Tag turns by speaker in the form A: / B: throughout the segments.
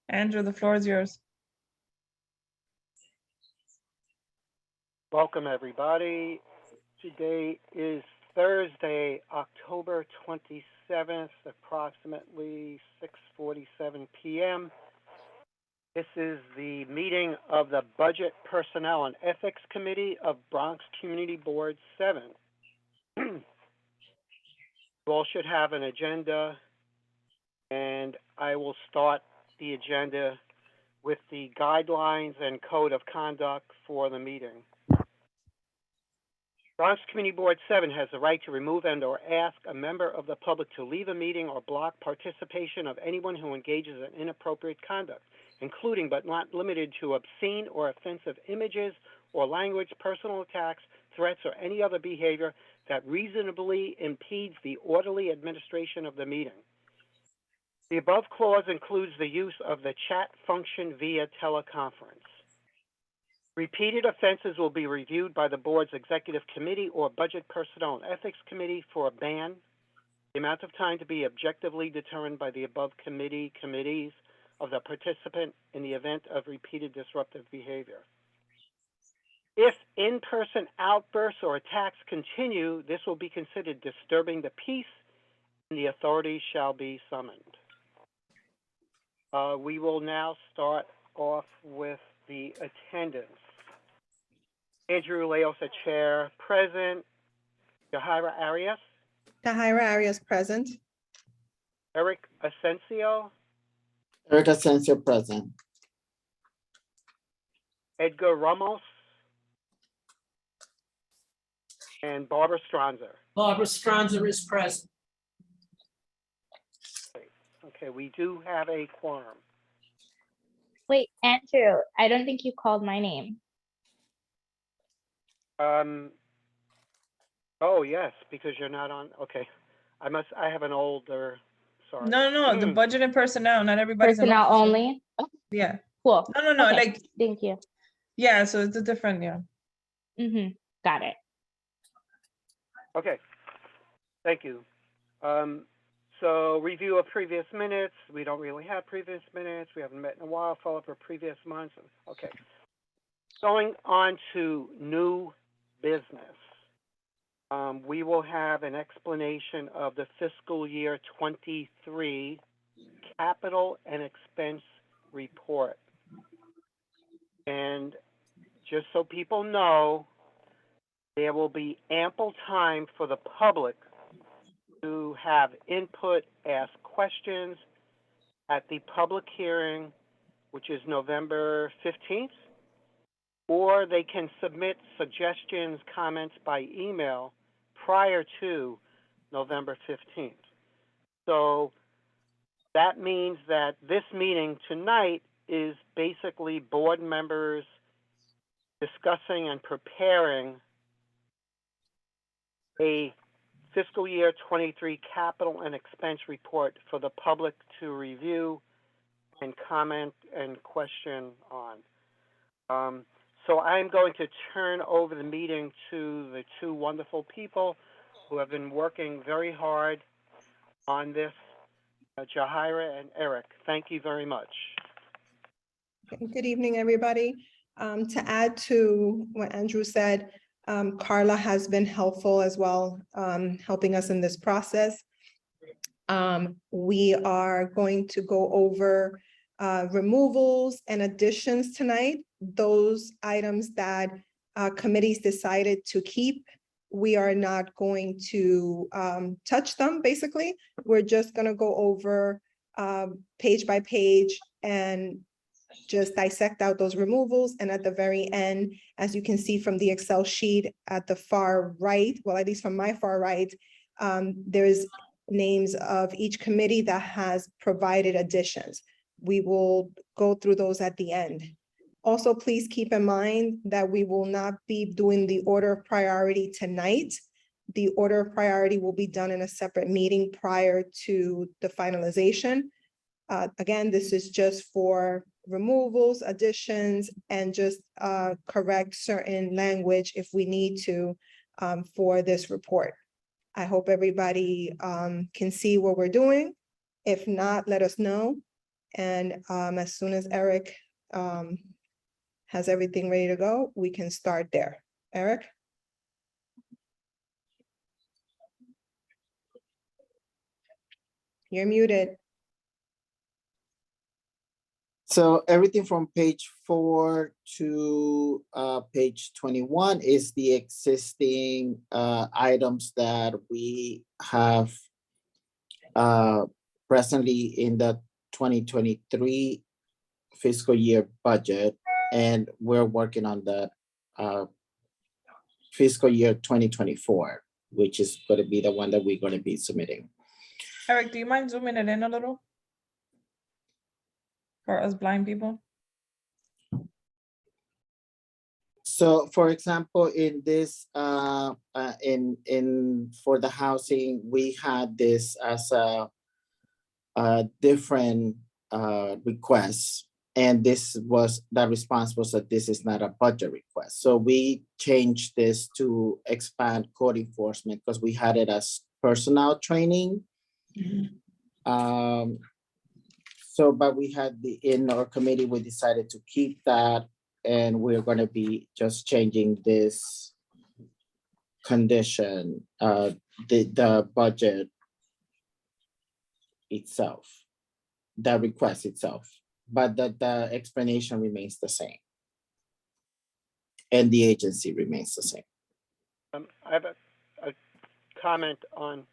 A: Andrew, the floor is yours.
B: Welcome, everybody. Today is Thursday, October 27th, approximately 6:47 p.m. This is the meeting of the Budget, Personnel, and Ethics Committee of Bronx Community Board 7. You all should have an agenda, and I will start the agenda with the guidelines and code of conduct for the meeting. Bronx Community Board 7 has the right to remove and or ask a member of the public to leave a meeting or block participation of anyone who engages in inappropriate conduct, including but not limited to obscene or offensive images or language, personal attacks, threats, or any other behavior that reasonably impedes the orderly administration of the meeting. The above clause includes the use of the chat function via teleconference. Repeated offenses will be reviewed by the board's executive committee or budget, personnel, and ethics committee for a ban. The amount of time to be objectively determined by the above committees of the participant in the event of repeated disruptive behavior. If in-person outbursts or attacks continue, this will be considered disturbing the peace, and the authorities shall be summoned. We will now start off with the attendance. Andrew Leosa, Chair, present. Yahira Arias.
C: Yahira Arias present.
B: Eric Asensio.
D: Eric Asensio present.
B: Edgar Ramos. And Barbara Stronzer.
E: Barbara Stronzer is present.
B: Okay, we do have a quorum.
F: Wait, Andrew, I don't think you called my name.
B: Oh yes, because you're not on. Okay, I have an older. Sorry.
A: No, the budget and personnel. Not everybody's on
F: Personnel
A: officer.
F: only?
A: Yeah.
F: Cool.
A: No.
F: Okay,
A: Like
F: thank you.
A: yeah. So it's a different
F: Got it.
B: Okay, thank you. So review of previous minutes. We don't really have previous minutes. We haven't met in a while. Follow up for previous months. Okay. Going on to new business. We will have an explanation of the fiscal year 23 capital and expense report. And just so people know, there will be ample time for the public to have input, ask questions at the public hearing, which is November 15th, or they can submit suggestions, comments by email prior to November 15th. So that means that this meeting tonight is basically board members discussing and preparing a fiscal year 23 capital and expense report for the public to review and comment and question on. So I'm going to turn over the meeting to the two wonderful people who have been working very hard on this, Yahira and Eric. Thank you very much.
C: Good evening, everybody. To add to what Andrew said, Carla has been helpful as well, helping us in this process. We are going to go over removals and additions tonight. Those items that committees decided to keep, we are not going to touch them, basically. We're just going to go over page by page and just dissect out those removals. And at the very end, as you can see from the Excel sheet at the far right, well, at least from my far right, there's names of each committee that has provided additions. We will go through those at the end. Also, please keep in mind that we will not be doing the order of priority tonight. The order of priority will be done in a separate meeting prior to the finalization. Again, this is just for removals, additions, and just correct certain language if we need to for this report. I hope everybody can see what we're doing. If not, let us know. And as soon as Eric has everything ready to go, we can start there. Eric? You're muted.
D: So everything from page 4 to page 21 is the existing items that we have presently in the 2023 fiscal year budget, and we're working on the fiscal year 2024, which is going to be the one that we're going to be submitting.
A: Eric, do you mind zooming it in a little? For us blind people?
D: So for example, in this, for the housing, we had this as a different request. And that response was that this is not a budget request. So we changed this to expand code enforcement because we had it as personnel training. So, but we had in our committee, we decided to keep that, and we're going to be just changing this condition, the budget itself, the request itself, but the explanation remains the same. And the agency remains the same.
B: I have a comment on,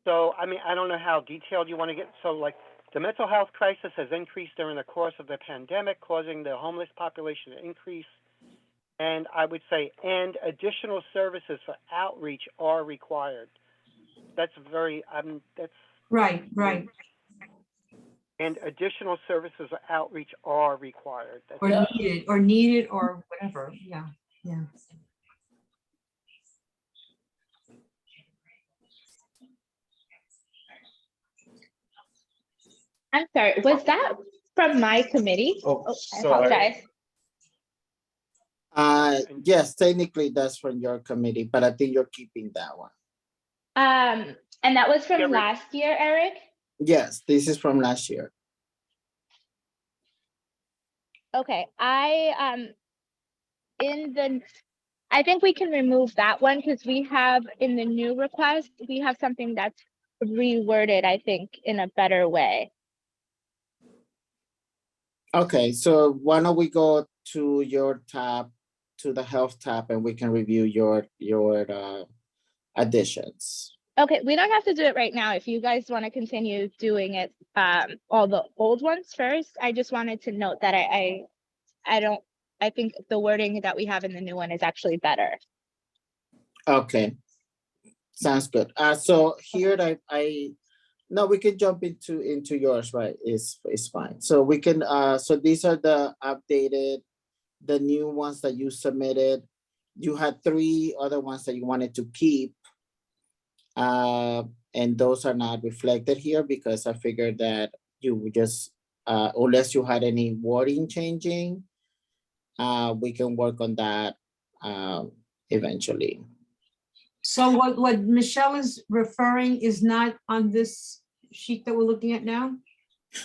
B: so, I mean, I don't know how detailed you want to get. So like the mental health crisis has increased during the course of the pandemic, causing the homeless population to increase. And I would say, and additional services for outreach are required. That's very, that's.
E: Right.
B: And additional services for outreach are required. That's
E: Or needed, or whatever, yeah.
F: I'm sorry, was that from my committee?
B: Oh,
F: I
B: sorry.
F: apologize.
D: Yes, technically that's from your committee, but I think you're keeping that one.
F: And that was from
B: Yeah,
F: last year, Eric?
D: Yes, this is from last year.
F: Okay, I think we can remove that one because we have in the new request, we have something that's reworded, I think, in a better way.
D: Okay, so why don't we go to your tab, to the health tab, and we can review your additions.
F: Okay, we don't have to do it right now. If you guys want to continue doing it, all the old ones first, I just wanted to note that I think the wording that we have in the new one is actually better.
D: Okay, sounds good. So here no, we can jump into yours, right? It's fine. So we can, so these are the updated, the new ones that you submitted. You had 3 other ones that you wanted to keep. And those are not reflected here because I figured that you would just, unless you had any wording changing, we can work on that eventually.
E: So what Michelle is referring is not on this sheet that we're looking at now?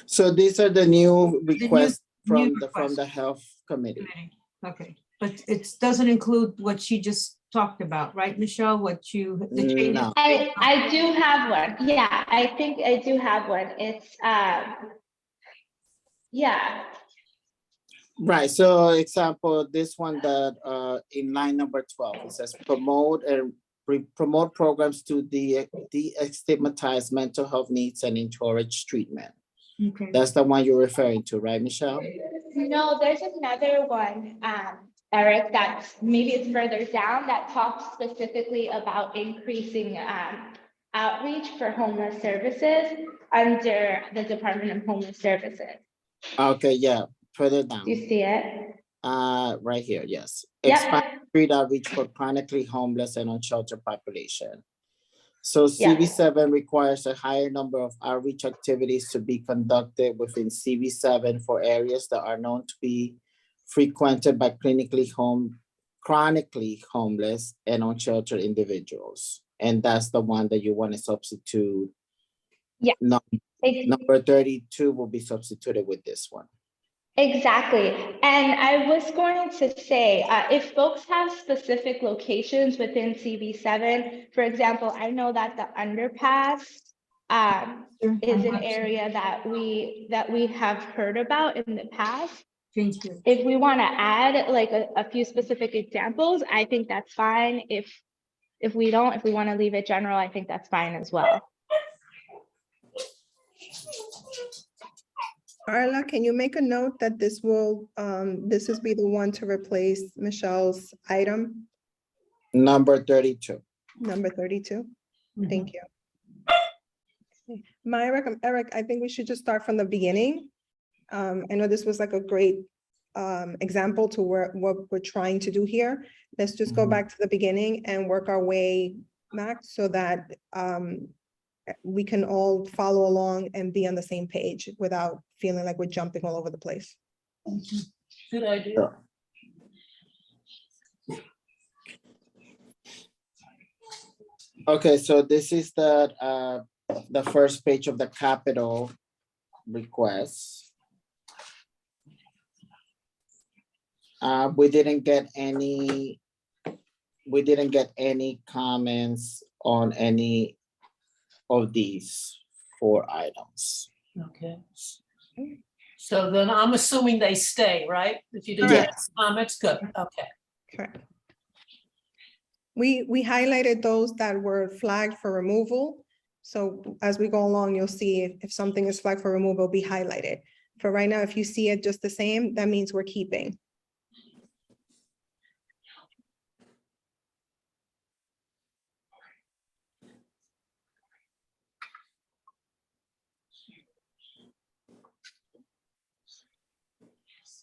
D: So these are the new requests
E: new
D: from the health committee.
E: Okay, but it doesn't include what she just talked about, right, Michelle? What you, the changes?
D: No.
F: I do have one. Yeah, I think I do have one. It's yeah.
D: Right, so example, this one that in line number 12, it says promote programs to de-stigmatize mental health needs and encourage treatment.
E: Okay.
D: That's the one you're referring to, right, Michelle?
F: No, there's another one, Eric, that's maybe it's further down that talks specifically about increasing outreach for homeless services under the Department of Homeless Services.
D: Okay, yeah, further down.
F: Do you see it?
D: Right here, yes.
F: Yep.
D: Expand street outreach for chronically homeless and unsheltered population. So
F: Yeah.
D: CV7 requires a higher number of outreach activities to be conducted within CV7 for areas that are known to be frequented by chronically homeless and unsheltered individuals. And that's the one that you want to substitute
F: Yeah.
D: Number 32 will be substituted with this one.
F: Exactly. And I was going to say, if folks have specific locations within CB7, for example, I know that the underpass is an area that we have heard about in the past. If we want to add like a few specific examples, I think that's fine. If we don't, if we want to leave it general, I think that's fine as well.
C: Carla, can you make a note that this will, this is be the one to replace Michelle's item,
D: Number 32.
C: number 32? Thank you. Eric, I think we should just start from the beginning. I know this was like a great example to what we're trying to do here. Let's just go back to the beginning and work our way back so that we can all follow along and be on the same page without feeling like we're jumping all over the place.
E: Good idea.
D: Okay, so this is the first page of the capital request. We didn't get any comments on any of these 4 items.
E: Okay. So then I'm assuming they stay, right? If you didn't
D: Yes.
E: get comments, good, okay.
C: Correct. We highlighted those that were flagged for removal. So as we go along, you'll see if something is flagged for removal, it'll be highlighted. For right now, if you see it just the same, that means we're keeping.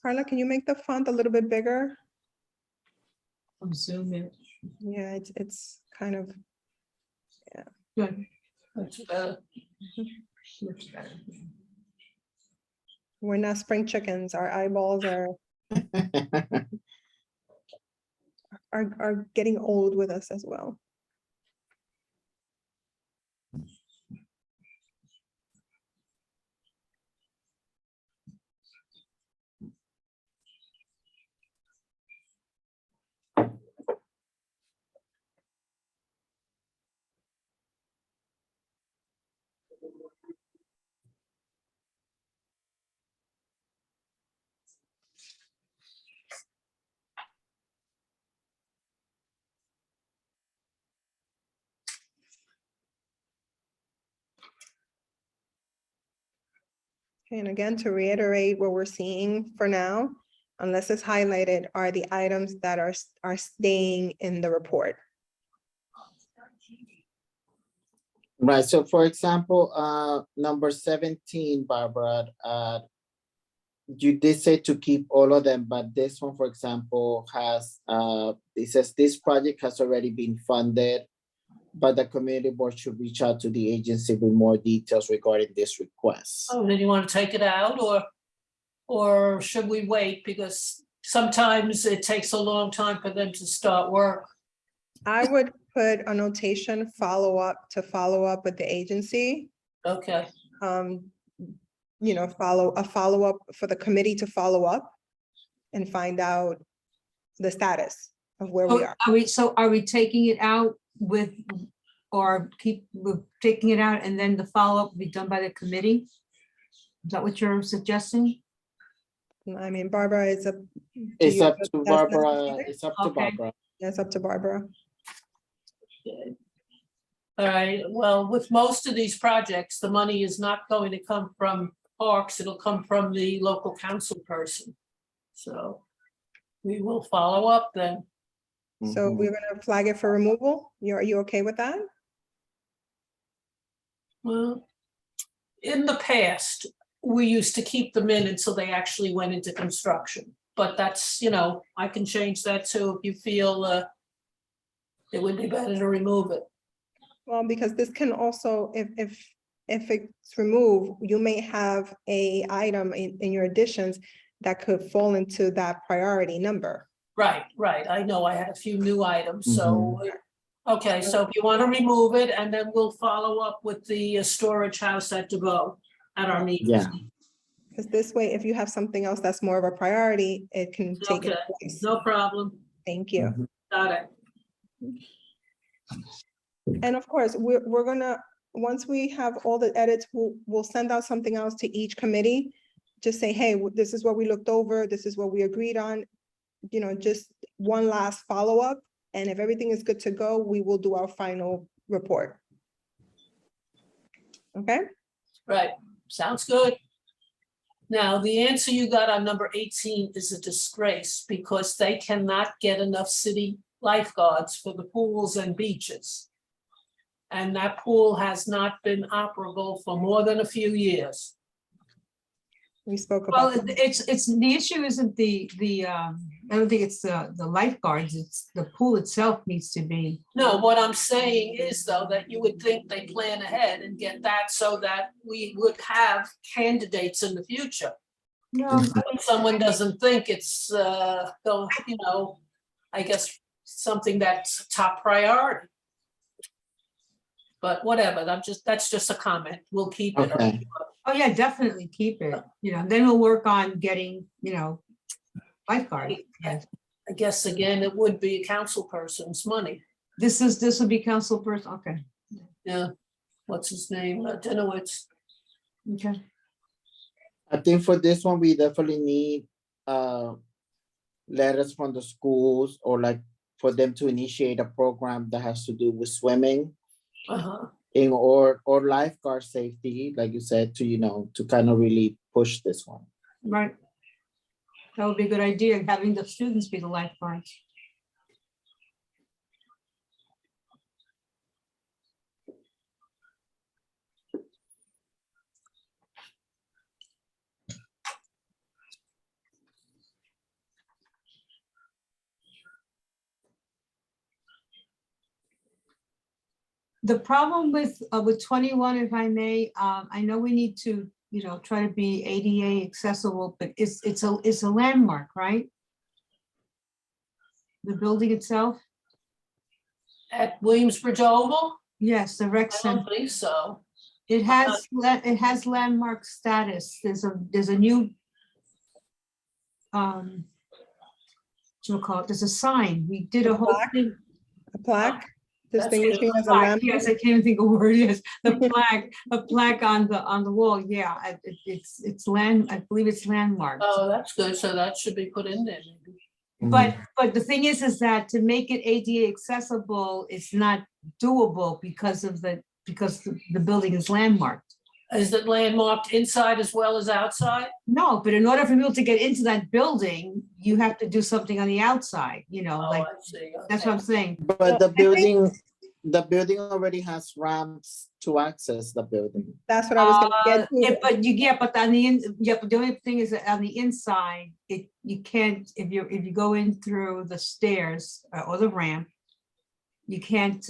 C: Carla, can you make the font a little bit bigger?
E: I'm zooming.
C: Yeah, it's kind of,
E: Good. That's better. Much better.
C: we're not spring chickens. Our eyeballs are getting old with us as well. Okay, and again, to reiterate what we're seeing for now, unless it's highlighted, are the items that are staying in the report.
D: Right, so for example, number 17, Barbara, you did say to keep all of them, but this one, for example, has, it says this project has already been funded, but the community board should reach out to the agency with more details regarding this request.
E: Oh, then you want to take it out or should we wait? Because sometimes it takes a long time for them to start work.
C: I would put a notation follow up with the agency.
E: Okay,
C: You know, follow up for the committee to follow up and find out the status of where we are.
E: Are we taking it out with, or we're taking it out and then the follow-up will be done by the committee? Is that what you're suggesting?
C: I mean, Barbara,
D: It's up to Barbara.
C: necessary?
D: It's up to
E: Okay.
D: Barbara.
C: That's up to Barbara.
E: All right, well, with most of these projects, the money is not going to come from parks, it'll come from the local council person. So we will follow up then.
C: So we're gonna flag it for removal. Are you okay with that?
E: Well, in the past, we used to keep them in until they actually went into construction. But that's, you know, I can change that too if you feel it would be better to remove it.
C: Well, because this can also, if it's removed, you may have a item in your additions that could fall into that priority number.
E: Right, I know I had a few new items, so Okay, so if you want to remove it, and then we'll follow up with the storage house at DeVoe at our meeting.
D: Yeah,
C: Because this way, if you have something else that's more of a priority, it can take its
E: Okay,
C: place.
E: no problem.
C: Thank you.
D: Mhm.
E: Got it.
C: And of course, we're gonna, once we have all the edits, we'll send out something else to each committee. Just say, hey, this is what we looked over, this is what we agreed on. You know, just one last follow-up, and if everything is good to go, we will do our final report. Okay?
E: Right, sounds good. Now, the answer you got on number 18 is a disgrace because they cannot get enough city lifeguards for the pools and beaches. And that pool has not been operable for more than a few years.
C: We spoke
G: Well,
C: about,
G: it's, the issue isn't I don't think it's the lifeguards, it's the pool itself needs to be.
E: No, what I'm saying is though, that you would think they plan ahead and get that so that we would have candidates in the future.
G: No,
E: Someone doesn't think it's, you know, I guess something that's top priority. But whatever, that's just a comment. We'll keep it.
D: okay,
G: oh yeah, definitely keep it, then we'll work on getting, lifeguard.
E: I guess again, it would be a council person's money.
G: This will be council person, okay.
E: Yeah, what's his name? Dinowitz.
G: Okay.
D: I think for this one, we definitely need letters from the schools or like for them to initiate a program that has to do with swimming in or lifeguard safety, like you said, to to kind of really push this one.
G: Right. That would be a good idea, having the students be the lifeguards. The problem with 21, if I may, I know we need to, try to be ADA accessible, but it's a landmark, right? The building itself?
E: At Williamsbridge Oval?
G: Yes, the rec
E: I
G: center.
E: don't think so.
G: It has landmark status. There's a new what do you call it? There's a sign. We did a whole
C: plaque?
G: thing.
C: a plaque,
E: That's
C: distinguishing as a
G: Plaque,
C: landmark.
G: yes, I can't even think of a word, yes, a plaque on the wall, yeah, it's land, I believe it's landmark.
E: Oh, that's good. So that should be put in there. Maybe.
G: But the thing is that to make it ADA accessible, it's not doable because the building is landmarked.
E: Is it landmarked inside as well as outside?
G: No, but in order for people to get into that building, you have to do something on the outside,
E: Oh,
G: like,
E: I see.
G: that's what I'm saying.
D: But the building already has ramps to access the building.
C: That's what I was gonna get to.
G: But the only thing is that on the inside, you can't, if you go in through the stairs or the ramp, you can't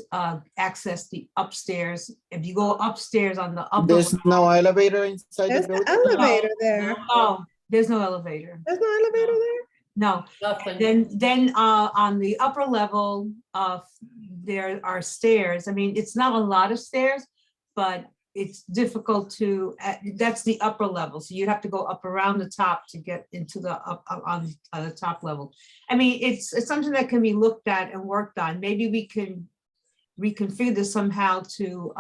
G: access the upstairs. If you go upstairs on the upper.
D: There's no elevator inside
C: There's
D: the
C: an
D: building?
C: elevator there.
G: Oh, there's no elevator.
C: There's no elevator there?
G: No.
E: Nothing.
G: Then on the upper level there are stairs. I mean, it's not a lot of stairs, but it's difficult to, that's the upper level. So you'd have to go up around the top to get into the up on the top level. I mean, it's something that can be looked at and worked on. Maybe we can reconfigure this somehow to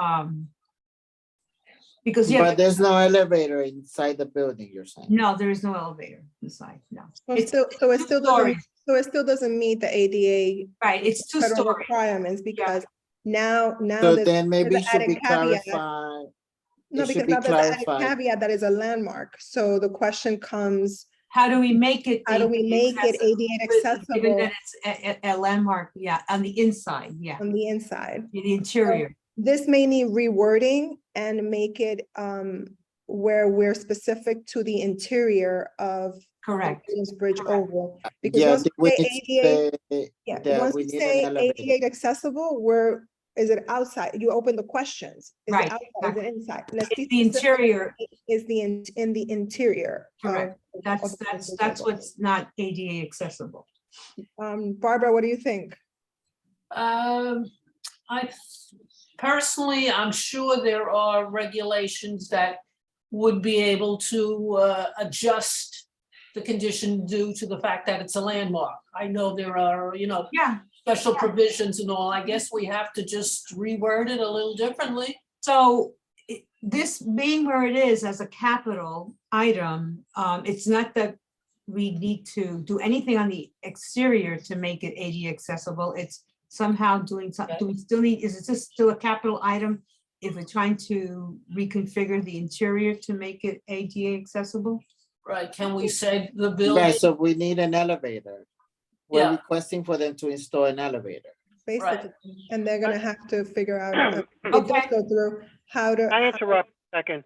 G: because
D: But there's no elevator inside the building, you're saying?
G: no, there is no elevator inside. No,
C: So
G: It's
C: it still doesn't meet the ADA
G: right. It's
C: federal
G: two-story.
C: requirements because now
D: So
C: there's
D: then maybe
C: there's
D: it
C: an
D: should be
C: added caveat.
D: clarified.
C: No,
D: It should
C: because
D: be
C: now there's an added
D: clarified.
C: caveat that is a landmark. So the question comes,
G: How do we make it?
C: how do we make it ADA
G: Given
C: accessible
G: that it's a landmark, yeah, on the inside, yeah,
C: on the inside?
G: the interior.
C: This may need rewording and make it where we're specific to the interior of
G: Correct.
C: Bridge Oval. Because
D: Yeah,
C: once we say ADA,
D: that
C: once
D: we
C: we
D: need
C: say
D: an elevator.
C: ADA accessible, is it outside? You open the questions. Is
G: Right,
C: it outside? Is it inside? Let's be
G: It's the
C: specific.
G: interior,
C: Is in the interior. of-
G: correct. That's
C: of Bridge
G: that's
C: Oval.
G: what's not ADA accessible.
C: Barbara, what do you think?
E: I personally, I'm sure there are regulations that would be able to adjust the condition due to the fact that it's a landmark. I know there are,
G: Yeah,
E: special provisions and all. I guess we have to just reword it a little differently.
G: so this being where it is as a capital item, it's not that we need to do anything on the exterior to make it ADA accessible. It's somehow doing something, do we still need, is it just still a capital item if we're trying to reconfigure the interior to make it ADA accessible?
E: Right, can we say the
D: Right,
E: building?
D: so we need an elevator. We're
E: Yeah.
D: requesting for them to install an elevator.
C: Basically, and they're gonna have to figure out, it does
G: Okay.
C: go through how to.
B: Can I interrupt a second?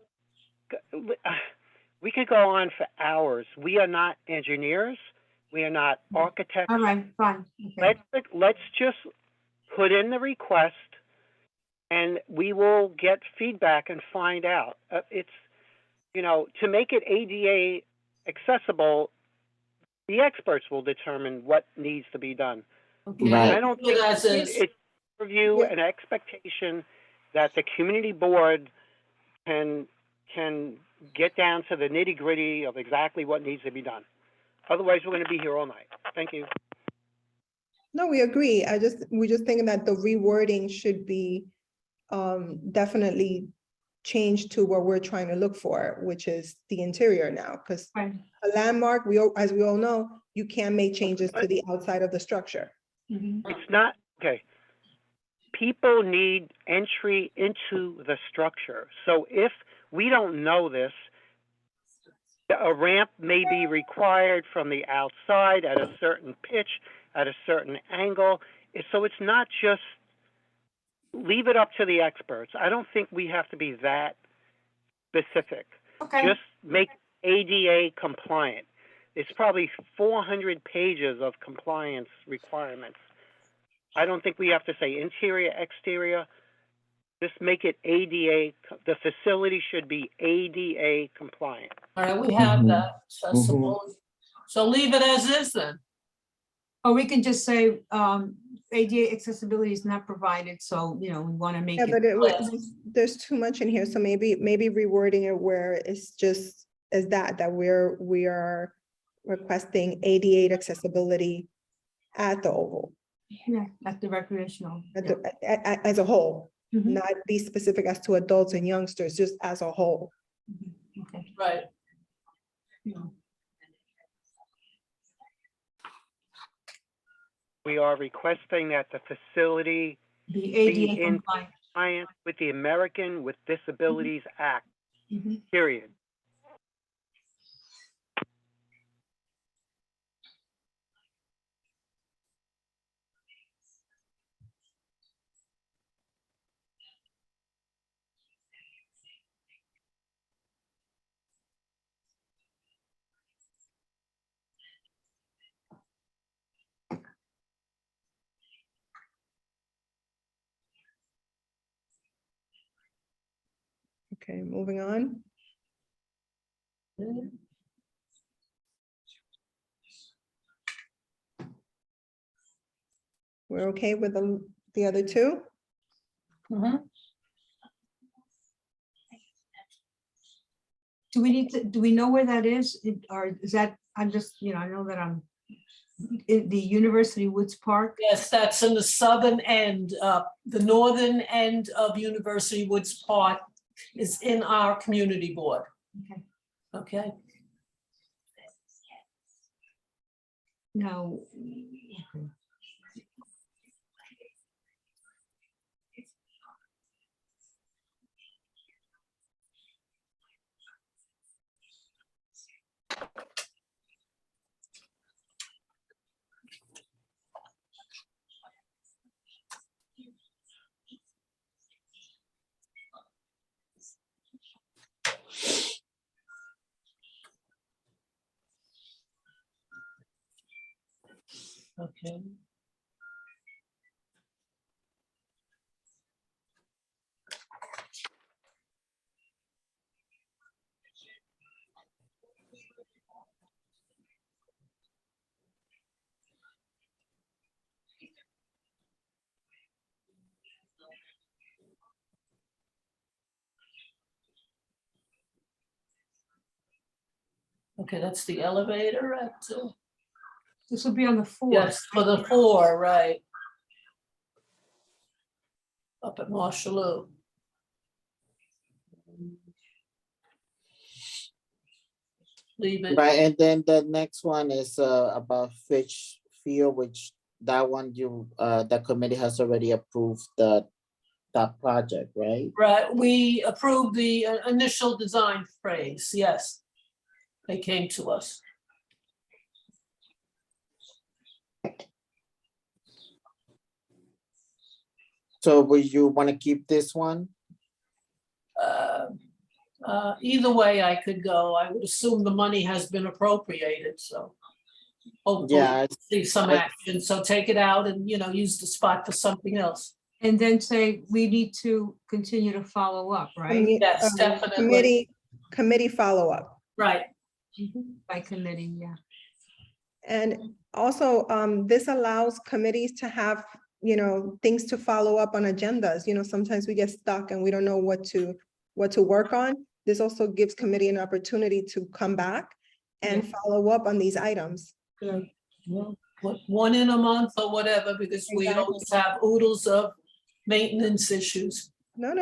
B: We could go on for hours. We are not engineers. We are not architects.
G: All right, fine. Okay.
B: Let's just put in the request and we will get feedback and find out. It's, to make it ADA accessible, the experts will determine what needs to be done.
E: Okay,
D: Right.
B: I don't think
E: As is.
B: it's review
C: Yeah.
B: an expectation that the community board can get down to the nitty gritty of exactly what needs to be done. Otherwise, we're going to be here all night. Thank you.
C: No, we agree. We're just thinking that the rewording should be definitely changed to what we're trying to look for, which is the interior now, because
G: Right.
C: a landmark, as we all know, you can make changes to the outside of the structure.
G: Mhm.
B: It's not, okay. People need entry into the structure. So if we don't know this, a ramp may be required from the outside at a certain pitch, at a certain angle. So it's not just, leave it up to the experts. I don't think we have to be that specific.
G: Okay.
B: Just make ADA compliant. It's probably 400 pages of compliance requirements. I don't think we have to say interior, exterior. Just make it ADA, the facility should be ADA compliant.
E: all right, we have
D: Mhm.
E: that, so I
D: Mhm.
E: suppose. So leave it as is then.
G: Or we can just say, ADA accessibility is not provided, so, we want to make
C: Yeah,
G: it.
C: but
E: Yes.
C: there's too much in here, so maybe rewording it where it's just as that we are requesting ADA accessibility at the Oval,
G: Yeah, at the recreational.
C: as a whole,
G: Mhm.
C: not be specific as to adults and youngsters, just as a whole.
G: Mhm. Okay.
E: Right,
G: Yeah.
B: We are requesting that the facility
G: The ADA
B: in-
G: compliant.
B: compliant with the American with Disabilities Act,
G: Mhm.
B: period.
C: Okay, moving on. We're okay with the other two?
E: Mhm.
G: Do we know where that is? Or is that, I'm just, I know that I'm in the University Woods Park.
E: Yes, that's in the southern end, the northern end of University Woods Park is in our community board.
G: Okay.
E: Okay,
G: Now. Okay.
E: okay. Okay, that's the elevator at,
G: This will be on the fourth.
E: yes, for the 4, right? Up at Marshalloo. Leave it,
D: Right, and then the next one is about Fitch Field, which that one you, the committee has already approved that project, right?
E: right, we approved the initial design phase, yes. They came to us.
D: So will you want to keep this one?
E: Either way I could go, I would assume the money has been appropriated, so. Hopefully
D: Yeah,
E: see some
D: I-
E: action, so take it out and, use the spot for something else.
G: And then say, we need to continue to follow up, right?
E: Yes, definitely.
C: Committee follow-up.
E: Right,
G: By committee, yeah.
C: And also, this allows committees to have, things to follow up on agendas. Sometimes we get stuck and we don't know what to work on. This also gives committee an opportunity to come back and follow up on these items.
E: good. Well, one in a month or whatever, because we
C: Exactly.
E: always have oodles of maintenance issues.
C: No,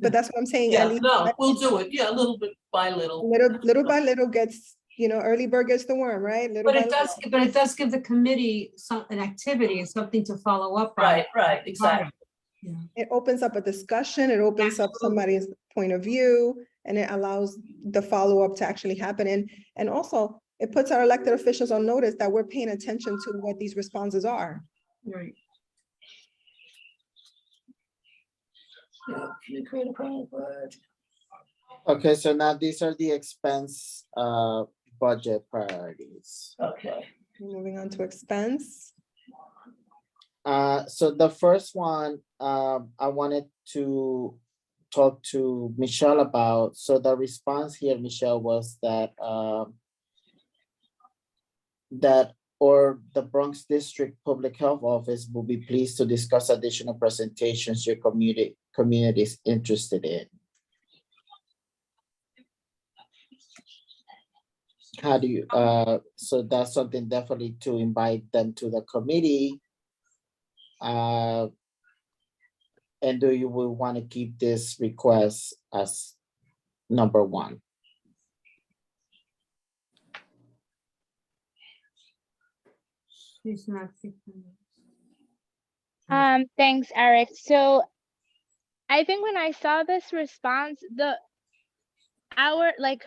C: but that's what I'm saying.
E: Yeah,
C: At least
E: no, we'll do it, yeah, little bit by little.
C: little by little gets, early bird gets the worm, right? Little
G: But
C: by
G: it does give the committee an activity and something to follow up on.
E: Right, exactly.
C: It opens up a discussion, it opens up somebody's point of view, and it allows the follow-up to actually happen. And also, it puts our elected officials on notice that we're paying attention to what these responses are.
E: Right. Yeah, can you create a product word?
D: Okay, so now these are the expense budget priorities.
E: Okay,
C: Moving on to expense.
D: So the first one, I wanted to talk to Michelle about. So the response here, Michelle, was that or the Bronx District Public Health Office will be pleased to discuss additional presentations your community is interested in. How do you, so that's something definitely to invite them to the committee. And do you will want to keep this request as number 1?
G: She's not.
F: Thanks, Eric. So I think when I saw this response,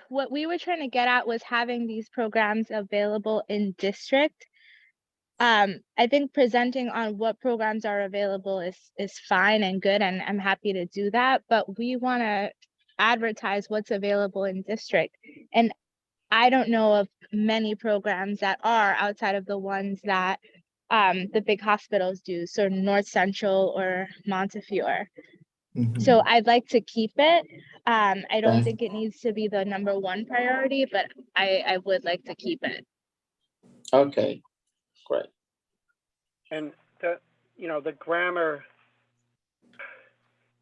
F: what we were trying to get at was having these programs available in district. I think presenting on what programs are available is fine and good, and I'm happy to do that, but we want to advertise what's available in district. And I don't know of many programs that are outside of the ones that the big hospitals do, so North Central or Montefiore. So I'd like to keep it. I don't
D: Okay.
F: think it needs to be the number 1 priority, but I would like to keep it.
D: Okay, great.
B: And the grammar,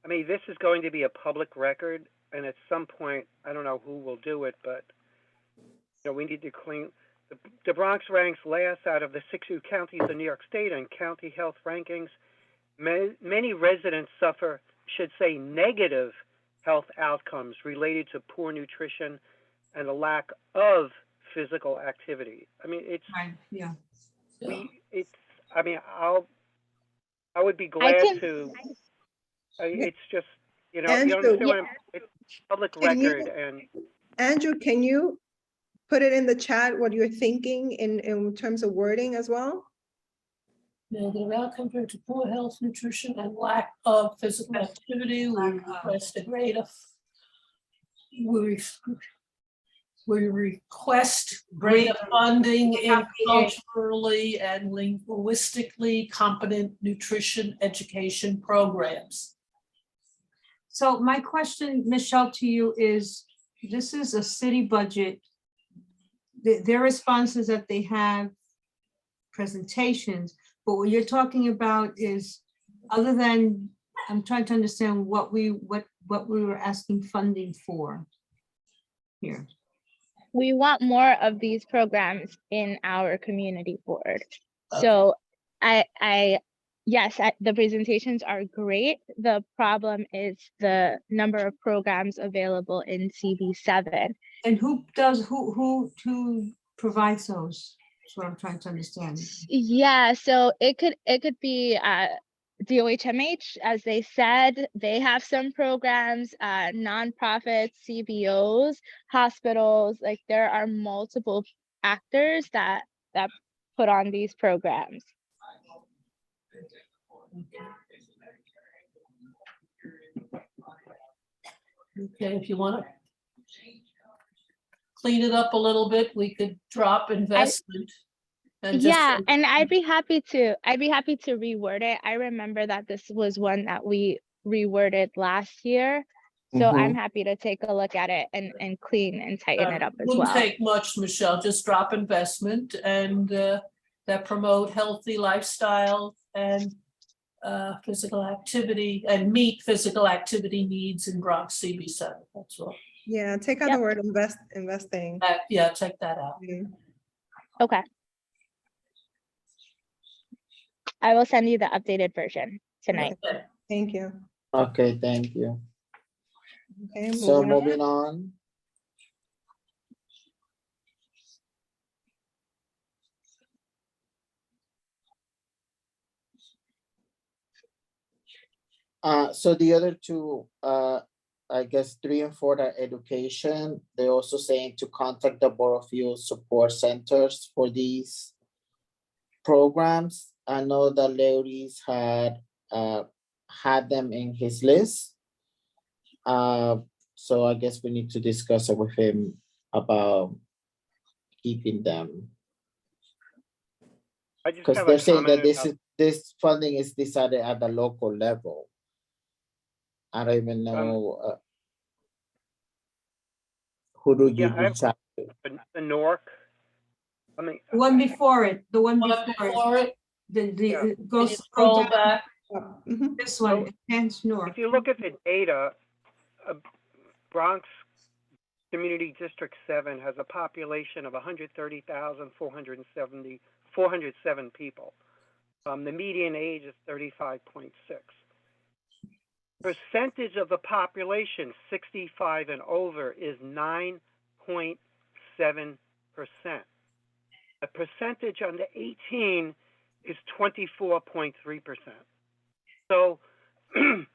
B: I mean, this is going to be a public record, and at some point, I don't know who will do it, but we need to clean. The Bronx ranks last out of the 60 counties in New York State and county health rankings. Many residents suffer, should say, negative health outcomes related to poor nutrition and a lack of physical activity. I mean, it's
G: Right, yeah.
B: I would be glad
F: can-
B: to. It's just you
C: Andrew.
B: understand what it's public
C: Can you-
B: record and.
C: Andrew, can you put it in the chat what you're thinking in terms of wording as well?
E: Negative outcome due to poor health, nutrition, and lack of physical activity. We request a greater. We request greater funding in culturally and linguistically competent nutrition education programs.
G: So my question, Michelle, to you is, this is a city budget. Their response is that they have presentations, but what you're talking about is, other than, I'm trying to understand what we were asking funding for here.
F: we want more of these programs in our community board. So yes, the presentations are great. The problem is the number of programs available in CB7.
G: And who provides those? That's what I'm trying to understand.
F: Yeah, so it could be DOHMH, as they said, they have some programs, nonprofits, CBOs, hospitals, like there are multiple actors that put on these programs.
E: Okay, if you want to clean it up a little bit, we could drop investment. And just
F: Yeah,
E: say-
F: and I'd be happy to reword it. I remember that this was one that we reworded last year. So I'm happy to take a look at it and clean and tighten it up as
E: Wouldn't
F: well.
E: take much, Michelle, just drop investment and that promote healthy lifestyle and physical activity and meet physical activity needs in Bronx CB7, that's all.
C: Yeah, take out the word investing.
E: Yeah, check that out.
F: Okay. I will send you the updated version tonight.
E: Okay.
C: Thank you.
D: Okay, thank you.
C: Okay,
D: So
C: moving on.
D: moving on. So the other two, I guess 3 and 4 are education. They're also saying to contact the Borough support centers for these programs. I know that Larry's had them in his list. So I guess we need to discuss it with him about keeping them.
B: I just
D: Because
B: have
D: they're
B: a
D: saying that
B: comment
D: this funding is decided at the local level. I don't even know who do you
B: Yeah, I have-
D: reach out to?
B: the NORC. I mean,
G: The one before it, the one
E: One
G: before it,
E: before it,
B: Yeah.
G: it
E: can
G: goes
E: you
G: scroll
E: scroll
G: down,
E: back?
C: Mhm.
G: this one, Enhanced North.
B: if you look at the data, Bronx Community District 7 has a population of 407 people. The median age is 35.6. Percentage of the population 65 and over is 9.7%. The percentage under 18 is 24.3%. So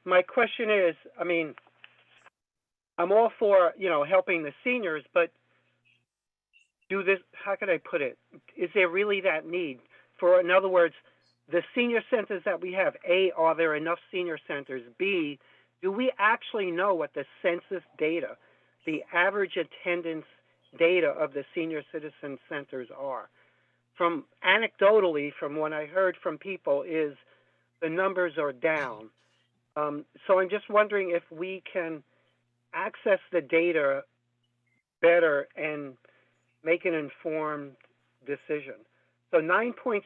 B: my question is, I mean, I'm all for, helping the seniors, but how could I put it? Is there really that need? In other words, the senior centers that we have, A, are there enough senior centers? B, do we actually know what the census data, the average attendance data of the senior citizen centers are? From anecdotally, from what I heard from people, is the numbers are down. So I'm just wondering if we can access the data better and make an informed decision. So 9.7%,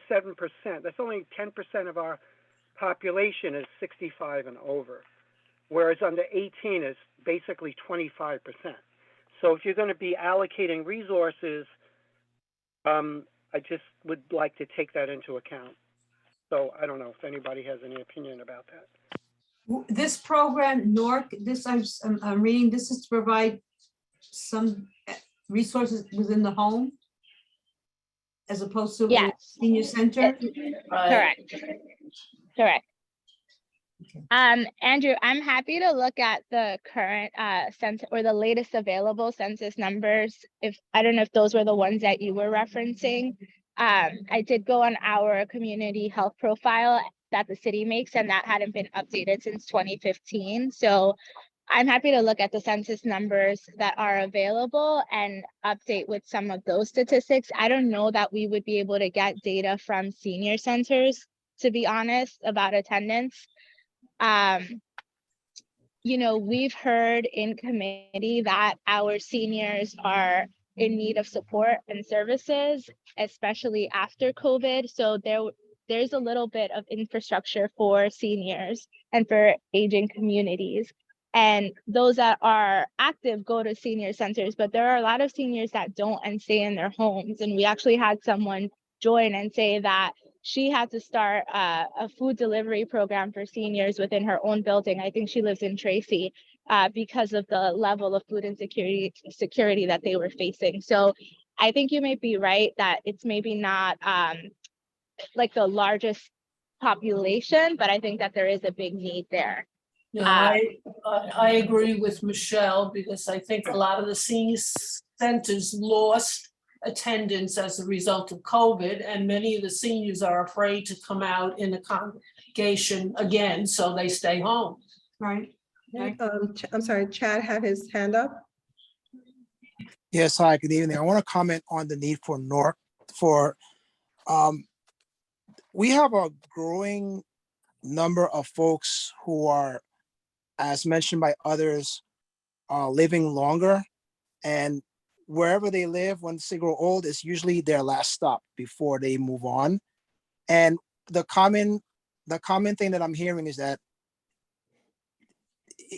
B: that's only 10% of our population is 65 and over, whereas under 18 is basically 25%. So if you're going to be allocating resources, I just would like to take that into account. So I don't know if anybody has any opinion about that.
G: This program, NORC, I'm reading, this is to provide some resources within the home as opposed to a
F: Yes.
G: senior center.
F: Correct. Andrew, I'm happy to look at the current census or the latest available census numbers. I don't know if those were the ones that you were referencing. I did go on our community health profile that the city makes, and that hadn't been updated since 2015. So I'm happy to look at the census numbers that are available and update with some of those statistics. I don't know that we would be able to get data from senior centers, to be honest, about attendance. We've heard in committee that our seniors are in need of support and services, especially after COVID. So there's a little bit of infrastructure for seniors and for aging communities. And those that are active go to senior centers, but there are a lot of seniors that don't and stay in their homes. And we actually had someone join and say that she had to start a food delivery program for seniors within her own building. I think she lives in Tracy, because of the level of food insecurity that they were facing. So I think you may be right that it's maybe not like the largest population, but I think that there is a big need there.
E: No, I agree with Michelle, because I think a lot of the senior centers lost attendance as a result of COVID, and many of the seniors are afraid to come out in a congregation again, so they stay home.
G: Right? Right.
C: I'm sorry, Chad had his hand up.
H: Yes, hi, good evening. I want to comment on the need for we have a growing number of folks who are, as mentioned by others, living longer, and wherever they live, once they grow old, is usually their last stop before they move on. And the common thing that I'm hearing is that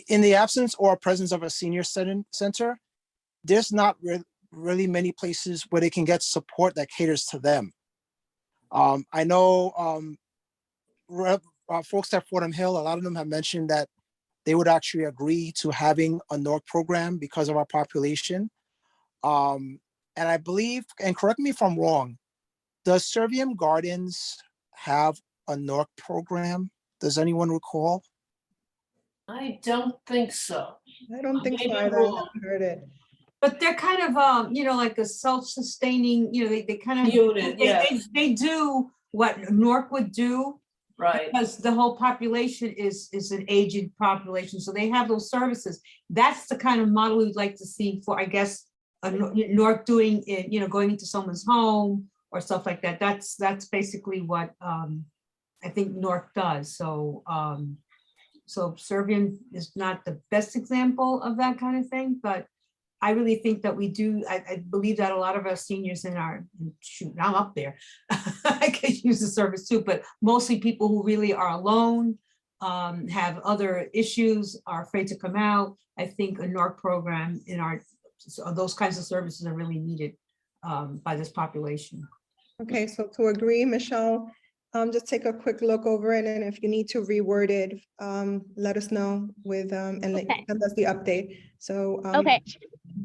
H: in the absence or presence of a senior center, there's not really many places where they can get support that caters to them. I know folks at Fordham Hill, a lot of them have mentioned that they would actually agree to having a NORC program because of our population. And I believe, and correct me if I'm wrong, does Servium Gardens have a NORC program? Does anyone recall?
E: I don't think so.
C: I don't think so
E: Maybe
C: either. I
E: wrong.
C: haven't heard it.
G: But they're kind of, like a self-sustaining, they kind of.
E: Unit, yes.
G: They do what Nork would do.
E: Right.
G: Because the whole population is an aged population, so they have those services. That's the kind of model we'd like to see for, I guess, Nork doing it, going into someone's home or stuff like that. That's basically what I think Nork does. So so Servian is not the best example of that kind of thing, but I really think that we do. I believe that a lot of our seniors in our, shoot, I'm up there. I could use the service too, but mostly people who really are alone, have other issues, are afraid to come out. I think a NORC program in our, so those kinds of services are really needed by this population.
C: Okay, so to agree, Michelle, just take a quick look over it, and if you need to reword it, let us know with, and
F: Okay.
C: send us the update. So.
F: Okay.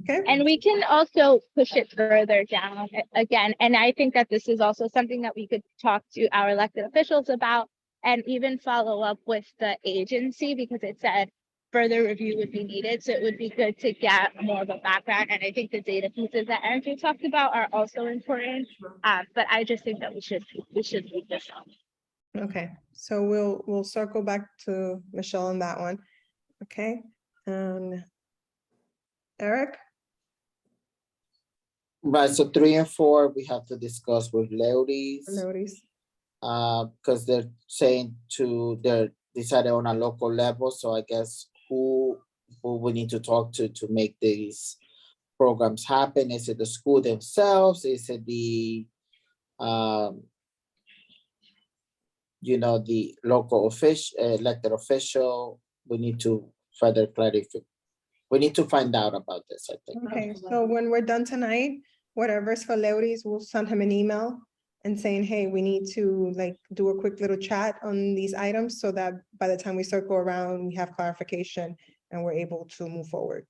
C: Okay.
F: And we can also push it further down again. And I think that this is also something that we could talk to our elected officials about, and even follow up with the agency, because it said further review would be needed. So it would be good to get more of a background. And I think the data pieces that Andrew talked about are also important. But I just think that we should leave this on.
C: Okay, so we'll circle back to Michelle on that one. Okay, Eric?
D: Right, so 3 and 4, we have to discuss with Leotis.
C: Notice.
D: Because they're saying they're decided on a local level, so I guess who we need to talk to make these programs happen? Is it the school themselves? Is it the the local official, elected official? We need to further clarify. We need to find out about this, I think.
C: Okay, so when we're done tonight, whatever's for Leotis, we'll send him an email and saying, hey, we need to do a quick little chat on these items so that by the time we circle around, we have clarification and we're able to move forward.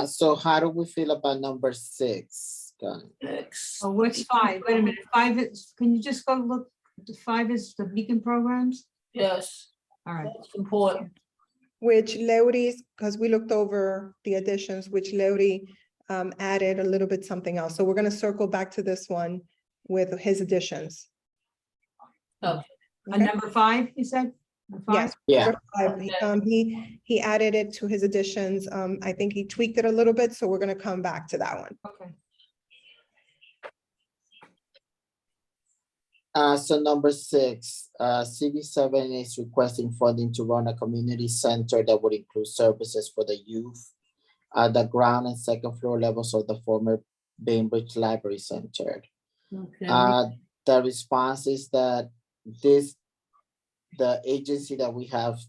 D: So how do we feel about number 6?
G: Oh, what's 5? Wait a minute, 5 is, can you just go look, 5 is the beacon programs?
E: Yes,
G: All right.
E: that's important.
C: Which Leotis, because we looked over the additions, which Leoti added a little bit something else. So we're gonna circle back to this one with his additions.
E: Okay.
G: And number 5, you said? Number 5?
C: Yes.
D: Yeah.
C: Number 5, he added it to his additions. I think he tweaked it a little bit, so we're gonna come back to that one.
G: Okay.
D: So number 6, CB7 is requesting funding to run a community center that would include services for the youth at the ground and second floor levels of the former Bainbridge Library Center.
E: Okay,
D: The response is that the agency that we have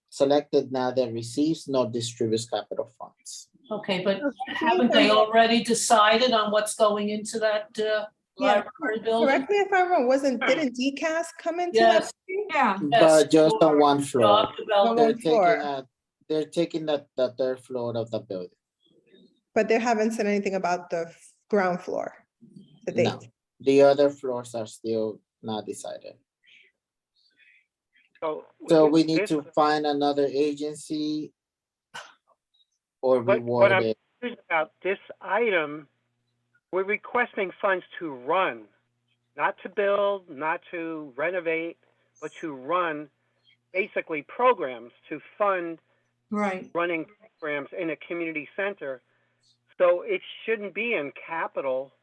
D: selected now that receives nor distributes capital funds.
E: okay, but haven't they already decided on what's going into that library building?
C: Correct me if I'm wrong, didn't DCAS come into that?
E: Yes.
C: meeting?
G: Yeah,
D: But just on one floor.
E: Job development.
C: On one floor.
D: They're taking the third floor of the building.
C: But they haven't said anything about the ground floor. The
D: No,
C: date.
D: the other floors are still not decided. So we need
B: this-
D: to find another agency or
B: What
D: reward
B: I'm
D: it.
B: confused about this item, we're requesting funds to run, not to build, not to renovate, but to run basically programs to fund
G: right.
B: running programs in a community center. So it shouldn't be in capital.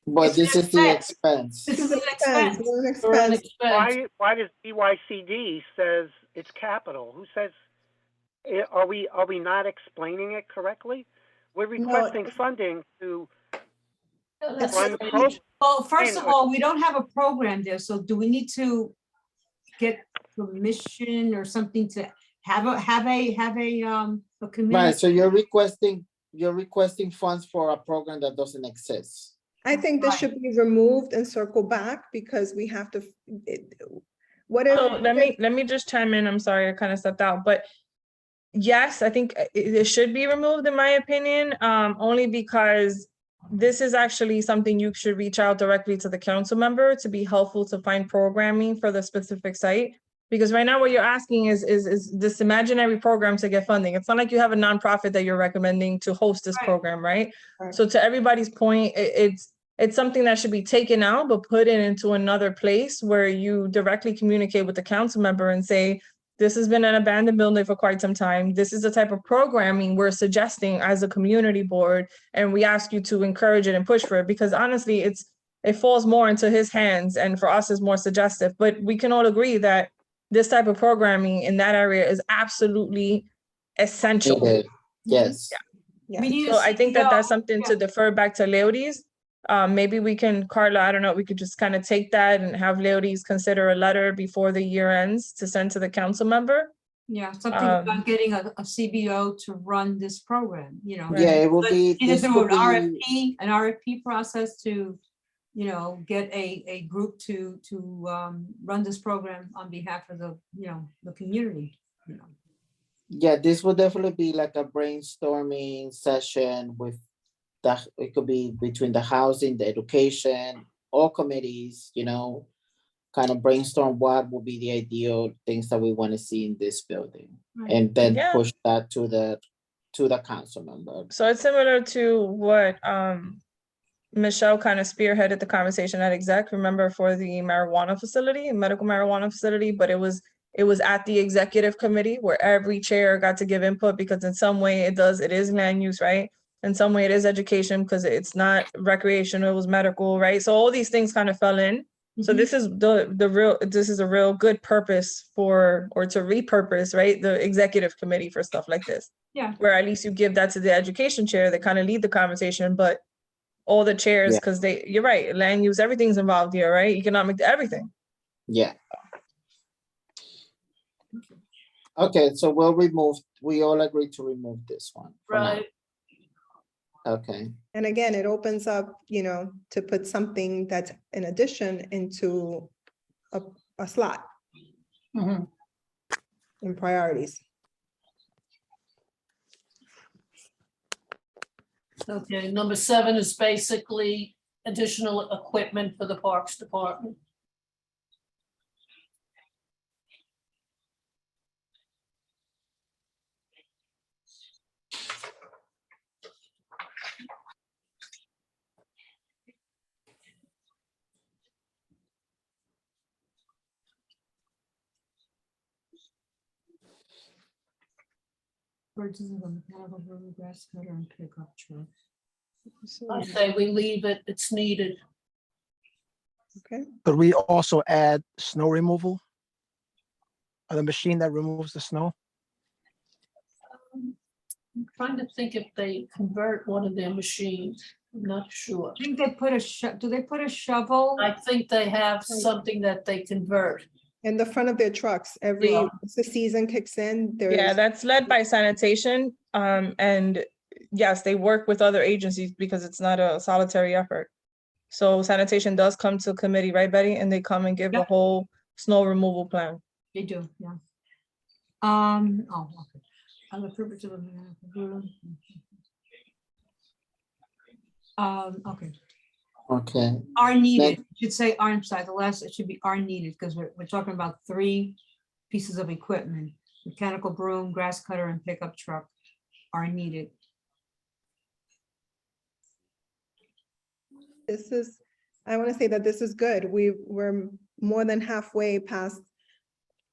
D: But
G: It's
D: this
G: an
D: is the
G: expense.
D: expense.
G: This is an
C: Expense,
G: expense.
C: we're an
E: For an
C: expense.
E: expense.
B: Why does BYCD says it's capital? Who says, are we not explaining it correctly? We're requesting funding to
E: That's
B: run
E: strange.
B: programs.
G: Well, first of
B: Fine,
G: all, we don't have a program there, so do we need to get permission or something to have a community?
D: Right, so you're requesting funds for a program that doesn't exist.
C: I think this
G: Right.
C: should be removed and circle back because we have to, what if?
A: So let me just chime in. I'm sorry, I kind of stepped out, but yes, I think it should be removed in my opinion, only because this is actually something you should reach out directly to the council member to be helpful to find programming for the specific site. Because right now what you're asking is this imaginary program to get funding. It's not like you have a nonprofit that you're recommending to host this
G: Right.
A: program, right?
C: Right.
A: So to everybody's point, it's something that should be taken out, but put it into another place where you directly communicate with the council member and say, this has been an abandoned building for quite some time. This is the type of programming we're suggesting as a community board, and we ask you to encourage it and push for it, because honestly, it falls more into his hands, and for us is more suggestive. But we can all agree that this type of programming in that area is absolutely essential.
D: Needed. Yes.
C: Yeah.
G: We need a
A: So I think that
G: CEO.
A: that's something to
G: Yeah.
A: defer back to Leotis. Maybe we can, Carla, I don't know, we could just kind of take that and have Leotis consider a letter before the year ends to send to the council member.
G: Yeah, something
A: Um,
G: about getting a CBO to run this program, you know.
A: Right.
D: Yeah, it will
G: But
D: be,
G: either
D: this
G: through
D: could
G: an
D: be,
G: RFP process to, you know, get a group to run this program on behalf of the, you know, the community, you know.
D: yeah, this will definitely be like a brainstorming session with it could be between the housing, the education, all committees, you know, kind of brainstorm what will be the ideal things that we want to see in this building.
G: Right.
D: And then
A: Yeah.
D: push that to the council member.
A: So it's similar to what Michelle kind of spearheaded the conversation at exec, remember, for the marijuana facility, medical marijuana facility, but it was at the executive committee where every chair got to give input, because in some way it is land use, right? In some way it is education because it's not recreational, it was medical, right? So all these things kind of fell in. So
G: Mhm.
A: this is a real good purpose or to repurpose, right? The executive committee for stuff like this.
G: Yeah.
A: Where at least you give that to the education chair, they kind of lead the conversation, but all the chairs,
D: Yeah.
A: because you're right, land use, everything's involved here, right? Economic, everything.
D: Yeah. Okay, so we all agree to remove this one. for now.
E: Right.
D: Okay,
C: And again, it opens up, you know, to put something that's in addition into a slot
E: Mhm.
C: in priorities.
E: Okay, number 7 is basically additional equipment for the Parks Department.
G: Purchase of a mechanical room, grass cutter and pickup truck.
E: I say we leave it, it's needed.
C: Okay,
H: Could we also add snow removal? Or the machine that removes the snow?
E: I'm trying to think if they convert one of their machines. I'm not sure.
G: I think they put do they put a shovel?
E: I think they have something that they convert.
C: in the front of their trucks,
E: Yeah.
C: once the season kicks in,
A: Yeah,
C: there's,
A: that's led by sanitation. And yes, they work with other agencies because it's not a solitary effort. So sanitation does come to committee, right, Betty? And they come and give a
G: Yep.
A: whole snow removal plan.
G: They do, yeah. Okay. On the purpose of okay,
D: Okay,
G: are needed, It should say are, I'm sorry, the last, it should be are needed, because we're talking about 3 pieces of equipment. Mechanical broom, grass cutter, and pickup truck are needed.
C: this is, I want to say that this is good. We're more than halfway past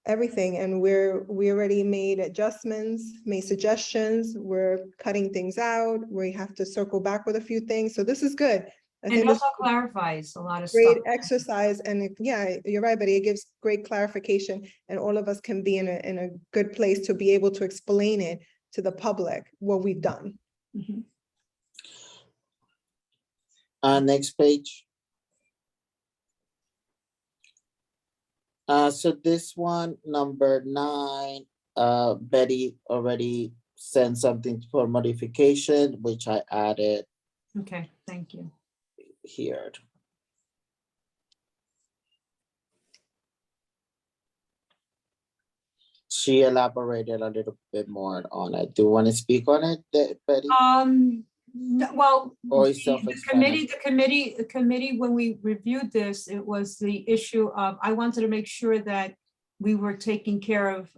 C: everything, and we already made adjustments, made suggestions. We're cutting things out. We have to circle back with a few things. So this is good. I
G: And
C: think
G: it
C: this
G: also
C: is
G: clarifies a lot of
C: great
G: stuff.
C: exercise, and yeah, you're right, but it gives great clarification, and all of us can be in a good place to be able to explain it to the public, what we've done.
G: Mhm.
D: next page. So this one, number 9, Betty already sent something for modification, which I added
G: Okay, thank you.
D: here. She elaborated a little bit more on it. Do you want to speak on it, Betty?
G: Well,
D: Or is
G: the committee, when we reviewed this, it was the issue of, I wanted to make sure that we were taking care of,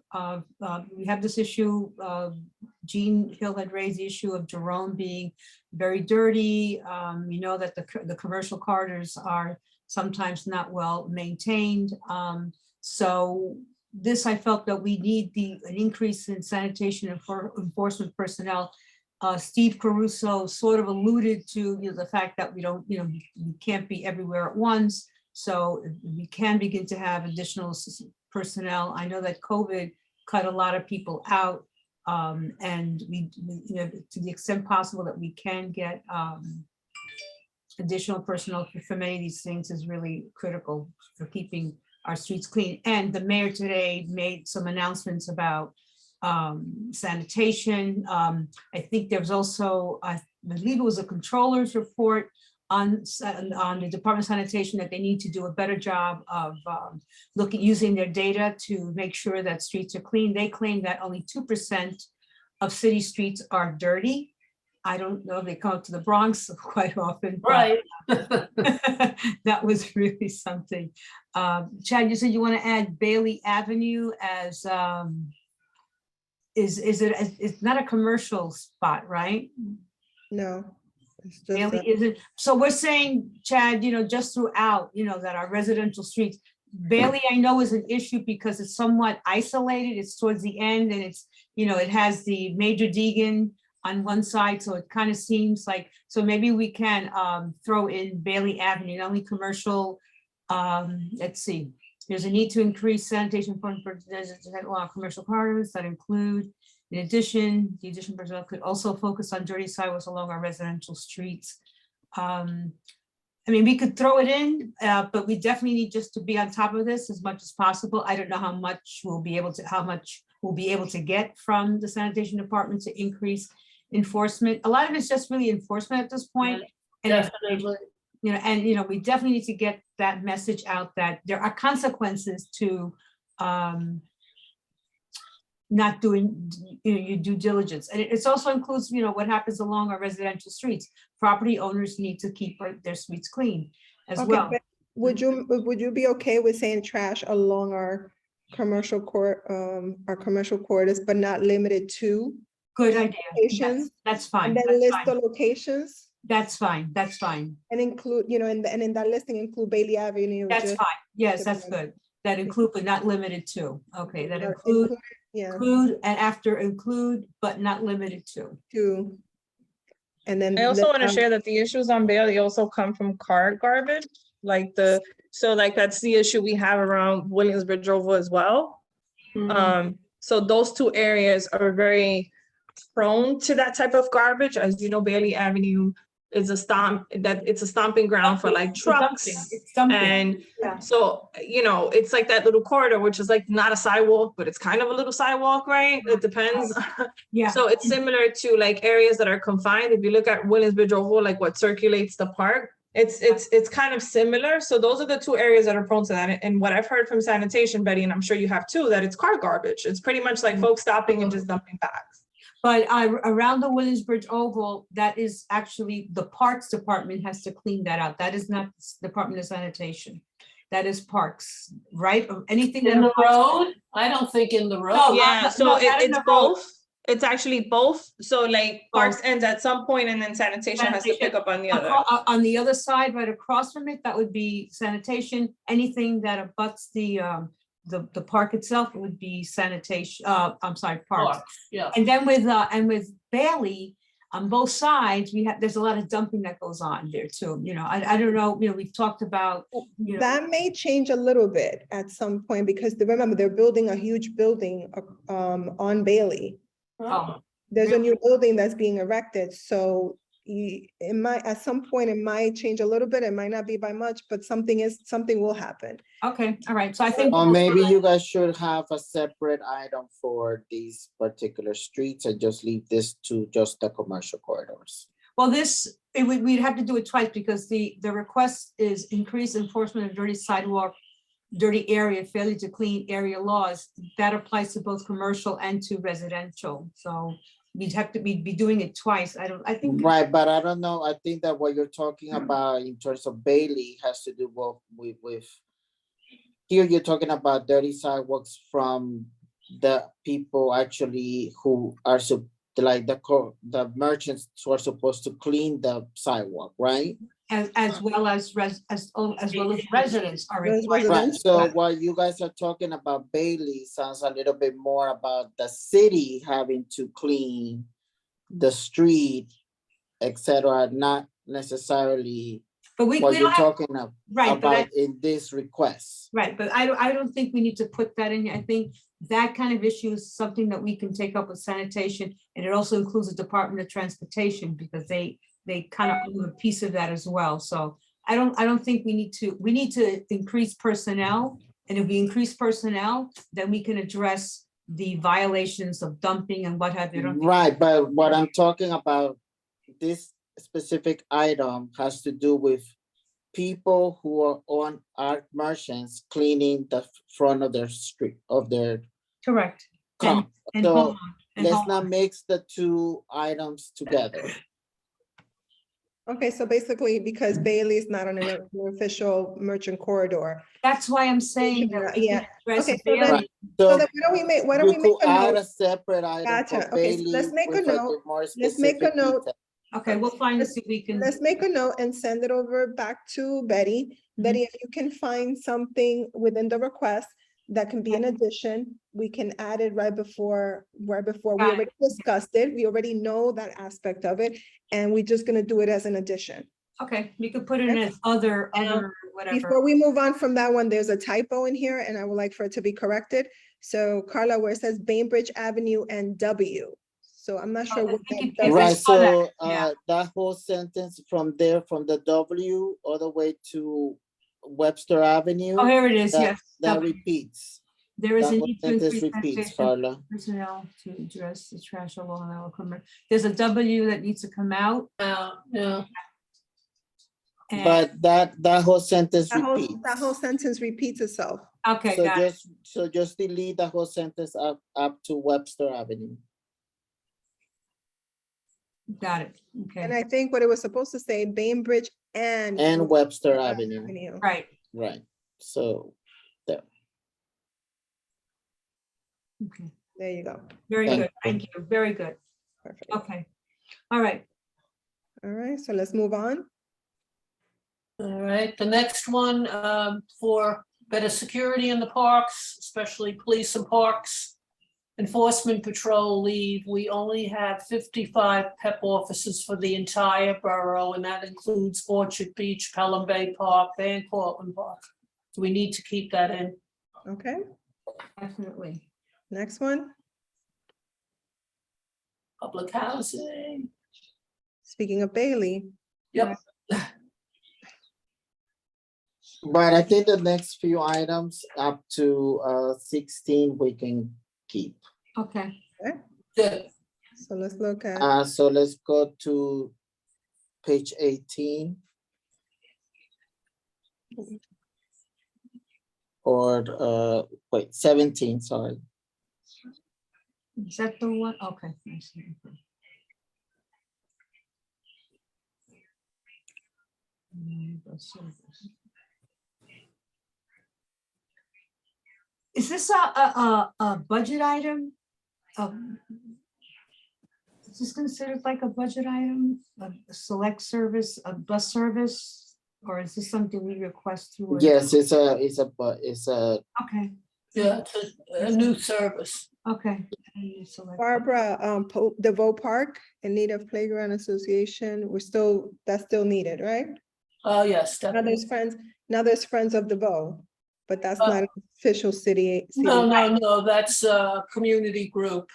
G: we have this issue of, Jean Hill had raised the issue of Jerome being very dirty. You know that the commercial corridors are sometimes not well maintained. So this, I felt that we need an increase in sanitation and enforcement personnel. Steve Caruso sort of alluded to, the fact that we don't, we can't be everywhere at once. So we can begin to have additional personnel. I know that COVID cut a lot of people out, and we, to the extent possible that we can get additional personnel for many of these things is really critical for keeping our streets clean. And the mayor today made some announcements about sanitation. I think there was also, I believe it was a controller's report on the Department of Sanitation that they need to do a better job of using their data to make sure that streets are clean. They claim that only 2% of city streets are dirty. I don't know if they come up to the Bronx quite often.
E: Right.
G: That was really something. Chad, you said you want to add Bailey Avenue as, it's not a commercial spot, right?
C: No, it's just
G: Bailey isn't. So we're saying, Chad, just throughout, that our residential streets, Bailey, I know is an issue because it's somewhat isolated. It's towards the end, and it's, it has the Major Deegan on one side, so it kind of seems like, so maybe we can throw in Bailey Avenue, not only commercial. Let's see, there's a need to increase sanitation for commercial corridors that include, in addition, the addition personnel could also focus on dirty sidewalks along our residential streets. I mean, we could throw it in, but we definitely need just to be on top of this as much as possible. I don't know how much we'll be able to get from the sanitation department to increase enforcement. A lot of it's just really enforcement at this point.
E: Definitely.
G: We definitely need to get that message out that there are consequences to not doing your due diligence. And it also includes, what happens along our residential streets. Property owners need to keep their streets clean as well.
C: but would you be okay with saying trash along our commercial corridors, but not limited to?
G: Good idea.
C: Locations?
G: That's fine.
C: And then
G: That's
C: list
G: fine.
C: the locations
G: That's fine. That's fine.
C: and include, and in that listing include Bailey Avenue.
G: That's
C: just-
G: fine. Yes, that's good. That include, but not limited to. Okay, that include,
C: Yeah,
G: include, and after include, but not limited to.
C: and then.
A: I also want to share that the issues on Bailey also come from car garbage, like the So like, that's the issue we have around Williamsbridge Oval as well. So those two areas are very prone to that type of garbage. As you know, Bailey Avenue is it's a stomping ground for like trucks.
G: It's dumping.
A: And
G: Yeah.
A: so, you know, it's like that little corridor, which is like not a sidewalk, but it's kind of a little sidewalk, right? It depends.
G: Yeah.
A: So it's similar to like areas that are confined. If you look at Williamsbridge Oval, like what circulates the park, it's kind of similar. So those are the two areas that are prone to that. And what I've heard from sanitation, Betty, and I'm sure you have too, that it's car garbage. It's pretty much like folks stopping and just dumping bags.
G: But around the Williamsbridge Oval, that is actually the Parks Department has to clean that out. That is not Department of Sanitation. That is Parks, right? Or anything.
E: In the
G: that-
E: road? I don't think in the road.
G: No,
A: Yeah,
G: no,
A: so
G: not in
A: it's
G: the road.
A: both. It's actually both. So like parks ends at some point and then sanitation has to pick up on the other.
G: On the other side, right across from it, that would be sanitation. Anything that abuts the park itself would be sanitation, I'm sorry, parks.
E: Yeah.
G: And then with Bailey, on both sides, there's a lot of dumping that goes on there too. You know, I don't know, you know, we've talked about, you know,
C: That may change a little bit at some point because remember, they're building a huge building on Bailey.
G: oh,
C: There's a new building that's being erected, so it might, at some point, it might change a little bit. It might not be by much, but something will happen.
G: okay, all right. So I think.
D: Or maybe you guys should have a separate item for these particular streets and just leave this to just the commercial corridors.
G: Well, we'd have to do it twice because the request is increased enforcement of dirty sidewalk, dirty area, failure to clean area laws. That applies to both commercial and to residential. So we'd be doing it twice. I think.
D: Right, but I don't know. I think that what you're talking about in terms of Bailey has to do with here you're talking about dirty sidewalks from the people actually who are like the merchants who are supposed to clean the sidewalk, right?
G: As well as residents are
C: Those
G: required.
D: Right, so what you guys are talking about Bailey sounds a little bit more about the city having to clean the street, etc., not necessarily
G: But we
D: what
G: don't
D: you're
G: have,
D: talking
G: right, but
D: about in this request.
G: right, but I don't think we need to put that in here. I think that kind of issue is something that we can take up with sanitation, and it also includes the Department of Transportation because they kind of own a piece of that as well. So I don't think we need to increase personnel. And if we increase personnel, then we can address the violations of dumping and what have you.
D: Right, but what I'm talking about, this specific item has to do with people who are merchants cleaning the front of their street, of their
G: Correct.
D: comp.
G: And
D: So
G: homeowner, and
D: let's
G: homeowner.
D: not mix the two items together.
C: Okay, so basically, because Bailey is not on an official merchant corridor.
G: That's why I'm saying that. we
C: Yeah,
G: can address
C: okay, so
G: Bailey.
C: then-
D: Right.
C: So
D: So
C: then why don't
D: you
C: we make
D: could
C: a
D: add
C: note?
D: a separate item
C: Gotcha.
D: for
C: Okay, so
D: Bailey.
C: let's make a
D: with
C: note.
D: more
C: Let's make a
D: specific
C: note.
D: detail.
G: Okay, we'll find and see if we can.
C: Let's make a note and send it over back to Betty. Betty, if you can find something within the request that can be an addition, we can add it right before we
G: Got it.
C: already discussed it. We already know that aspect of it, and we're just gonna do it as an addition.
G: Okay, we could put it in as other whatever.
C: Before we move on from that one, there's a typo in here, and I would like for it to be corrected. So Carla, where it says Bainbridge Avenue and W. So I'm not sure
G: I
C: what
G: think
C: that
G: it-
D: Right,
G: saw that,
D: so
G: yeah.
D: that whole sentence from there, from the W all the way to Webster Avenue.
G: Oh, here it is,
D: that-
G: yes.
D: That
G: W.
D: repeats.
G: There is
D: That
G: a
D: whole
G: need to
D: sentence
G: increase
D: repeats,
G: sanitation
D: Carla.
G: personnel to address the trash along our commercial. There's a W that needs to come out.
E: Yeah.
G: and-
D: But that whole sentence
C: That
D: repeats.
C: whole sentence repeats itself.
G: Okay,
D: So
G: got it.
D: just delete the whole sentence up to Webster Avenue.
G: Got it.
C: And
G: Okay,
C: I think what it was supposed to say, Bainbridge and.
D: And Webster Avenue,
G: right.
D: right, so,
G: Okay,
C: There you go.
G: very
D: Thank
G: good. Thank you. Very good.
C: Perfect.
G: Okay. All right.
C: All right, so let's move on.
E: All right, the next one, for better security in the parks, especially police and parks. Enforcement patrol leave, we only have 55 PEP officers for the entire borough, and that includes Orchard Beach, Pelham Bay Park, and Portland Park. We need to keep that in.
C: Okay,
G: Definitely.
C: next one.
E: Public housing.
C: Speaking of Bailey,
E: Yep.
D: But I think the next few items up to 16 we can keep.
G: Okay.
E: Good.
C: so let's look at,
D: So let's go to page 18. Or wait, 17, sorry.
G: Is that the one? Okay. I see. Is this a budget item? Is this considered like a budget item, a select service, a bus service? Or is this something we request through?
D: Yes, it's a
G: Okay,
E: Yeah, it's a new service.
G: okay. Select.
C: Barbara, DeVoe Park in need of playground association, that's still needed, right?
E: Oh, yes,
C: Now
E: definitely.
C: there's Friends of DeVoe, but that's
E: Uh,
C: not an official city.
E: No, that's a community group.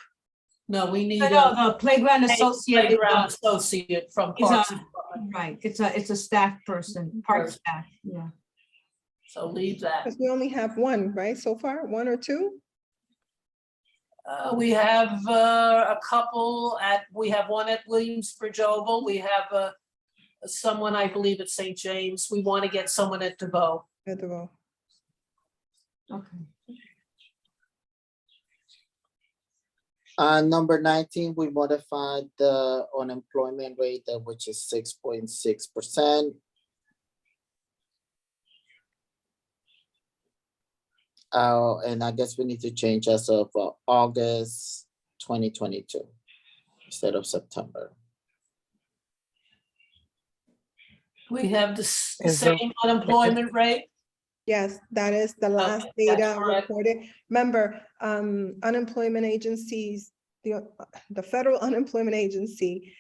E: No, we need
G: No,
E: a
G: the playground associate.
E: playground associate from
G: Is
E: Parks.
G: a-
E: and Department.
G: Right, it's a staff person, part
E: Person.
G: staff, yeah.
E: So leave that.
C: Because we only have one, right, so far, one or two?
E: We have a couple we have one at Williamsbridge Oval. We have someone, I believe, at St. James. We want to get someone at DeVoe.
C: At DeVoe.
G: Okay.
D: number 19, we modified the unemployment rate, which is 6.6%. And I guess we need to change as of August 2022 instead of September.
E: We have the
H: Is there-
E: same unemployment rate.
C: Yes, that is the last
E: that's
C: data
E: correct.
C: reported. Remember, unemployment agencies, the federal unemployment agency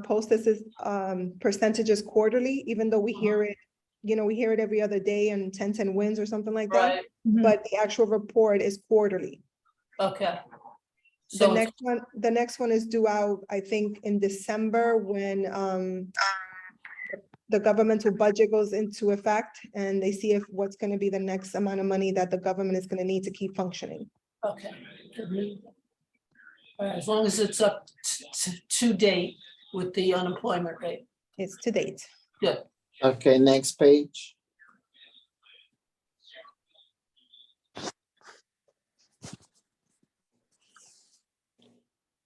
C: posts its percentages quarterly, even though we hear it, we hear it every other day and 10 wins or something like that.
E: Right,
C: But the actual report is quarterly.
E: okay.
C: The
E: So
C: next one is due out, I think, in December when the governmental budget goes into effect and they see if what's going to be the next amount of money that the government is going to need to keep functioning.
E: okay. All right, as long as it's up to date with the unemployment rate.
C: It's to date.
E: Good.
D: Okay, next page.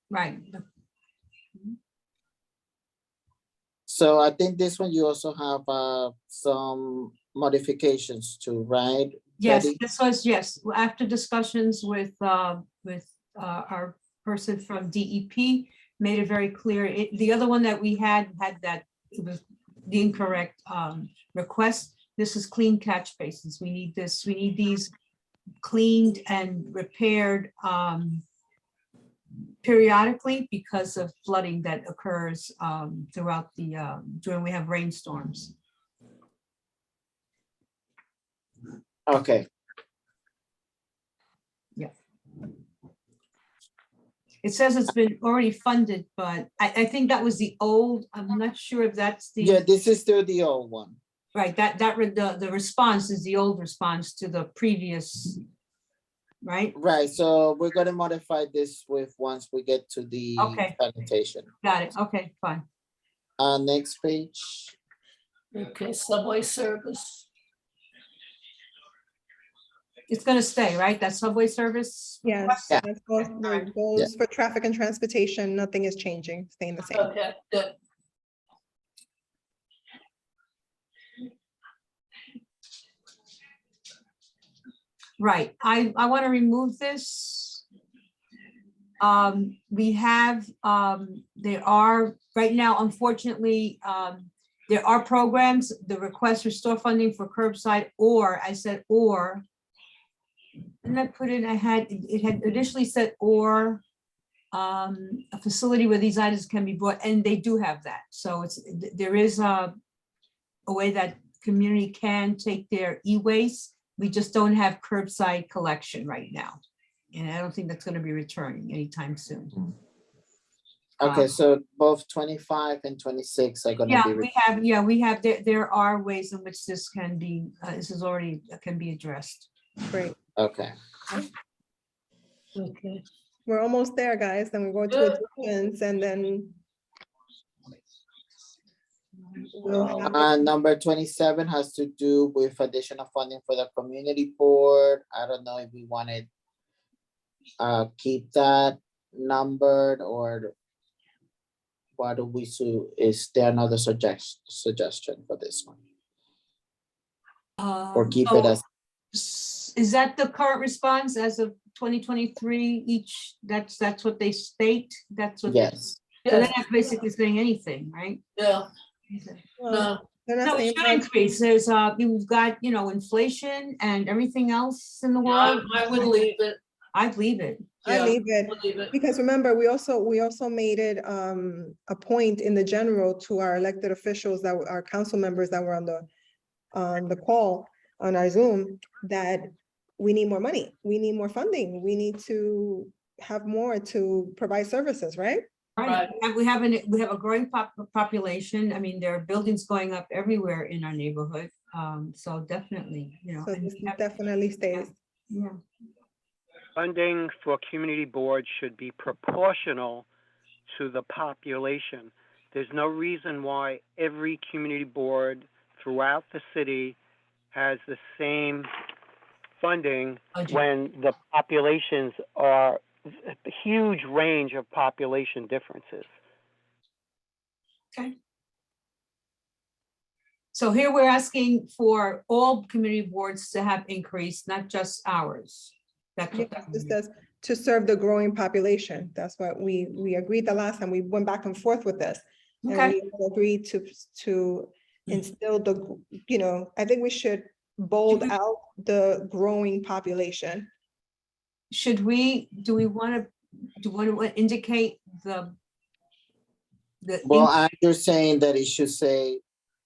G: Right.
D: So I think this one you also have some modifications to, right?
G: Yes,
D: Betty?
G: this was, yes, after discussions with our person from DEP, made it very clear. The other one that we had that it was the incorrect request. This is clean catch basins. We need this, we need these cleaned and repaired periodically because of flooding that occurs throughout the during we have rainstorms.
D: Okay,
G: It says it's been already funded, but I think that was the old, I'm not sure if that's the.
D: yeah, this is still the old one.
G: Right, the response is the old response to the previous, right?
D: Right, so we're gonna modify this with once we get to the
G: Okay.
D: sanitation.
G: Got it, okay, fine.
D: Next page.
E: Okay, subway service.
G: It's gonna stay, right? That subway service?
C: Yes,
D: Yeah.
C: that's goes for traffic and transportation. Nothing is changing, staying the same.
E: Okay, good.
G: Right, I want to remove this. We have, there are, right now, unfortunately, there are programs, the request for store funding for curbside, or, I said, or. And I put in, it had initially said, or a facility where these items can be bought, and they do have that. So there is a way that community can take their e-waste We just don't have curbside collection right now. And I don't think that's gonna be returning anytime soon.
D: Okay, so both 25 and 26 are gonna
G: Yeah,
D: be.
G: we have, there are ways in which this can be, this is already, can be addressed.
C: Great.
D: Okay,
E: Okay.
C: We're almost there, guys. Then we go to
E: Good.
C: additions and then we'll have
D: number 27 has to do with additional funding for the community board. I don't know if we wanted keep that numbered or what do we do? Is there another suggestion for this one? Or keep it as,
G: Is that the current response as of 2023 each? That's what they state? That's what?
D: yes,
G: So they're
E: Yes,
G: not basically saying anything, right?
E: yeah,
C: well,
E: no,
C: they're not
G: No, it
C: saying
G: should
C: much.
G: increase. There's, we've got, inflation and everything else in the
E: no,
G: world.
E: I would leave it.
G: I'd leave it.
C: I
E: Yeah,
C: leave it.
E: leave it.
C: Because remember, we also made it a point in the general to our elected officials that our council members that were on the call on our Zoom, that we need more money, we need more funding, we need to have more to provide services, right?
G: Right. And we have a growing population. I mean, there are buildings going up everywhere in our neighborhood. So definitely,
C: So
G: and
C: this
G: we have-
C: definitely stays.
G: yeah.
B: Funding for community boards should be proportional to the population. There's no reason why every community board throughout the city has the same funding
G: Budget.
B: when the populations are a huge range of population differences.
G: Okay. So here we're asking for all community boards to have increase, not just ours. That's
C: Yeah,
G: what that
C: this
G: means.
C: does to serve the growing population. That's what we agreed the last time. We went back and forth with this. And
G: Okay.
C: we all agreed to instill I think we should bold out the growing population.
G: Should we, do we want to indicate the
D: well, I'm just saying that it should say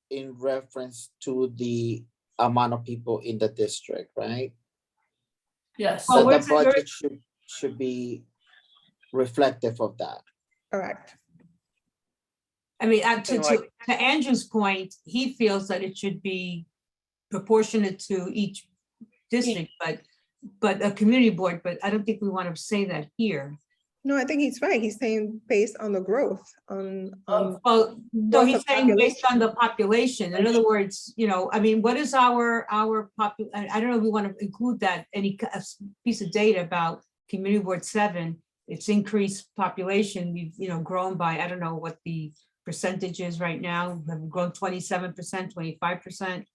D: in reference to the amount of people in the district, right?
E: Yes,
G: Well,
D: So
G: where
D: the
G: is it? Where-
D: budget should be reflective of that.
C: Correct.
G: I mean,
B: Something like-
G: to Andrew's point, he feels that it should be proportionate to each district, but a community board, but I don't think we want to say that here.
C: No, I think he's right. He's saying based on the growth on
G: Well, no,
C: Growth
G: he's
C: of
G: saying based on the population. In other words, I mean, what is our I don't know if we want to include that, any piece of data about community board 7, its increased population, we've, grown by, I don't know what the percentage is right now, have grown 27%, 25%,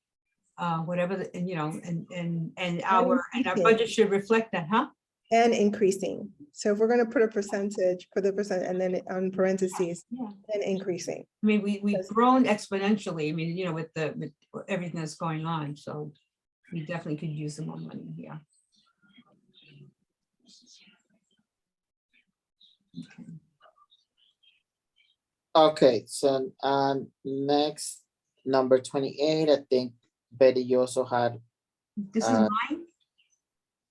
G: whatever, and our budget should reflect that, huh?
C: and increasing. So if we're gonna put a percentage, put the percent and then on parentheses,
G: Yeah.
C: and increasing.
G: I mean, we've
C: Because-
G: grown exponentially, I mean, with everything that's going on, so we definitely could use some more money, yeah.
D: Okay, so next, number 28, I think Betty, you also had,
G: This is mine?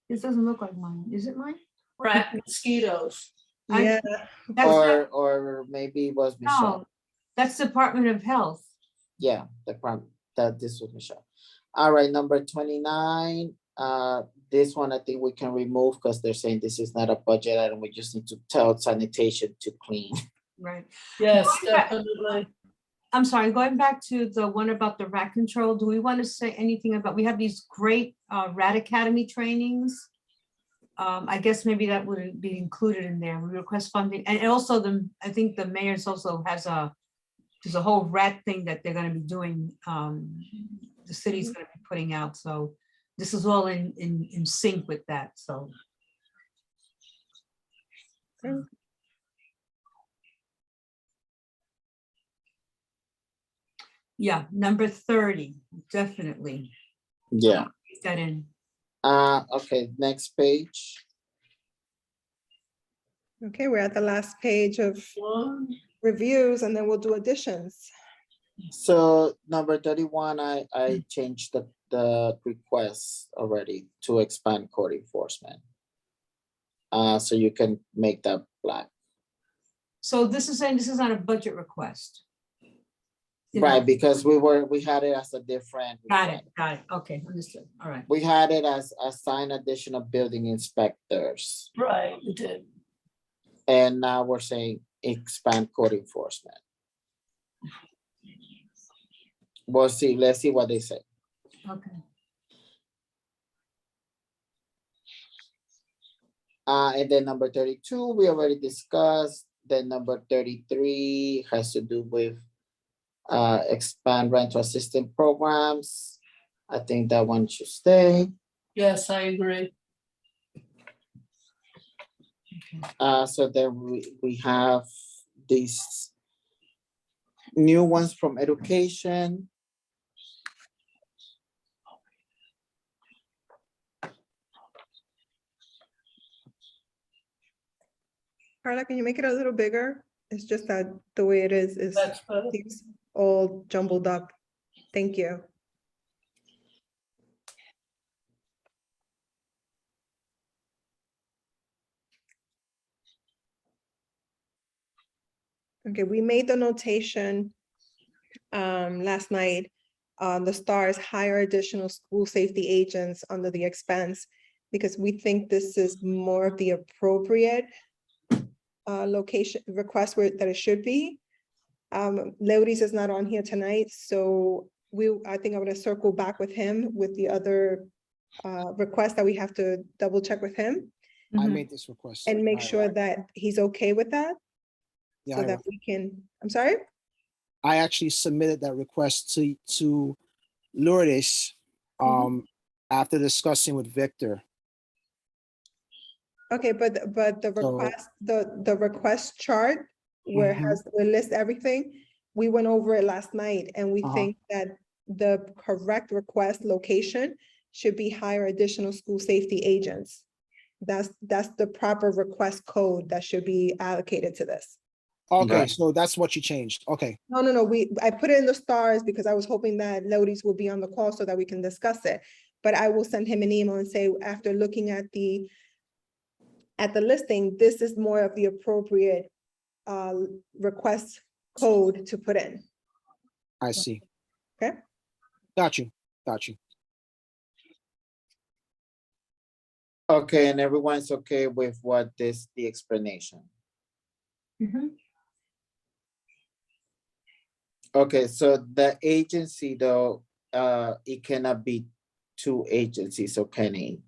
G: This doesn't look like mine, is it mine?
E: rat mosquitoes.
C: Yeah,
G: That's not-
D: or maybe it was Michelle.
G: No, that's Department of Health.
D: Yeah, that this was Michelle. All right, number 29, this one I think we can remove because they're saying this is not a budget item. We just need to tell sanitation to clean.
G: Right.
E: Yes,
G: Going back-
E: definitely.
G: I'm sorry, going back to the one about the rat control, do we want to say anything about, we have these great rat academy trainings. I guess maybe that would be included in there. We request funding, and also I think the mayor's also there's a whole rat thing that they're gonna be doing. The city's gonna be putting out, so this is all in sync with that, so.
C: Okay.
G: Yeah, number 30, definitely.
D: Yeah,
G: Get that in.
D: okay, next page.
C: okay, we're at the last page of
E: One,
C: reviews and then we'll do additions.
D: So number 31, I changed the request already to expand code enforcement. So you can make that black.
G: So this is saying this is not a budget request. You know,
D: Right, because we had it as a different.
G: got it, okay, understood, all right.
D: We had it as assign additional building inspectors,
E: Right, we did.
D: and now we're saying expand code enforcement. We'll see, let's see what they say.
G: Okay.
D: And then number 32, we already discussed. Then number 33 has to do with expand rental assistance programs. I think that one should stay.
E: Yes, I agree.
D: So then we have these new ones from education.
C: Carla, can you make it a little bigger? It's just that the way it is
E: That's better.
C: seems all jumbled up. Thank you. Okay, we made the notation last night on the stars, hire additional school safety agents under the expense, because we think this is more of the appropriate location request where that it should be. Leotis is not on here tonight, so I think I'm gonna circle back with him with the other request that we have to double check with him
H: I
G: Mhm.
H: made this request.
C: and make sure that he's okay with that.
H: Yeah,
C: So
H: I
C: that we can, I'm sorry?
H: I actually submitted that request to Lourdes after discussing with Victor.
C: Okay, but the
H: So-
C: request, the request chart where it has, we list everything, we went over it last night and we think that the correct request location should be hire additional school safety agents. That's the proper request code that should be allocated to this.
H: Okay,
D: Right.
H: so that's what you changed. Okay,
C: No, I put it in the stars because I was hoping that Lodis will be on the call so that we can discuss it. But I will send him an email and say, after looking at the listing, this is more of the appropriate request code to put in.
H: I see.
C: Okay.
H: Got you.
D: Okay, and everyone's okay with what the explanation.
G: Mhm.
D: Okay, so the agency though, it cannot be two agencies, so can it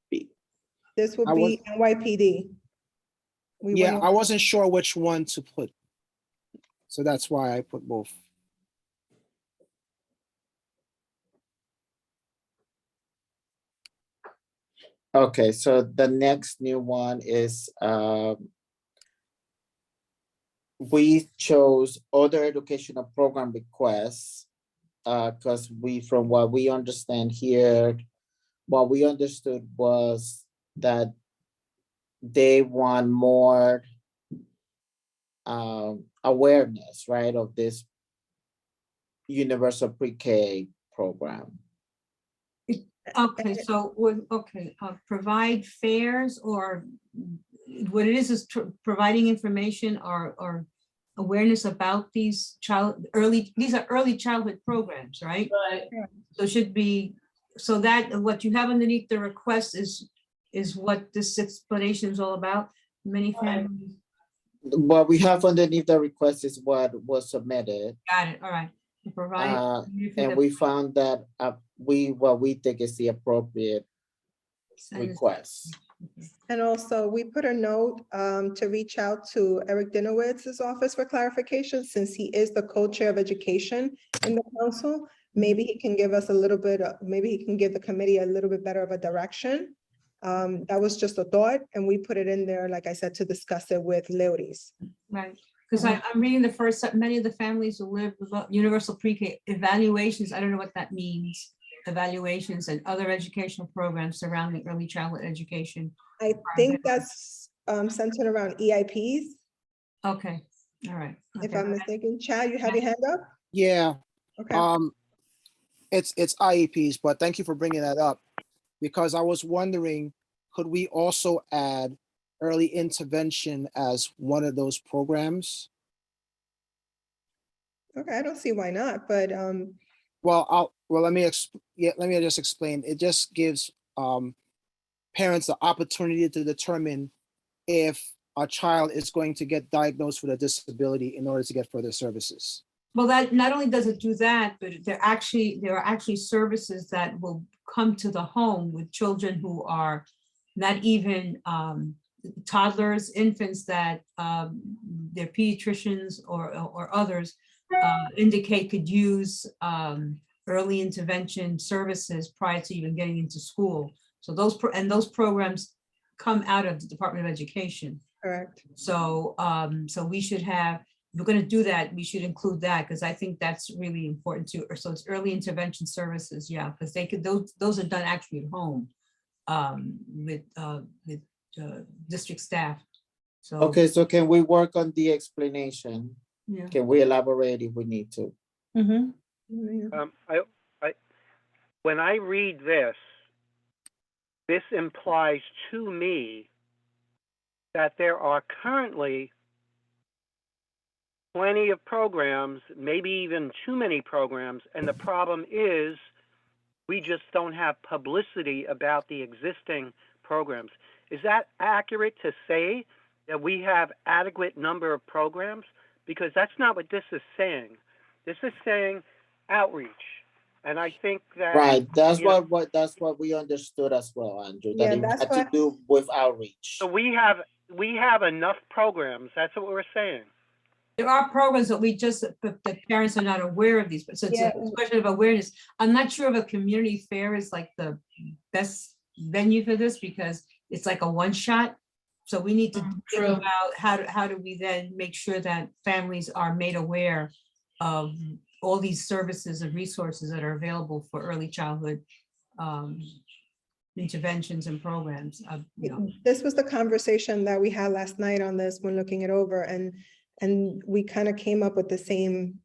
D: be?
C: This will
H: I was-
C: be NYPD. We
H: Yeah,
C: went
H: I
C: over-
H: wasn't sure which one to put. So that's why I put both.
D: Okay, so the next new one is, we chose other educational program requests. Cause from what we understand here, what we understood was that they want more awareness, right, of this universal pre-K program.
G: Okay, so provide fairs, or what it is providing information or awareness about these these are early childhood programs, right?
E: Right.
G: So should be, so that what you have underneath the request is what this explanation is all about. Many families,
D: What we have underneath the request is what was submitted.
G: got it, all right. To provide.
D: And we found that what we think is the appropriate request.
C: And also, we put a note to reach out to Eric Dinowitz's office for clarification, since he is the co-chair of education in the council. Maybe he can give us a little bit, maybe he can give the committee a little bit better of a direction. That was just a thought, and we put it in there, like I said, to discuss it with Leotis.
G: Right, because I'm reading the first, many of the families who live without universal pre-K evaluations, I don't know what that means. Evaluations and other educational programs surrounding early childhood education.
C: I think that's centered around EIPs,
G: Okay, all right.
C: if
G: okay.
C: I'm mistaken. Chad, you have your hand up?
H: Yeah,
C: Okay.
H: It's IEPs, but thank you for bringing that up, because I was wondering, could we also add early intervention as one of those programs?
C: Okay, I don't see why not, but
H: Well, let me just explain. It just gives parents the opportunity to determine if a child is going to get diagnosed with a disability in order to get further services.
G: Well, that not only does it do that, but there are actually services that will come to the home with children who are not even toddlers, infants that their pediatricians or others indicate could use early intervention services prior to even getting into school. So those programs come out of the Department of Education.
C: correct.
G: So so we should have, if we're gonna do that, we should include that, because I think that's really important too. Or so it's early intervention services, yeah, because they could, those are done actually at home with district staff. So.
D: Okay, so can we work on the explanation?
G: Yeah.
D: Can we elaborate if we need to?
A: Mhm.
B: When I read this, this implies to me that there are currently plenty of programs, maybe even too many programs, and the problem is we just don't have publicity about the existing programs. Is that accurate to say that we have adequate number of programs? Because that's not what this is saying. This is saying outreach. And I think that
D: Right, that's
B: you know,
D: that's what we understood as well, Andrew,
C: Yeah,
D: that it
C: that's
D: had to
C: what-
D: do with outreach.
B: so we have enough programs. That's what we're saying.
G: There are programs that we just, but the parents are not aware of these, but so it's
C: Yeah.
G: a question of awareness. I'm not sure if a community fair is like the best venue for this, because it's like a one shot. So we need to think
E: True.
G: about how do we then make sure that families are made aware of all these services and resources that are available for early childhood interventions and programs.
C: This was the conversation that we had last night on this when looking it over, and we kind of came up with the same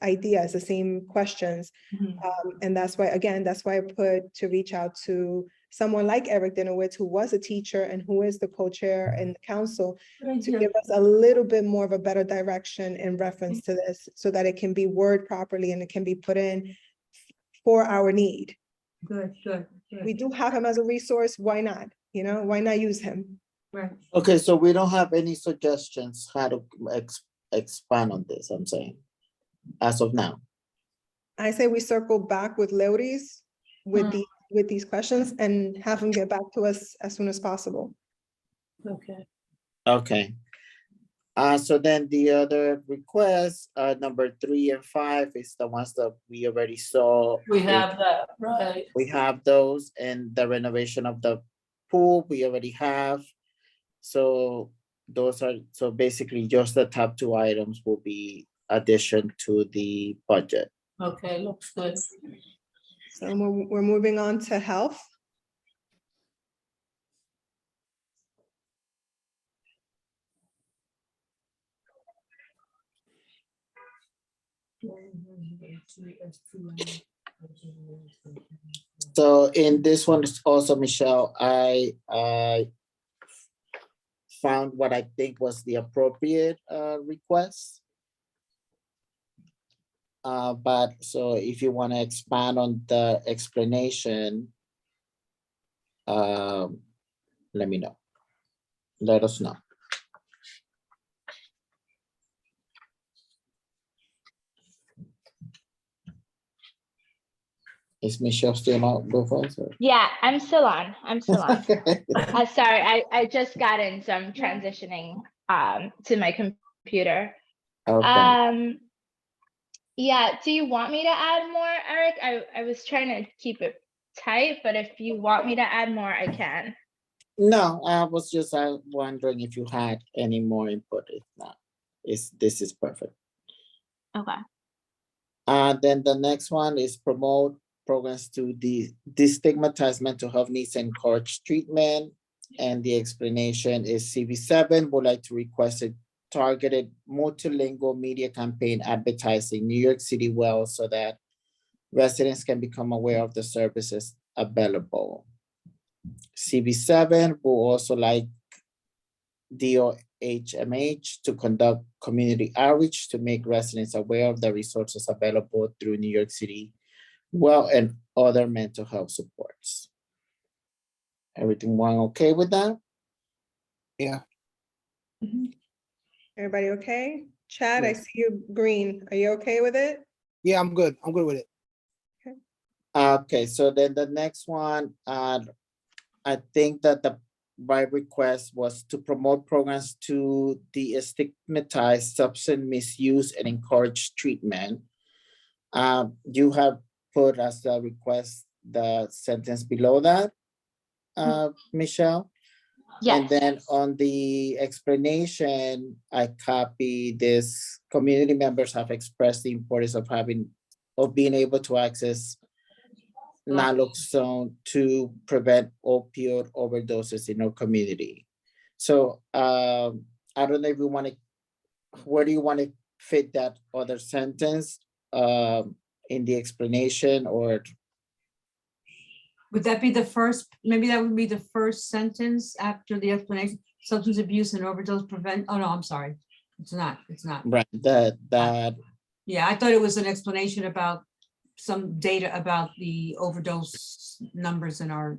C: ideas, the same questions.
G: Mhm.
C: And that's why, again, that's why I put to reach out to someone like Eric Dinowitz, who was a teacher and who is the co-chair and the council, to give us a little bit more of a better direction in reference to this, so that it can be worded properly and it can be put in for our need.
G: Good, good,
C: We
G: good.
C: do have him as a resource, why not? You know, why not use him?
G: Right.
D: Okay, so we don't have any suggestions how to expand on this, I'm saying, as of now.
C: I say we circle back with Leuris with these questions and have him get back to us as soon as possible.
G: Okay.
D: Okay. So then the other requests, number 3 and 5 is the ones that we already saw.
E: We have that, right?
D: We have those, and the renovation of the pool, we already have. So those are, so basically just the top 2 items will be addition to the budget.
E: Okay, looks good.
C: So we're moving on to health.
D: So in this one also, Michelle, I found what I think was the appropriate request. But so if you want to expand on the explanation, let me know. Let us know. Is Michelle still not go first?
F: Yeah, I'm still on. Sorry, I just got in, so I'm transitioning to my computer.
D: Okay.
F: Yeah, do you want me to add more, Eric? I was trying to keep it tight, but if you want me to add more, I can.
D: No, I was just wondering if you had any more input. If not, this is perfect.
F: Okay.
D: Then the next one is promote programs to destigmatize mental health needs and encourage treatment. And the explanation is CV7 would like to request a targeted multilingual media campaign advertising New York City well, so that residents can become aware of the services available. CB7 will also like DOHMH to conduct community outreach to make residents aware of the resources available through New York City Well and other mental health supports. Everything one okay with that?
H: Yeah,
C: Everybody okay? Chad, I
D: Yes.
C: see you green. Are you okay with it?
H: yeah, I'm good. I'm good with it.
D: Okay, so then the next one, I think that the right request was to promote programs to destigmatize substance misuse and encourage treatment. You have put as a request the sentence below that, Michelle. And
F: Yes,
D: then on the explanation, I copy this, community members have expressed the importance of being able to access naloxone to prevent opioid overdoses in our community. So I don't know if you want to, where do you want to fit that other sentence in the explanation, or
G: Would that be the first, maybe that would be the first sentence after the explanation, substance abuse and overdose prevent, oh no, I'm sorry. It's not.
D: right, that
G: Yeah, I thought it was an explanation about some data about the overdose numbers in our.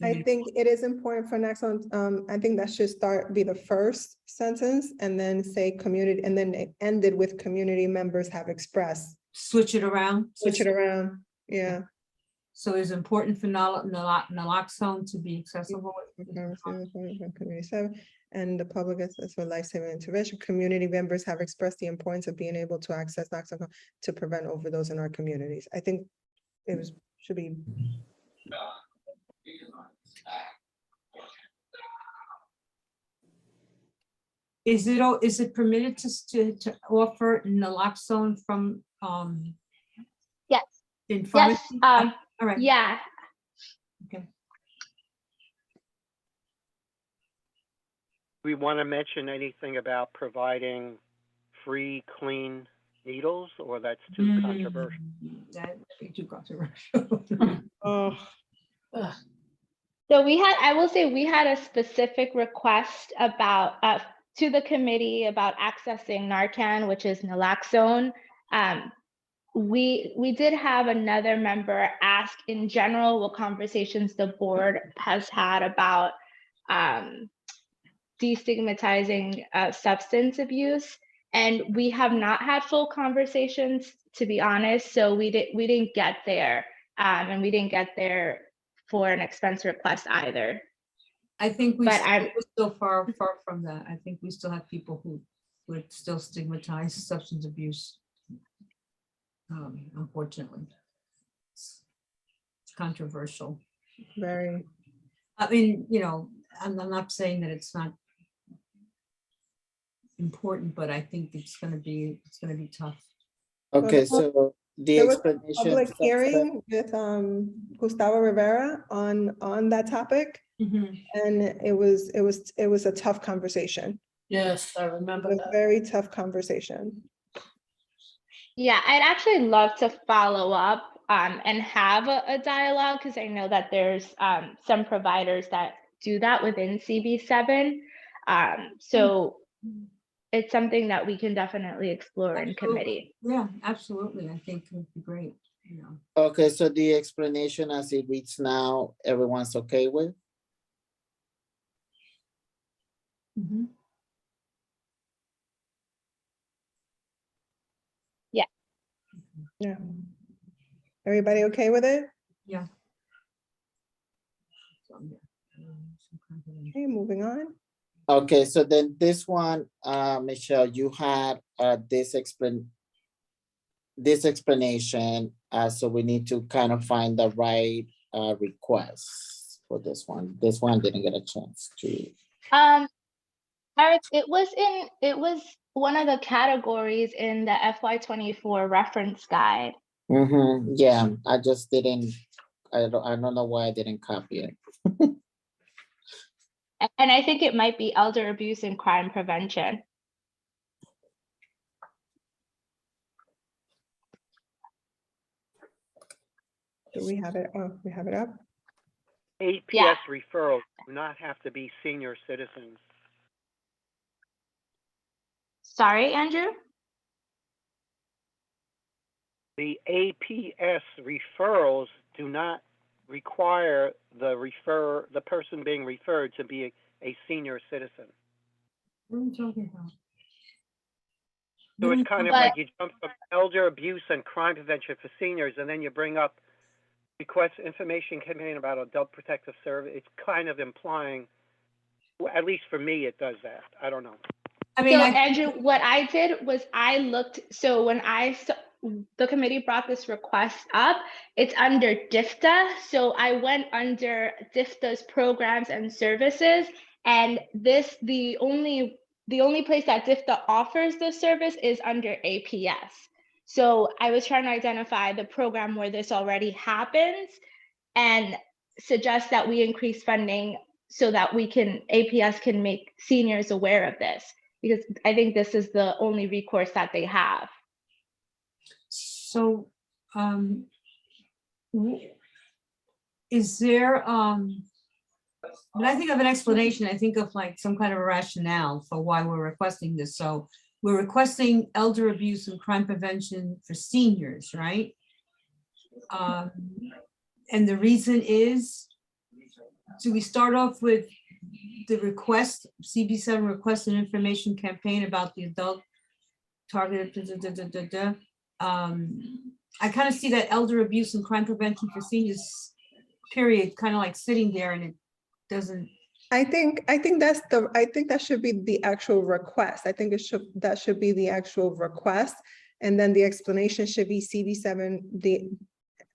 C: I think it is important for next one. I think that should be the first sentence and then say community, and then it ended with community members have expressed.
G: Switch it around.
C: Switch it around, yeah.
G: So it's important for naloxone to be accessible.
C: Community 7 and the public is for life-saving intervention. Community members have expressed the importance of being able to access naloxone to prevent overdose in our communities. I think should be.
G: Is it permitted to offer naloxone from
F: yes,
G: in
F: yes,
G: pharmacy? All right.
F: yeah.
G: Okay.
B: We want to mention anything about providing free, clean needles, or that's too controversial?
G: That would be too controversial.
C: Oh,
G: Ugh.
F: So I will say we had a specific request about, to the committee about accessing Narcan, which is naloxone. We did have another member ask in general what conversations the board has had about destigmatizing substance abuse. And we have not had full conversations, to be honest. So we didn't get there, and we didn't get there for an expense request either.
G: I think
F: But
G: we're still far from that. I think we still have people who would still stigmatize substance abuse. Unfortunately, it's controversial.
C: very.
G: I mean, I'm not saying that it's not important, but I think it's gonna be tough.
D: okay,
C: Well,
D: so the
C: There was a
D: explanation.
C: public hearing with Gustavo Rivera on that topic, and it was a tough conversation.
E: Yes, I remember
C: A
E: that.
C: very tough conversation.
F: yeah, I'd actually love to follow up and have a dialogue, because I know that there's some providers that do that within CB7. So it's something that we can definitely explore in committee.
G: Yeah, absolutely. I think it would be great.
D: Okay, so the explanation as it reads now, everyone's okay with?
C: Yeah. Everybody okay with it?
G: Yeah.
C: Okay, moving on.
D: Okay, so then this one, Michelle, you had this explanation, so we need to kind of find the right request for this one. This one didn't get a chance to.
F: Eric, it was one of the categories in the FY24 reference guide.
D: Yeah, I just didn't, I don't know why I didn't copy it.
F: And I think it might be elder abuse and crime prevention.
C: Do we have it? Oh, we have it up.
B: APS referrals do not have to be senior citizens.
F: Sorry, Andrew?
B: The APS referrals do not require the person being referred to be a senior citizen.
G: What are you talking about?
B: So it's kind of
F: But-
B: like you jump from elder abuse and crime prevention for seniors, and then you bring up request information campaign about adult protective service. It's kind of implying, well, at least for me, it does that. I don't know.
G: I mean,
F: So
G: I,
F: Andrew, what I did was I looked, so when the committee brought this request up, it's under DIFTA. So I went under DIFTA's programs and services, and the only place that DIFTA offers this service is under APS. So I was trying to identify the program where this already happens and suggest that we increase funding so that APS can make seniors aware of this, because I think this is the only recourse that they have.
G: so, is there, when I think of an explanation, I think of like some kind of rationale for why we're requesting this. So we're requesting elder abuse and crime prevention for seniors, right? And the reason is, do we start off with the request, CB7 request and information campaign about the adult targeted, I kind of see that elder abuse and crime prevention for seniors, period, kind of like sitting there and it doesn't.
C: I think that should be the actual request. I think that should be the actual request. And then the explanation should be CB7, the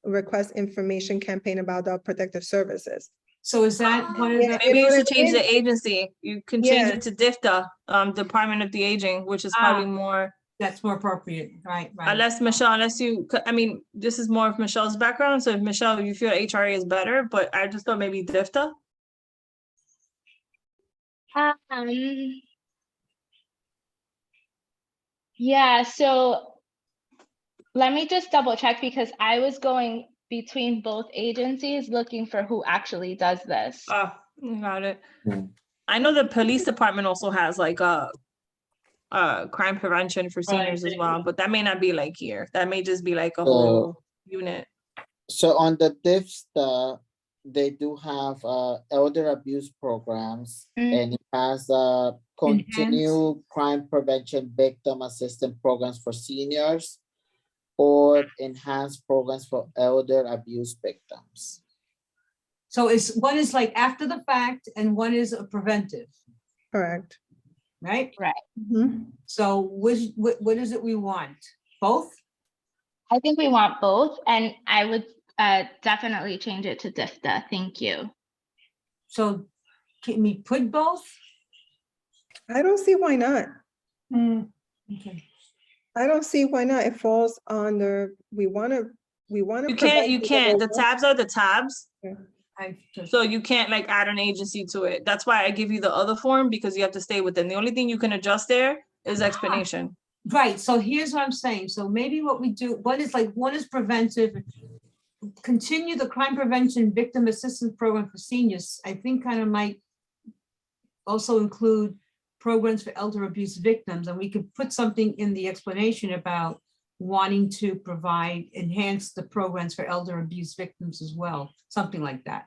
C: request information campaign about adult protective services.
G: So is that one of
C: Yeah,
G: the,
A: Maybe you
C: know
A: should
C: what I
A: change the
C: mean?
A: agency. You can change
C: Yeah.
A: it to DIFTA, Department of the Aging, which is probably more,
G: that's more appropriate, right?
A: unless Michelle, I mean, this is more of Michelle's background. So if Michelle, you feel HRA is better, but I just thought maybe DIFTA.
F: Yeah, so let me just double check, because I was going between both agencies looking for who actually does this.
A: Oh, got it.
D: Hmm.
A: I know the police department also has like crime prevention for seniors as well, but that may not be like here. That may just be like a whole unit.
D: So on the DIFSTA, they do have elder abuse programs, and it has continued crime prevention victim assistance programs for seniors, or enhanced programs for elder abuse victims.
G: So one is like after the fact and one is a preventive,
C: Correct.
G: right?
C: Mhm.
G: So what is it we want? Both?
F: I think we want both, and I would definitely change it to DIFTA. Thank you.
G: So can we put both?
C: I don't see why not.
G: Okay.
C: I don't see why not. It falls under, we want to.
A: You can't, the tabs are the tabs. So you can't like add an agency to it. That's why I give you the other form, because you have to stay within. The only thing you can adjust there is explanation.
G: Right, so here's what I'm saying. So maybe what we do, one is preventive, continue the crime prevention victim assistance program for seniors. I think kind of might also include programs for elder abuse victims, and we could put something in the explanation about wanting to enhance the programs for elder abuse victims as well, something like that.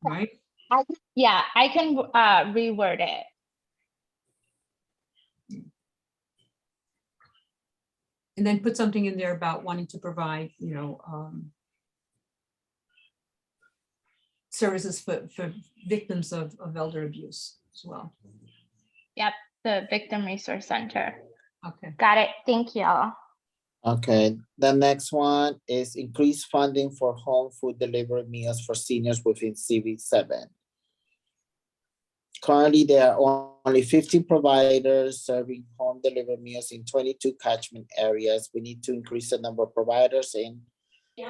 G: Right?
F: Yeah, I can reword it.
G: And then put something in there about wanting to provide, services for victims of elder abuse as well.
F: Yep, the Victim Resource Center.
G: Okay.
F: Got it. Thank you all.
D: Okay, the next one is increased funding for home food delivery meals for seniors within CV7. Currently, there are only 15 providers serving home delivery meals in 22 catchment areas. We need to increase the number of providers in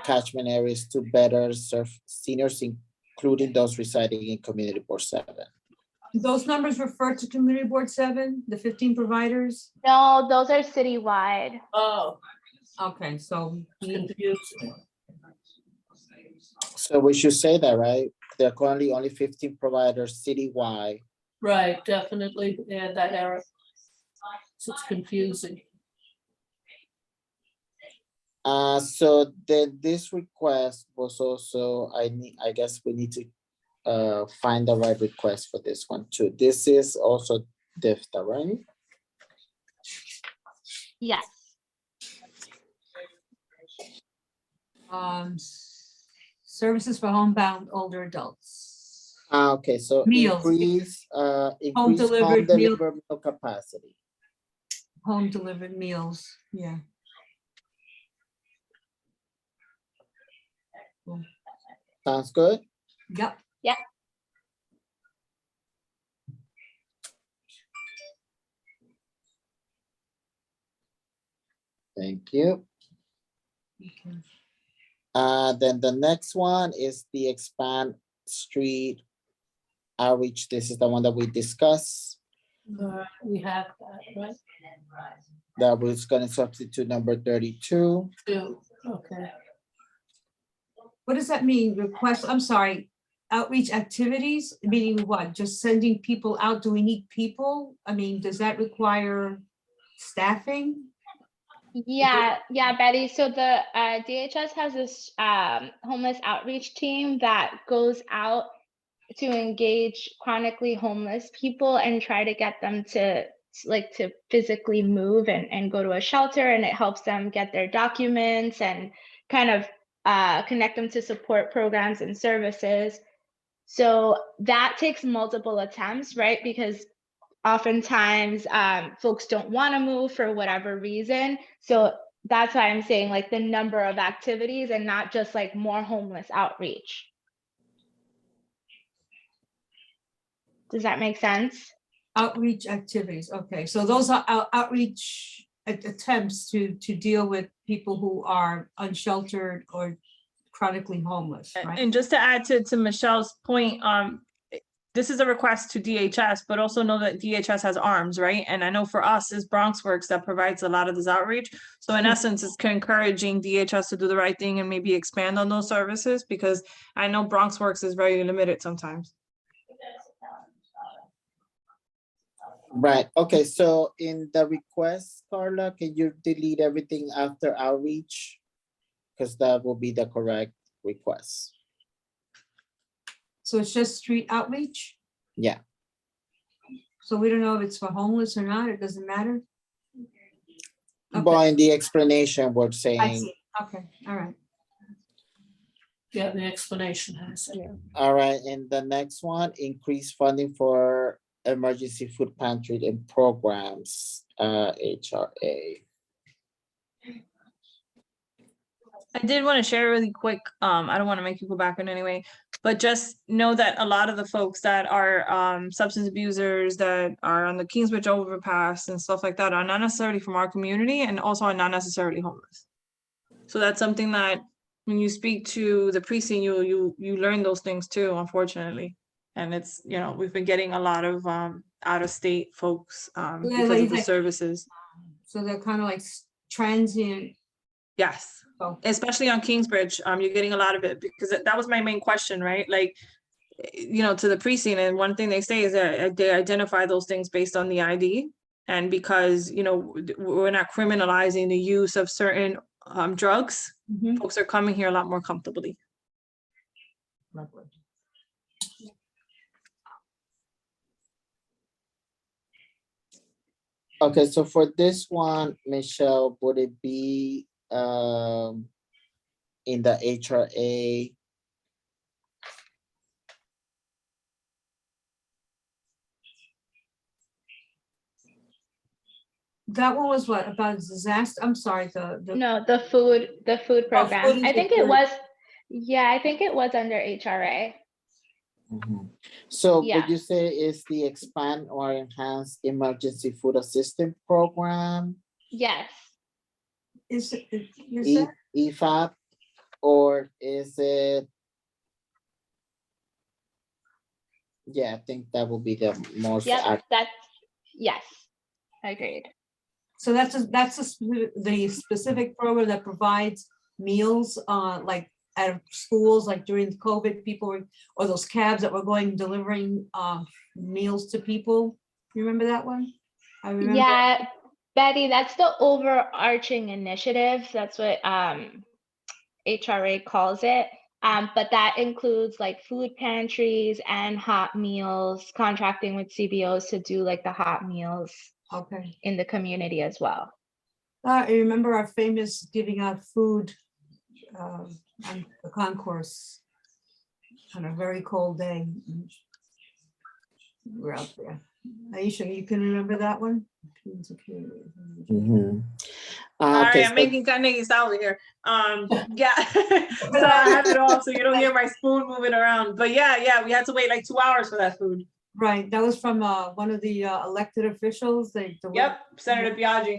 D: catchment areas to better serve seniors, including those residing in Community Board 7.
G: Those numbers refer to Community Board 7, the 15 providers?
F: No, those are citywide.
G: Oh. Okay, so
D: So we should say that, right? There are currently only 15 providers citywide.
E: Right, definitely, yeah, that error. So it's confusing.
D: So then this request was also, I guess we need to find the right request for this one too. This is also DIFTA, right?
F: Yes.
G: Services for homebound older adults.
D: Okay, so
G: Meals.
D: increase home
G: delivered meal-
D: delivered meal capacity.
G: Home delivered meals, yeah.
D: Sounds good?
G: Yep.
D: Thank you.
G: Okay.
D: Then the next one is the expand street outreach. This is the one that we discussed.
E: We have that, right?
D: That was gonna substitute number 32.
E: Two, okay.
G: What does that mean? Request, I'm sorry, outreach activities, meaning what? Just sending people out? Do we need people? I mean, does that require staffing?
F: Yeah, Betty. So the DHS has this homeless outreach team that goes out to engage chronically homeless people and try to get them to physically move and go to a shelter, and it helps them get their documents and kind of connect them to support programs and services. So that takes multiple attempts, right? Because oftentimes folks don't want to move for whatever reason. So that's why I'm saying like the number of activities and not just like more homeless outreach. Does that make sense?
G: Outreach activities, okay, so those are outreach attempts to deal with people who are unsheltered or chronically homeless, right?
A: And just to add to Michelle's point, this is a request to DHS, but also know that DHS has arms, right? And I know for us, it's Bronx Works that provides a lot of this outreach. So in essence, it's encouraging DHS to do the right thing and maybe expand on those services, because I know Bronx Works is very limited sometimes.
D: Right, okay, so in the request, Carla, can you delete everything after outreach? Because that will be the correct request.
G: So it's just street outreach?
D: Yeah.
G: So we don't know if it's for homeless or not, it doesn't matter? Okay.
D: But in the explanation, we're
G: I
D: saying,
G: see, okay, all right.
E: Yeah, the explanation has it.
D: all right, and the next one, increase funding for emergency food pantry and programs, HRA.
A: I did want to share really quick, I don't want to make you go back in any way, but just know that a lot of the folks that are substance abusers that are on the Kingsbridge overpass and stuff like that are not necessarily from our community and also are not necessarily homeless. So that's something that when you speak to the precinct, you learn those things too, unfortunately. And it's, you know, we've been getting a lot of out of state folks because of the services.
G: So they're kind of like transient.
A: Yes.
G: Oh.
A: Especially on Kingsbridge, you're getting a lot of it, because that was my main question, right? Like, you know, to the precinct, and one thing they say is that they identify those things based on the ID, and because, you know, we're not criminalizing the use of certain drugs, folks are coming here a lot more comfortably.
G: Lovely.
D: Okay, so for this one, Michelle, would it be in the HRA?
G: That one was what, about disaster? I'm sorry,
F: No, the food program.
G: food
F: I think it was, yeah, I think it was under HRA.
D: Mhm. So
F: Yeah.
D: would you say is the expand or enhance emergency food assistance program,
F: Yes.
G: is that?
D: EFAP, or is it? Yeah, I think that will be the most.
F: Yep, that's, yes, agreed.
G: So that's the specific program that provides meals, like out of schools, like during COVID, people were, or those cabs that were going delivering meals to people. You remember that one? I remember.
F: Yeah, Betty, that's the overarching initiative. That's what HRA calls it. But that includes like food pantries and hot meals, contracting with CBOs to do like the hot meals
G: Okay.
F: in the community as well.
G: I remember our famous giving out food on the concourse on a very cold day. We're out there. Aisha, you can remember that one?
D: Mhm.
A: Sorry,
D: Okay,
A: I'm making carne salad here. Yeah, so I have it off so you don't hear my spoon moving around. But yeah, we had to wait like 2 hours for that food.
G: Right, that was from one of the elected officials. They
A: Yep, Senator Biaggi.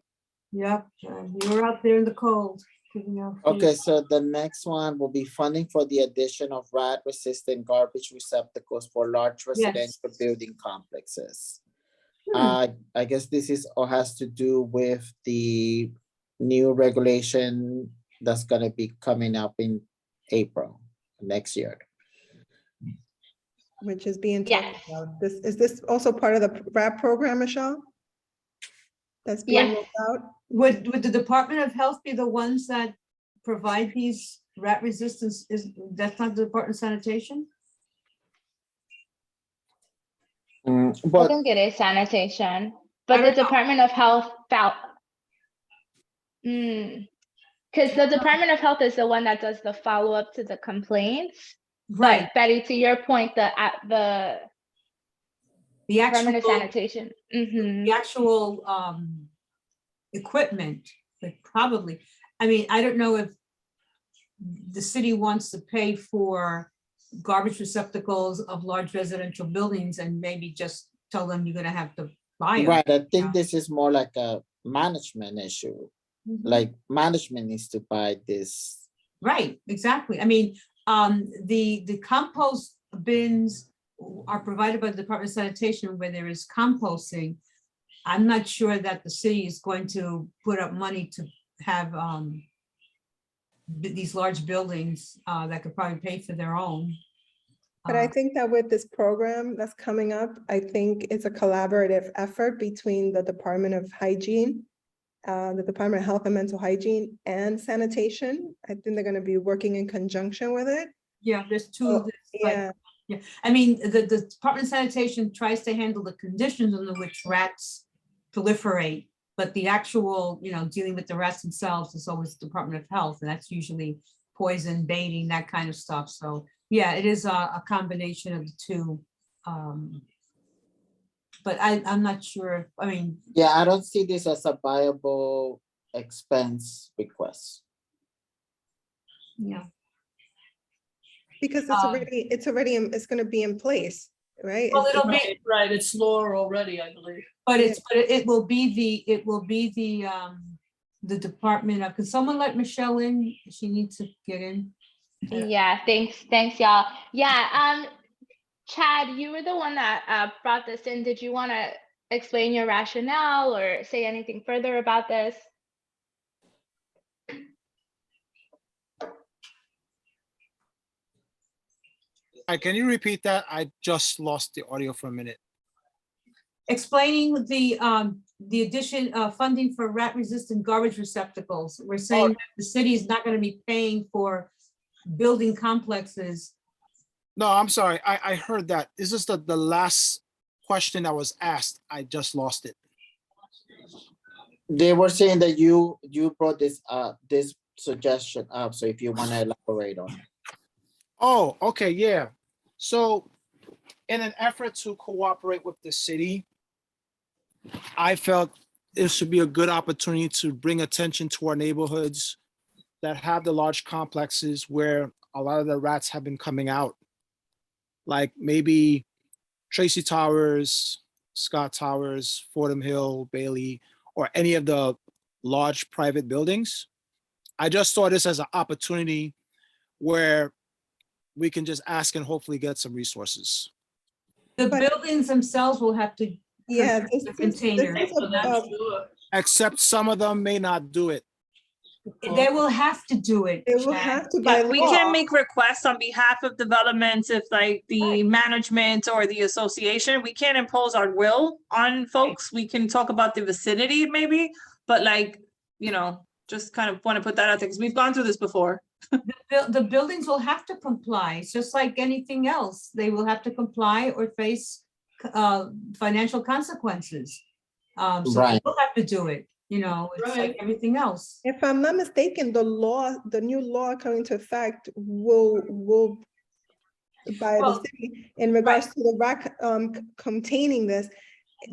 G: Yep, you were out there in the cold. giving out food.
D: Okay, so the next one will be funding for the addition of rat-resistant garbage receptacles for large residential building complexes. I guess this is or has to do with the new regulation that's gonna be coming up in April next year.
C: Which is being talked
F: Yes.
C: about. Is this also part of the RAP program, Michelle? That's being
F: Yes.
C: rolled out?
G: Would the Department of Health be the ones that provide these rat resistance? That's not the Department of Sanitation?
F: I
D: But
F: think it is sanitation,
G: I
F: but the
G: don't know.
F: Department of Health felt. Because the Department of Health is the one that does the follow-up to the complaints.
G: Right,
F: But Betty, to your point, the
G: the
F: Department of
G: actual,
F: Sanitation.
G: the actual equipment, but probably, I mean, I don't know if the city wants to pay for garbage receptacles of large residential buildings and maybe just tell them you're gonna have to buy them.
D: right, I think this is more like a management issue. Like management needs to buy this.
G: Right, exactly. I mean, the compost bins are provided by the Department of Sanitation where there is composting. I'm not sure that the city is going to put up money to have these large buildings that could probably pay for their own.
C: But I think that with this program that's coming up, I think it's a collaborative effort between the Department of Hygiene, the Department of Health and Mental Hygiene and Sanitation. I think they're gonna be working in conjunction with it.
G: Yeah, there's two
C: So,
G: of this, but
C: yeah,
G: yeah, I mean, the Department of Sanitation tries to handle the conditions under which rats proliferate, but the actual, dealing with the rats themselves is always the Department of Health, and that's usually poison, baiting, that kind of stuff. So, yeah, it is a combination of the two. But I'm not sure, I mean,
D: Yeah, I don't see this as a viable expense request.
G: yeah,
C: because it's gonna be in place, right?
G: well,
C: It's-
G: it'll be,
E: Right, it's law already, I believe.
G: but it will be the Department of, can someone let Michelle in? She needs to get in.
F: Yeah, thanks, y'all. Yeah, Chad, you were the one that brought this in. Did you want to explain your rationale or say anything further about this?
H: Can you repeat that? I just lost the audio for a minute.
G: Explaining the addition of funding for rat-resistant garbage receptacles. We're saying that the city is not going to be paying for building complexes.
H: No, I'm sorry. I heard that. Is this the last question that was asked? I just lost it.
D: They were saying that you brought this suggestion up, so if you want to elaborate on it.
H: Oh, okay, yeah. So in an effort to cooperate with the city, I felt it should be a good opportunity to bring attention to our neighborhoods that have the large complexes where a lot of the rats have been coming out. Like maybe Tracy Towers, Scott Towers, Fordham Hill, Bailey, or any of the large private buildings. I just saw this as an opportunity where we can just ask and hopefully get some resources.
G: The
C: But-
G: buildings themselves will have to.
C: Yeah,
G: purchase the container.
C: this is
E: So that's
C: a-
E: sure.
H: Except some of them may not do it.
G: They will have to do it.
C: They will
G: Chad.
C: have to by
A: But we
C: law.
A: can make requests on behalf of developments if like the management or the association, we can't impose our will on folks. We can talk about the vicinity maybe, but like, you know, just kind of want to put that out there because we've gone through this before.
G: The buildings will have to comply, it's just like anything else. They will have to comply or face financial consequences. So they
D: Right.
G: will have to do it, you know, it's like
E: Right.
G: everything else.
C: If I'm not mistaken, the new law coming into effect will by the
E: Well,
C: city in regards to the containing this,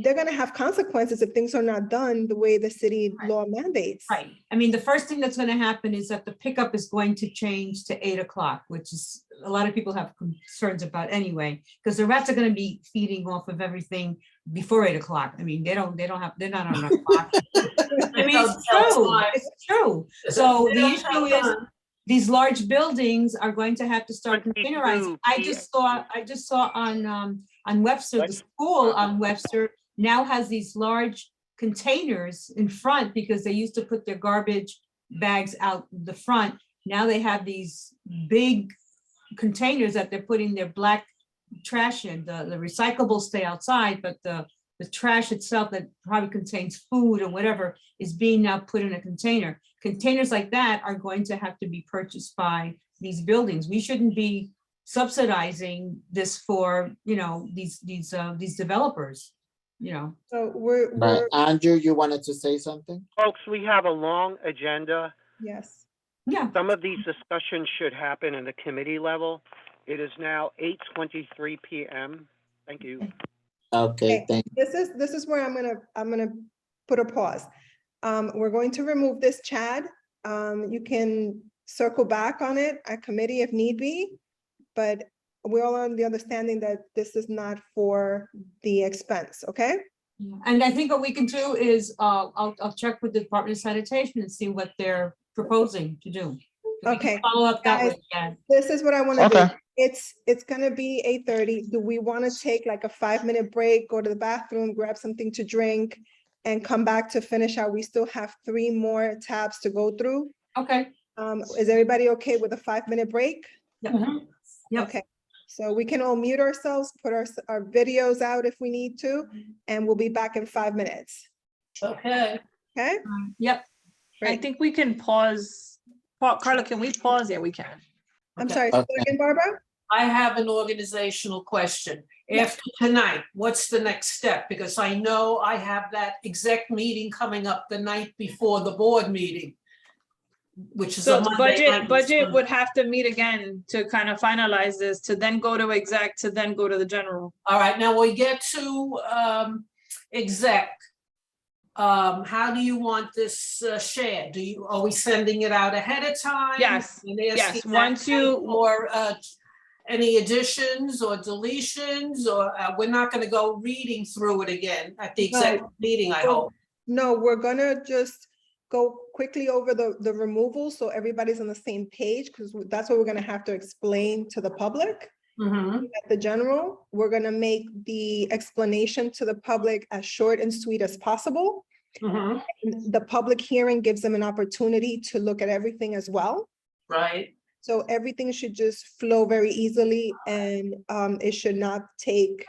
C: they're gonna have consequences if things are not done the way the city law mandates.
G: Right, I mean, the first thing that's gonna happen is that the pickup is going to change to 8 o'clock, which is, a lot of people have concerns about anyway, because the rats are gonna be feeding off of everything before 8 o'clock. I mean, they're not on a clock. I mean, it's true, it's true. So the issue is, these large buildings are going to have to start
B: 22
G: containerizing. I just saw on Webster, the school on Webster now has these large containers in front because they used to put their garbage bags out the front. Now they have these big containers that they're putting their black trash in. The recyclables stay outside, but the trash itself that probably contains food or whatever is being now put in a container. Containers like that are going to have to be purchased by these buildings. We shouldn't be subsidizing this for, you know, these developers, you know.
C: So we're,
D: Right. Andrew, you wanted to say something?
B: Folks, we have a long agenda.
C: yes.
G: Yeah,
B: Some of these discussions should happen in the committee level. It is now 8:23 p.m. Thank you.
D: Okay, thank
C: This is where I'm gonna put a pause. We're going to remove this, Chad. You can circle back on it at committee if need be, but we're all on the understanding that this is not for the expense, okay?
G: and I think what we can do is, I'll check with the Department of Sanitation and see what they're proposing to do. We can
C: Okay,
G: Follow up that
C: guys,
G: way, yeah.
C: this is what I wanna do.
A: Okay.
C: It's gonna be 8:30. Do we wanna take like a 5-minute break, go to the bathroom, grab something to drink, and come back to finish out? We still have 3 more tabs to go through.
G: Okay.
C: Is everybody okay with a 5-minute break?
G: Yep.
E: Mhm.
G: Yep.
C: Okay, so we can all mute ourselves, put our videos out if we need to, and we'll be back in 5 minutes,
E: Okay.
C: okay?
G: Yep.
A: I
C: Great.
A: think we can pause. Carla, can we pause? Yeah, we can.
C: I'm
E: Okay.
C: sorry, say
D: Okay.
C: again, Barbara?
E: I have an organizational question. After tonight, what's the next step? Because I know I have that exec meeting coming up the night before the board meeting, which is
A: So
E: a Monday night.
A: budget would have to meet again to kind of finalize this, to then go to exec, to then go to the general.
E: All right, now we get to exec. How do you want this shared? Are we sending it out ahead of time?
A: Yes,
E: And
A: yes,
E: asking
A: once
E: that
A: you-
E: Or any additions or deletions, or we're not gonna go reading through it again at the exec meeting, I hope.
C: No, we're gonna just go quickly over the removal, so everybody's on the same page, because that's what we're gonna have to explain to the public.
E: Mhm.
C: At the general, we're gonna make the explanation to the public as short and sweet as possible.
E: Mhm.
C: The public hearing gives them an opportunity to look at everything as well.
E: Right,
C: So everything should just flow very easily, and it should not take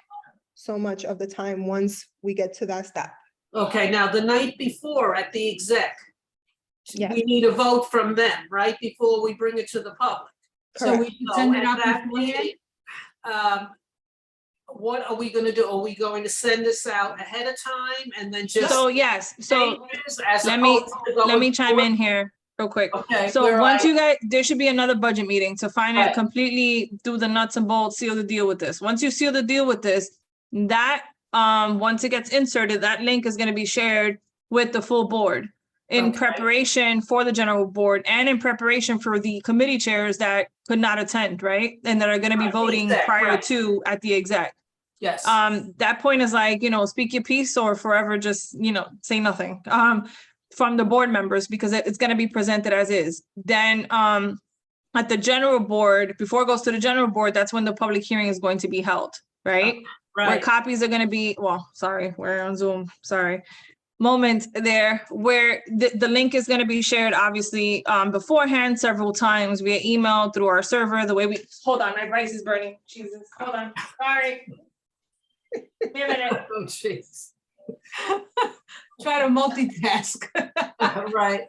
C: so much of the time once we get to that step.
E: okay, now the night before at the exec.
C: Yes.
E: We need a vote from them, right, before we bring it to the public.
G: So we
C: Correct.
G: can
E: So
G: send it
E: at
G: out
E: that
G: beforehand?
E: meeting, what are we gonna do? Are we going to send this out ahead of time and then just?
A: So yes, so
E: changes as
A: let me-
E: opposed to go
A: let me
E: with
A: chime
E: four?
A: in here real quick.
E: Okay.
A: So
E: where
A: once
E: I-
A: you guys, there should be another budget meeting to find
E: Right.
A: it completely, do the nuts and bolts, seal the deal with this. Once you seal the deal with this, that, once it gets inserted, that link is gonna be shared with the full board in
E: Okay.
A: preparation for the general board and in preparation for the committee chairs that could not attend, right? And that are gonna be
E: Right, the
A: voting
E: exec,
A: prior
E: right.
A: to at the exec.
E: Yes.
A: That point is like, speak your piece or forever just, say nothing, from the board members, because it's gonna be presented as is. Then, at the general board, before it goes to the general board, that's when the public hearing is going to be held, right? Where
E: Right,
A: copies are gonna be, well, sorry, we're on Zoom, sorry. moment there where the link is going to be shared, obviously, beforehand several times via email through our server. The way we, hold on, my rice is burning. Jesus, hold on. Sorry. Give me a minute.
E: Oh, jeez.
G: Try to multitask.
E: Right.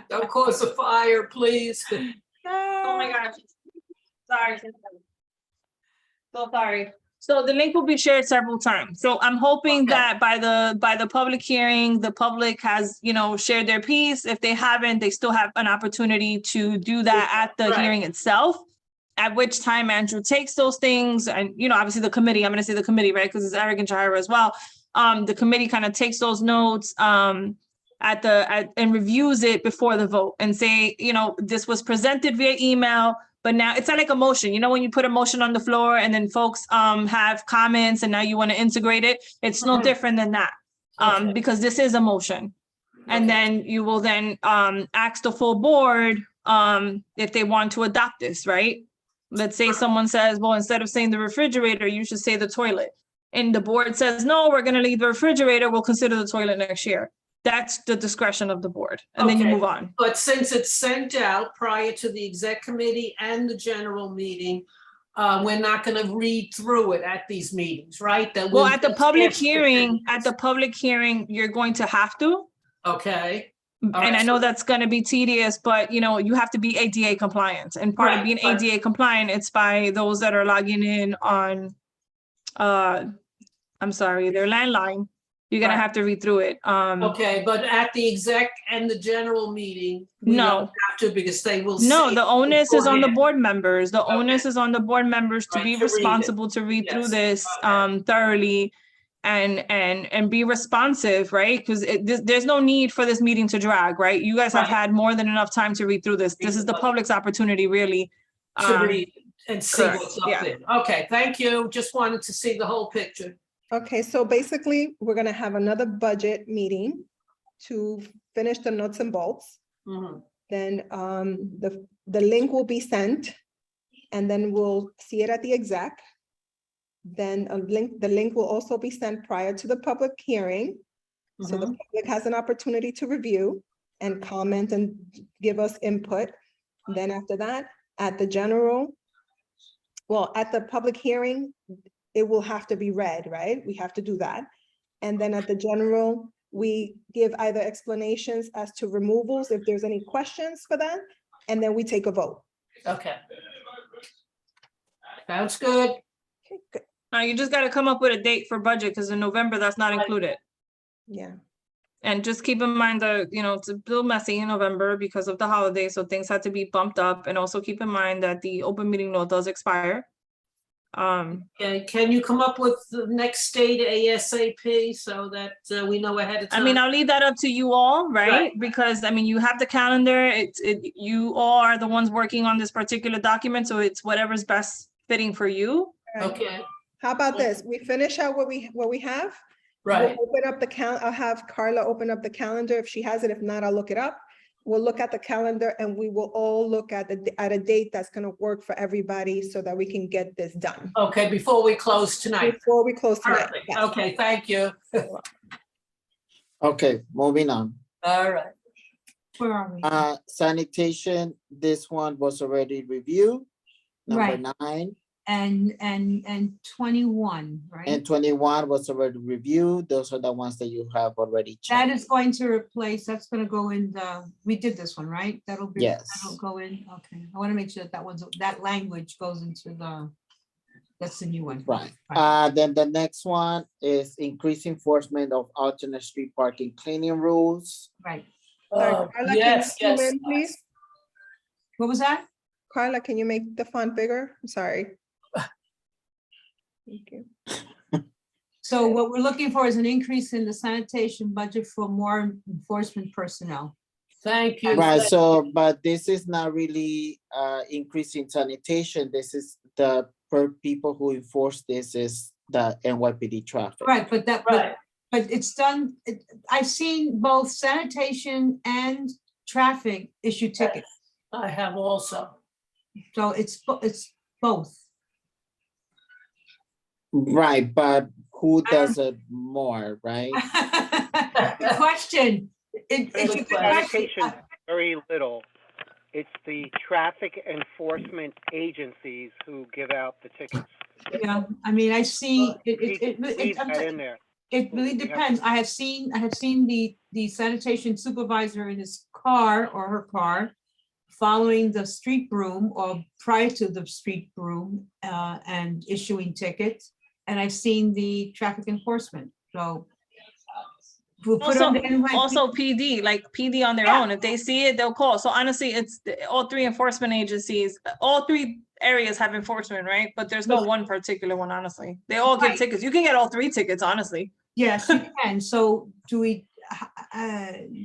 E: Don't cause a fire, please.
A: Oh my gosh. Sorry. So sorry. So the link will be shared several times. So I'm hoping
E: Okay.
A: that by the public hearing, the public has, shared their piece. If they haven't, they still have an opportunity to do that at the
E: Right.
A: hearing itself. At which time Andrew takes those things and, obviously the committee, I'm going to say the committee, right? Because it's Eric and Jahira as well. The committee kind of takes those notes and reviews it before the vote and say, this was presented via email, but now it's not like a motion. When you put a motion on the floor and then folks have comments and now you want to integrate it, it's no
E: Mhm.
A: different than that.
E: Okay.
A: Because this is a motion. And
E: Okay.
A: then you will then ask the full board if they want to adopt this, right? Let's say someone says, well, instead of saying the refrigerator, you should say the toilet. And the board says, no, we're going to leave the refrigerator. We'll consider the toilet next year. That's the discretion of the board. And then you
E: Okay.
A: move on.
E: But since it's sent out prior to the exec committee and the general meeting, we're not gonna read through it at these meetings, right? That
A: Well,
E: we'll
A: at the
E: just
A: public
E: ask
A: hearing,
E: opinions.
A: you're going to have to.
E: Okay,
A: And
E: right,
A: I know
E: so-
A: that's going to be tedious, but you have to be ADA compliant. And part of
E: Right,
A: being
E: but-
A: ADA compliant, it's by those that are logging in on, I'm sorry, their landline. You're going to
E: Right.
A: have to read through it.
E: okay, but at the exec and the general meeting, we
A: No.
E: don't have to because they will
A: No,
E: see
A: the
E: it
A: onus is on the
E: beforehand.
A: board members. The
E: Okay.
A: onus is on the board members to
E: Right,
A: be
E: to read it.
A: responsible, to read through
E: Yes,
A: this
E: okay.
A: thoroughly and be responsive, right? Because there's no need for this meeting to drag, right? You guys have
E: Right.
A: had more than enough time to read through this. This is the public's opportunity, really.
E: To read and see
A: correct,
E: what's up
A: yeah.
E: there. Okay, thank you. Just wanted to see the whole picture.
C: Okay, so basically, we're gonna have another budget meeting to finish the nuts and bolts.
E: Mhm.
C: Then the link will be sent, and then we'll see it at the exec. Then the link will also be sent prior to the public hearing. So the
E: Mhm.
C: public has an opportunity to review and comment and give us input. Then after that, at the public hearing, it will have to be read, right? We have to do that. And then at the general, we give either explanations as to removals, if there's any questions for that, and then we take a vote.
E: Okay. Sounds good.
C: Okay, good.
A: Now you just got to come up with a date for budget because in November, that's not included.
C: Yeah,
A: And just keep in mind that, it's a little messy in November because of the holidays, so things had to be bumped up. And also keep in mind that the open meeting law does expire.
E: Okay, can you come up with the next date ASAP so that we know ahead of time?
A: I mean, I'll leave that up to you all, right?
E: Right.
A: Because you have the calendar, you all are the ones working on this particular document, so it's whatever's best fitting for you.
E: Okay,
C: how about this? We finish out what we have.
E: right,
C: We'll open up I'll have Carla open up the calendar if she has it. If not, I'll look it up. We'll look at the calendar and we will all look at a date that's gonna work for everybody so that we can get this done.
E: okay, before we close tonight.
C: Before we close tonight.
E: Perfect,
C: yes.
E: okay, thank you.
D: Okay, moving on.
E: All right,
G: Where are we?
D: Sanitation, this one was already reviewed. Number
G: Right.
D: 9
G: And 21, right?
D: and 21 was already reviewed. Those are the ones that you have already
G: That
D: checked.
G: is going to replace, that's gonna go in we did this one, right? That'll be.
D: Yes.
G: That'll go in, okay. I wanna make sure that language goes into that's the new one.
D: Right. Then the next one is increased enforcement of alternate street parking cleaning rules.
G: Right.
C: Carla, can you
E: yes,
C: zoom
E: yes.
C: in, please?
G: What was that?
C: Carla, can you make the font bigger? I'm sorry. Thank you.
G: So what we're looking for is an increase in the sanitation budget for more enforcement personnel.
E: Thank you.
D: Right, so, but this is not really increasing sanitation. This is the per people who enforce this is the NYPD traffic.
G: Right, but
E: Right,
G: but it's done, I've seen both sanitation and traffic issue tickets.
E: I have also.
G: So it's both.
D: Right, but who does it more, right?
G: The question, it's a good question.
B: Sanitation, very little. It's the traffic enforcement agencies who give out the tickets.
G: Yeah, I mean, I see,
B: Leave that in there.
G: it really
B: We have-
G: depends. I have seen the sanitation supervisor in his car or her car following the street broom or prior to the street broom and issuing tickets. And I've seen the traffic enforcement, so. We'll put on the NYPD.
A: Also PD, like PD on their
G: Yeah.
A: own. If they see it, they'll call. So honestly, it's all three enforcement agencies, all three areas have enforcement, right? But there's no one particular one, honestly. They all give
G: Right.
A: tickets. You can get all three tickets, honestly.
G: Yes, you can. So do we,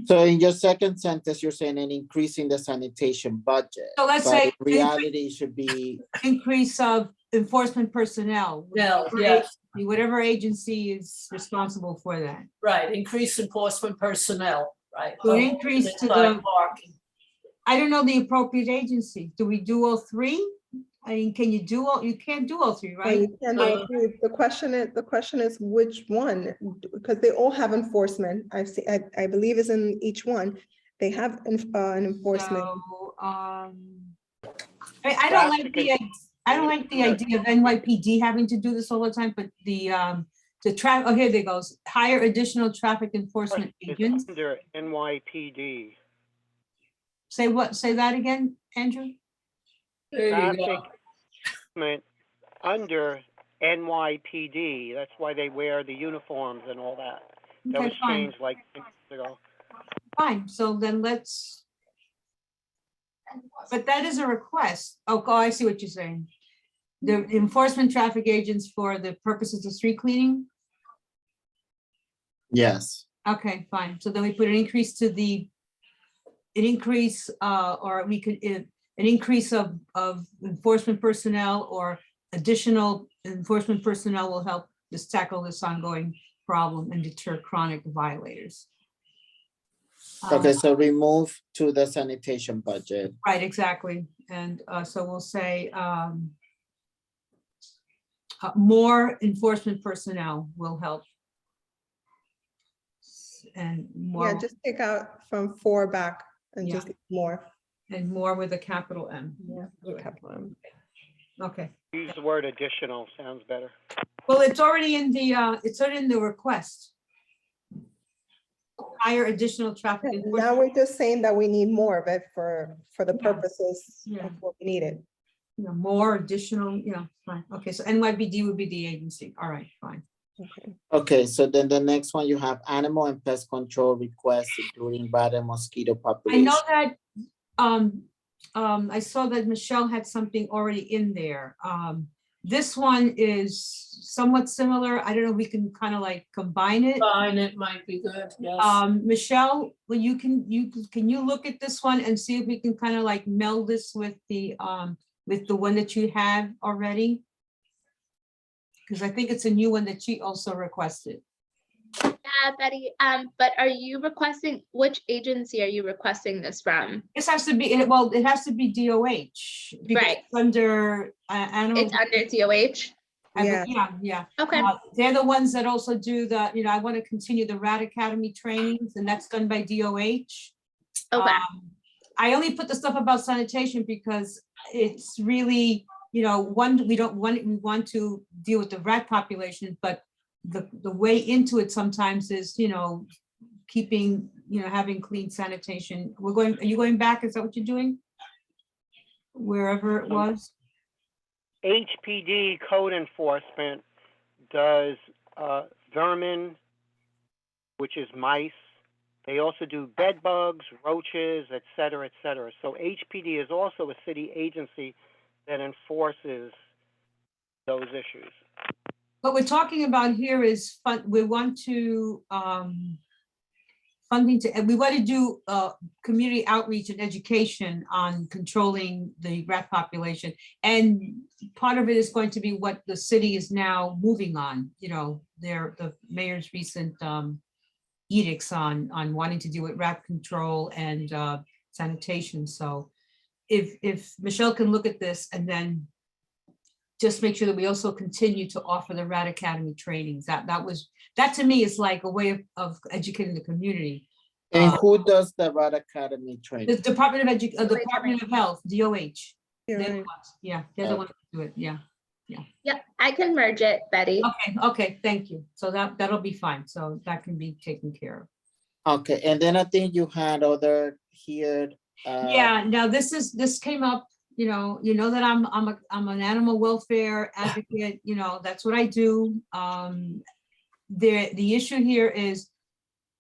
D: So in your second sentence, you're saying an increase in the sanitation budget.
G: so let's
D: But
G: say
D: in reality, it should be,
G: increase of enforcement personnel.
E: No, yes,
G: Whatever agency is responsible for that.
E: right, increase enforcement personnel, right.
G: So increase to
E: Inside
G: the,
E: parking.
G: I don't know the appropriate agency. Do we do all three? I mean, can you do all, you can't do all three,
C: No,
G: right?
C: you can't do it through- The question is which one, because they all have enforcement. I've seen, I believe is in each one. They have an enforcement.
G: So, I don't like I don't like the idea of NYPD having to do this all the time, but the traffic, oh, here they goes, hire additional traffic enforcement
B: It's
G: agents.
B: under NYPD.
G: Say what, say that again, Andrew?
E: There you
B: Traffic
E: go.
B: enforcement under NYPD. That's why they wear the uniforms and all that. That
G: Okay,
B: was
G: fine,
B: changed like 10 years ago.
G: fine, so then let's. But that is a request. Oh, I see what you're saying. The enforcement traffic agents for the purposes of street cleaning?
D: yes.
G: Okay, fine. So then we put an increase to or we could, an increase of enforcement personnel or additional enforcement personnel will help us tackle this ongoing problem and deter chronic violators.
D: Okay, so remove to the sanitation budget.
G: Right, exactly. And so we'll say more enforcement personnel will help. And
C: Yeah,
G: more,
C: just take out from 4 back and
G: Yeah.
C: just more.
G: and more with a capital M.
C: Yeah, with capital M.
G: Okay.
B: Use the word additional, sounds better.
G: Well, it's already in the request. Hire additional traffic
C: Now
G: enforcement.
C: we're just saying that we need more of it for the
G: Yeah.
C: purposes
G: Yeah.
C: of what we needed.
G: More additional, fine. Okay, so NYPD would be the agency. All right, fine.
C: Okay.
D: Okay, so then the next one, you have animal and pest control requests, including rat and mosquito
G: I
D: population.
G: know that, I saw that Michelle had something already in there. This one is somewhat similar. I don't know, we can kind of like combine it.
E: Fine, it might be good, yes.
G: Michelle, well, can you look at this one and see if we can kind of like meld this with the one that you have already? Because I think it's a new one that she also requested.
F: Yeah, Betty, but are you requesting, which agency are you requesting this from?
G: This has to be, well, it has to be DOH. because
F: Right.
G: it's under animal.
F: It's under DOH?
C: Yeah.
G: Yeah.
F: Okay,
G: They're the ones that also do the, I want to continue the Rat Academy trainings, and that's done by DOH.
F: okay,
G: I only put the stuff about sanitation because it's really, we want to deal with the rat population, but the way into it sometimes is, keeping, having clean sanitation. Are you going back? Is that what you're doing? Wherever it was?
B: HPD code enforcement does vermin, which is mice. They also do bed bugs, roaches, et cetera, et cetera. So HPD is also a city agency that enforces those issues.
G: What we're talking about here is we want to funding we want to do community outreach and education on controlling the rat population. And part of it is going to be what the city is now moving on, the mayor's recent edicts on wanting to do with rat control and sanitation. So if Michelle can look at this and then just make sure that we also continue to offer the Rat Academy trainings. That to me is like a way of educating the community.
D: And who does the Rat Academy
G: The
D: training?
G: Department of Health, DOH.
C: You're
G: They're the
C: right.
G: ones. Yeah, they're the ones who do it, yeah.
F: Yeah, I can merge it, Betty.
G: Okay, thank you. So that'll be fine. So that can be taken care of.
D: Okay, and then I think you had other here.
G: Yeah, now this came up, you know that I'm an animal welfare advocate, that's what I do. The issue here is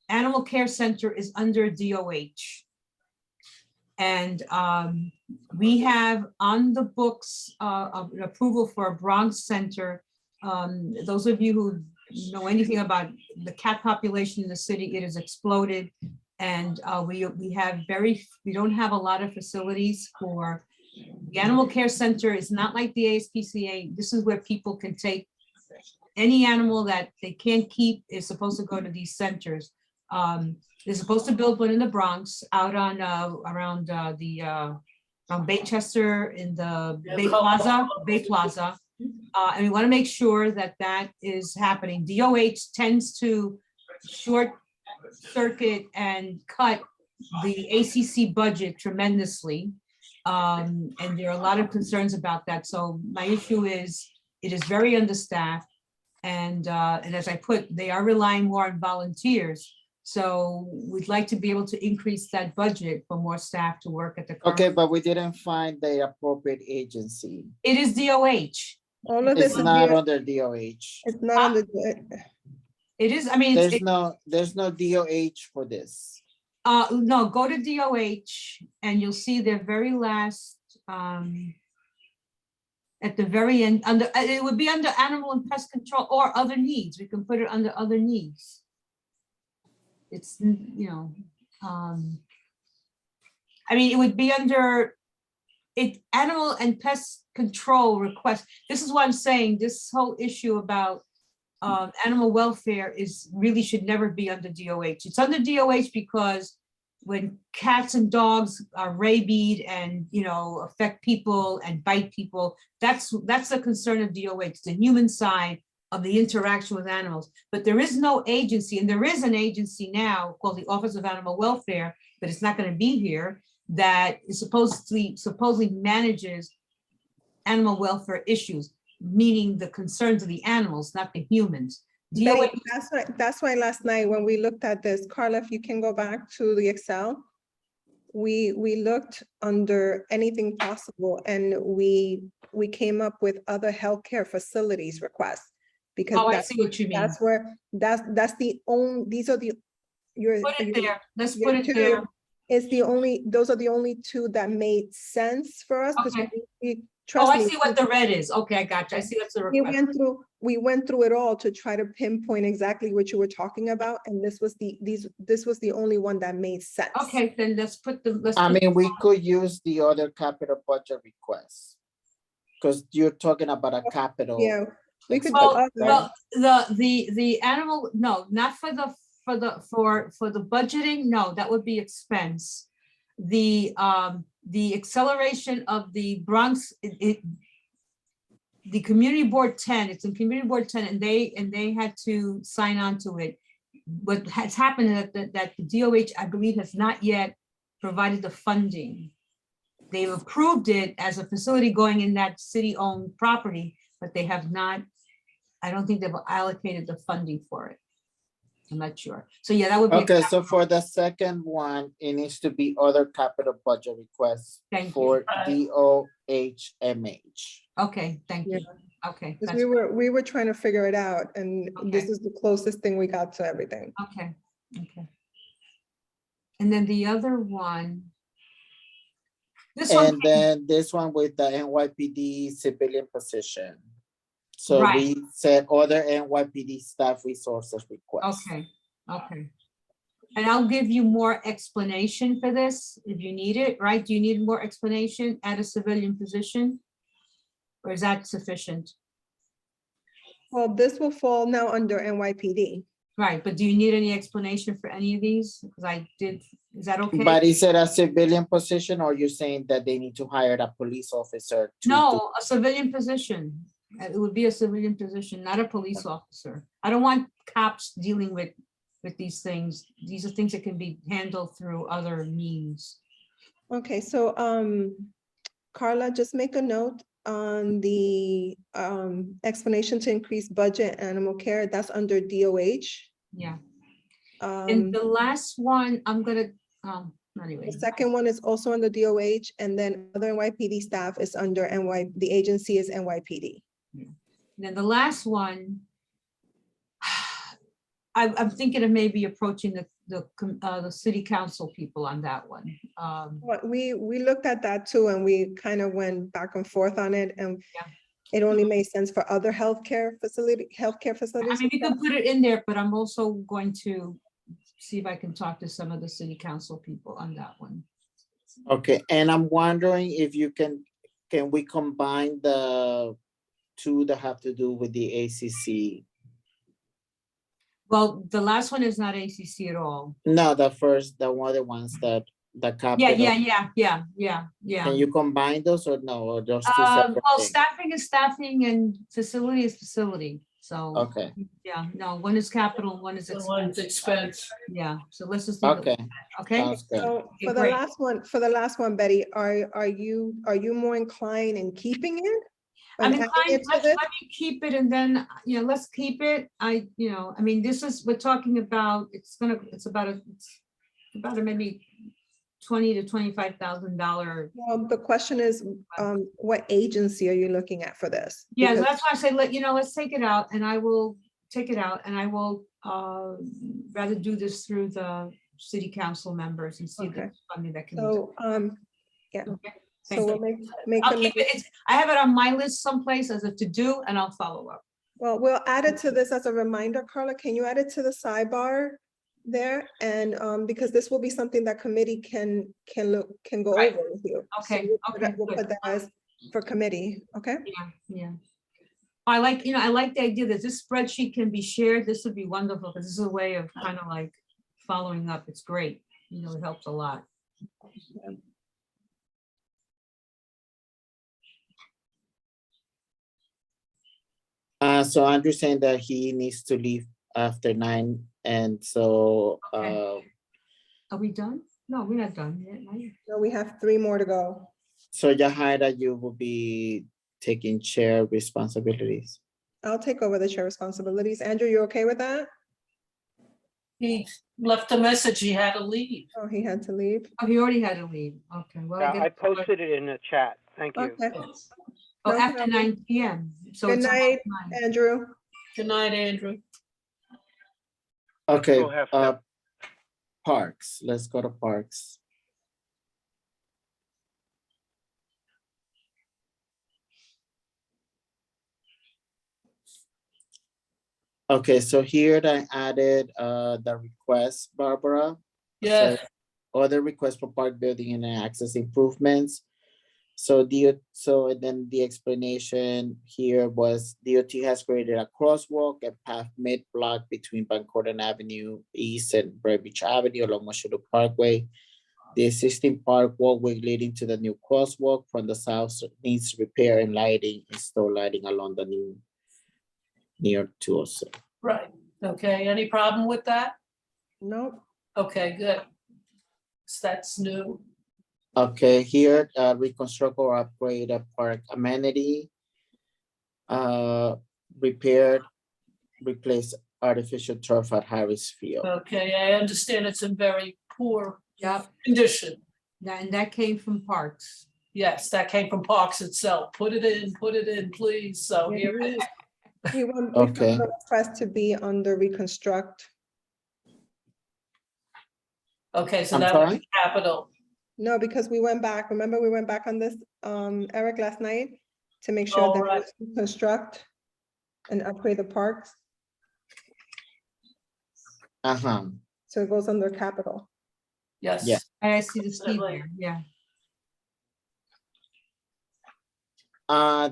G: Animal Care Center is under DOH. And we have on the books an approval for a Bronx Center. Those of you who know anything about the cat population in the city, it has exploded. And we don't have a lot of facilities for the Animal Care Center. Is not like the ASPCA. This is where people can take any animal that they can't keep is supposed to go to these centers. They're supposed to build one in the Bronx out on around Baychester in the Bay Plaza. And we want to make sure that that is happening. DOH tends to short circuit and cut the ACC budget tremendously. And there are a lot of concerns about that. So my issue is, it is very understaffed. And as I put, they are relying more on volunteers. So we'd like to be able to increase that budget for more staff to work at the.
D: Okay, but we didn't find the appropriate agency.
G: It is DOH.
C: All of this
D: It's
C: is
D: not
C: there.
D: under DOH.
C: It's not on the,
G: It is, I mean,
D: There's no DOH for this.
G: no, go to DOH and you'll see their very last, at the very end, it would be under animal and pest control or other needs. We can put it under other needs. It's, I mean, it would be under animal and pest control request. This is what I'm saying. This whole issue about animal welfare really should never be under DOH. It's under DOH because when cats and dogs are rabied and, affect people and bite people, that's the concern of DOH, the human side of the interaction with animals. But there is no agency, and there is an agency now called the Office of Animal Welfare, but it's not going to be here, that is supposedly manages animal welfare issues, meaning the concerns of the animals, not the humans.
C: Betty, that's why last night when we looked at this, Carla, if you can go back to the Excel, we looked under anything possible and we came up with other healthcare facilities requests. Because
G: I see what you mean.
C: that's where, that's the only, these are the,
G: Put it there. Let's put it there.
C: It's the only, those are the only two that made sense for us. 'Cause
G: Okay.
C: trust
G: I
C: me,
G: see what the red is. Okay, I got you. I see that's the request.
C: we went through it all to try to pinpoint exactly what you were talking about. And this was the only one that made sense.
G: Okay, then let's put the.
D: I mean, we could use the other capital budget requests. Because you're talking about a capital.
C: Yeah, we could.
G: Well,
C: other-
G: the animal, no, not for the budgeting, no, that would be expense. The acceleration of the Bronx, the Community Board 10, it's in Community Board 10, and they had to sign on to it. What has happened is that the DOH, I believe, has not yet provided the funding. They've approved it as a facility going in that city-owned property, but they have not, I don't think they've allocated the funding for it. I'm not sure. So yeah, that would be.
D: Okay, so for the second one, it needs to be other capital budget requests
G: Thank you.
D: for DOHMH.
G: Okay, thank you.
C: Yeah.
G: Okay.
C: 'cause
G: that's
C: we were trying to figure it out and this
G: Okay.
C: is the closest thing we got to everything.
G: Okay. And then the other one. This one,
D: And then this one with the NYPD civilian position. So
G: Right.
D: we said other NYPD staff resources request.
G: okay. And I'll give you more explanation for this if you need it, right? Do you need more explanation at a civilian position? Or is that sufficient?
C: Well, this will fall now under NYPD.
G: Right, but do you need any explanation for any of these? Because I did, is that okay?
D: But is it a civilian position or you're saying that they need to hire a police officer? To
G: No, a civilian position. It would be a civilian position, not a police officer. I don't want cops dealing with these things. These are things that can be handled through other means.
C: Okay, so Carla, just make a note on the explanation to increase budget animal care. That's under DOH.
G: Yeah. And the last one, I'm gonna, anyway.
C: The second one is also under DOH, and then other NYPD staff is under the agency is NYPD.
G: Then the last one, I'm thinking of maybe approaching the city council people on that one.
C: What we looked at that too, and we kind of went back and forth on it, and
G: Yeah.
C: it only made sense for other healthcare
G: I
C: facilities.
G: mean, you can put it in there, but I'm also going to see if I can talk to some of the city council people on that one.
D: Okay, and I'm wondering if you can we combine the two that have to do with the ACC?
G: Well, the last one is not ACC at all.
D: No, the one of the ones that the capital.
G: Yeah.
D: Can you combine those or no, or just two separate
G: Well,
D: things?
G: staffing is staffing and facility is facility. So,
D: Okay,
G: yeah, no, one is capital, one is
E: The one's
G: expense.
E: expense.
G: Yeah, so let's just. leave it
D: okay,
G: like that, Okay,
D: sounds good.
C: So
G: Okay,
C: for
G: great.
C: the last one, Betty, are you more inclined in keeping it?
G: I'm
C: And adding
G: inclined,
C: it to
G: let
C: this?
G: me keep it and then, let's keep it. I mean, we're talking about, it's about a maybe $20,000 to $25,000.
C: Well, the question is, what agency are you looking at for this?
G: Yeah, so
C: Because-
G: that's why I say, let's take it out and I will take it out and I will rather do this through the city council members and see if
C: Okay.
G: there's funding that can be done.
C: So, yeah,
G: Okay,
C: so
G: thank
C: we'll
G: you.
C: make
G: I'll
C: a
G: keep
C: note.
G: it, I have it on my list someplace as a to-do and I'll follow up.
C: Well, we'll add it to this as a reminder, Carla. Can you add it to the sidebar there? And because this will be something that committee can go
G: Right.
C: over with you. So
G: Okay,
C: we'll
G: good.
C: put that as for committee, okay?
G: Yeah. I like the idea that this spreadsheet can be shared. This would be wonderful because this is a way of kind of like following up. It's great. It helps a lot.
D: So Andrew saying that he needs to leave after 9, and so,
G: Okay. Are we done? No, we're not done yet. right?
C: So we have 3 more to go.
D: so Jahaira, you will be taking chair responsibilities.
C: I'll take over the chair responsibilities. Andrew, you okay with that?
E: He left a message, he had to leave.
C: Oh, he had to leave.
G: Oh, he already had to leave. Okay, well.
B: Yeah,
G: guess-
B: I posted it in the chat. Thank you.
C: Okay.
G: Oh,
C: no
G: after
C: problem.
G: 9 PM. So
C: Good
G: it's
C: night,
G: almost 9.
C: Andrew.
E: Good night, Andrew.
D: Okay,
B: We'll have
D: parks, let's go to parks. Okay, so here I added the request, Barbara.
E: Yeah.
D: So, other requests for park building and access improvements. So and then the explanation here was DOT has created a crosswalk and path mid-block between Van Cortlandt Avenue East and Bright Beach Avenue along Mashulu Parkway. The existing park walkway leading to the new crosswalk from the south needs repair and install lighting along the new near 207.
E: Right, okay, any problem with that?
C: Nope.
E: Okay, good. So that's new.
D: Okay, here, reconstruct or upgrade a park amenity. Repaired, replace artificial turf at Harris Field.
E: Okay, I understand it's in very poor
G: Yep,
E: condition.
G: and that came from Parks.
E: Yes, that came from Parks itself. Put it in, please. So
C: Yeah,
E: here it is.
C: We want
D: Okay.
C: the request to be under reconstruct.
E: Okay, so
D: I'm
E: that was
D: sorry?
E: capital.
C: No, because we went back, remember we went back on this, Eric, last night to make sure
E: Oh,
C: that
E: right.
C: we construct and upgrade the parks.
D: Uh-huh,
C: So it goes under capital.
E: Yes.
D: Yeah.
G: I see the Steve
E: Right.
G: there, yeah.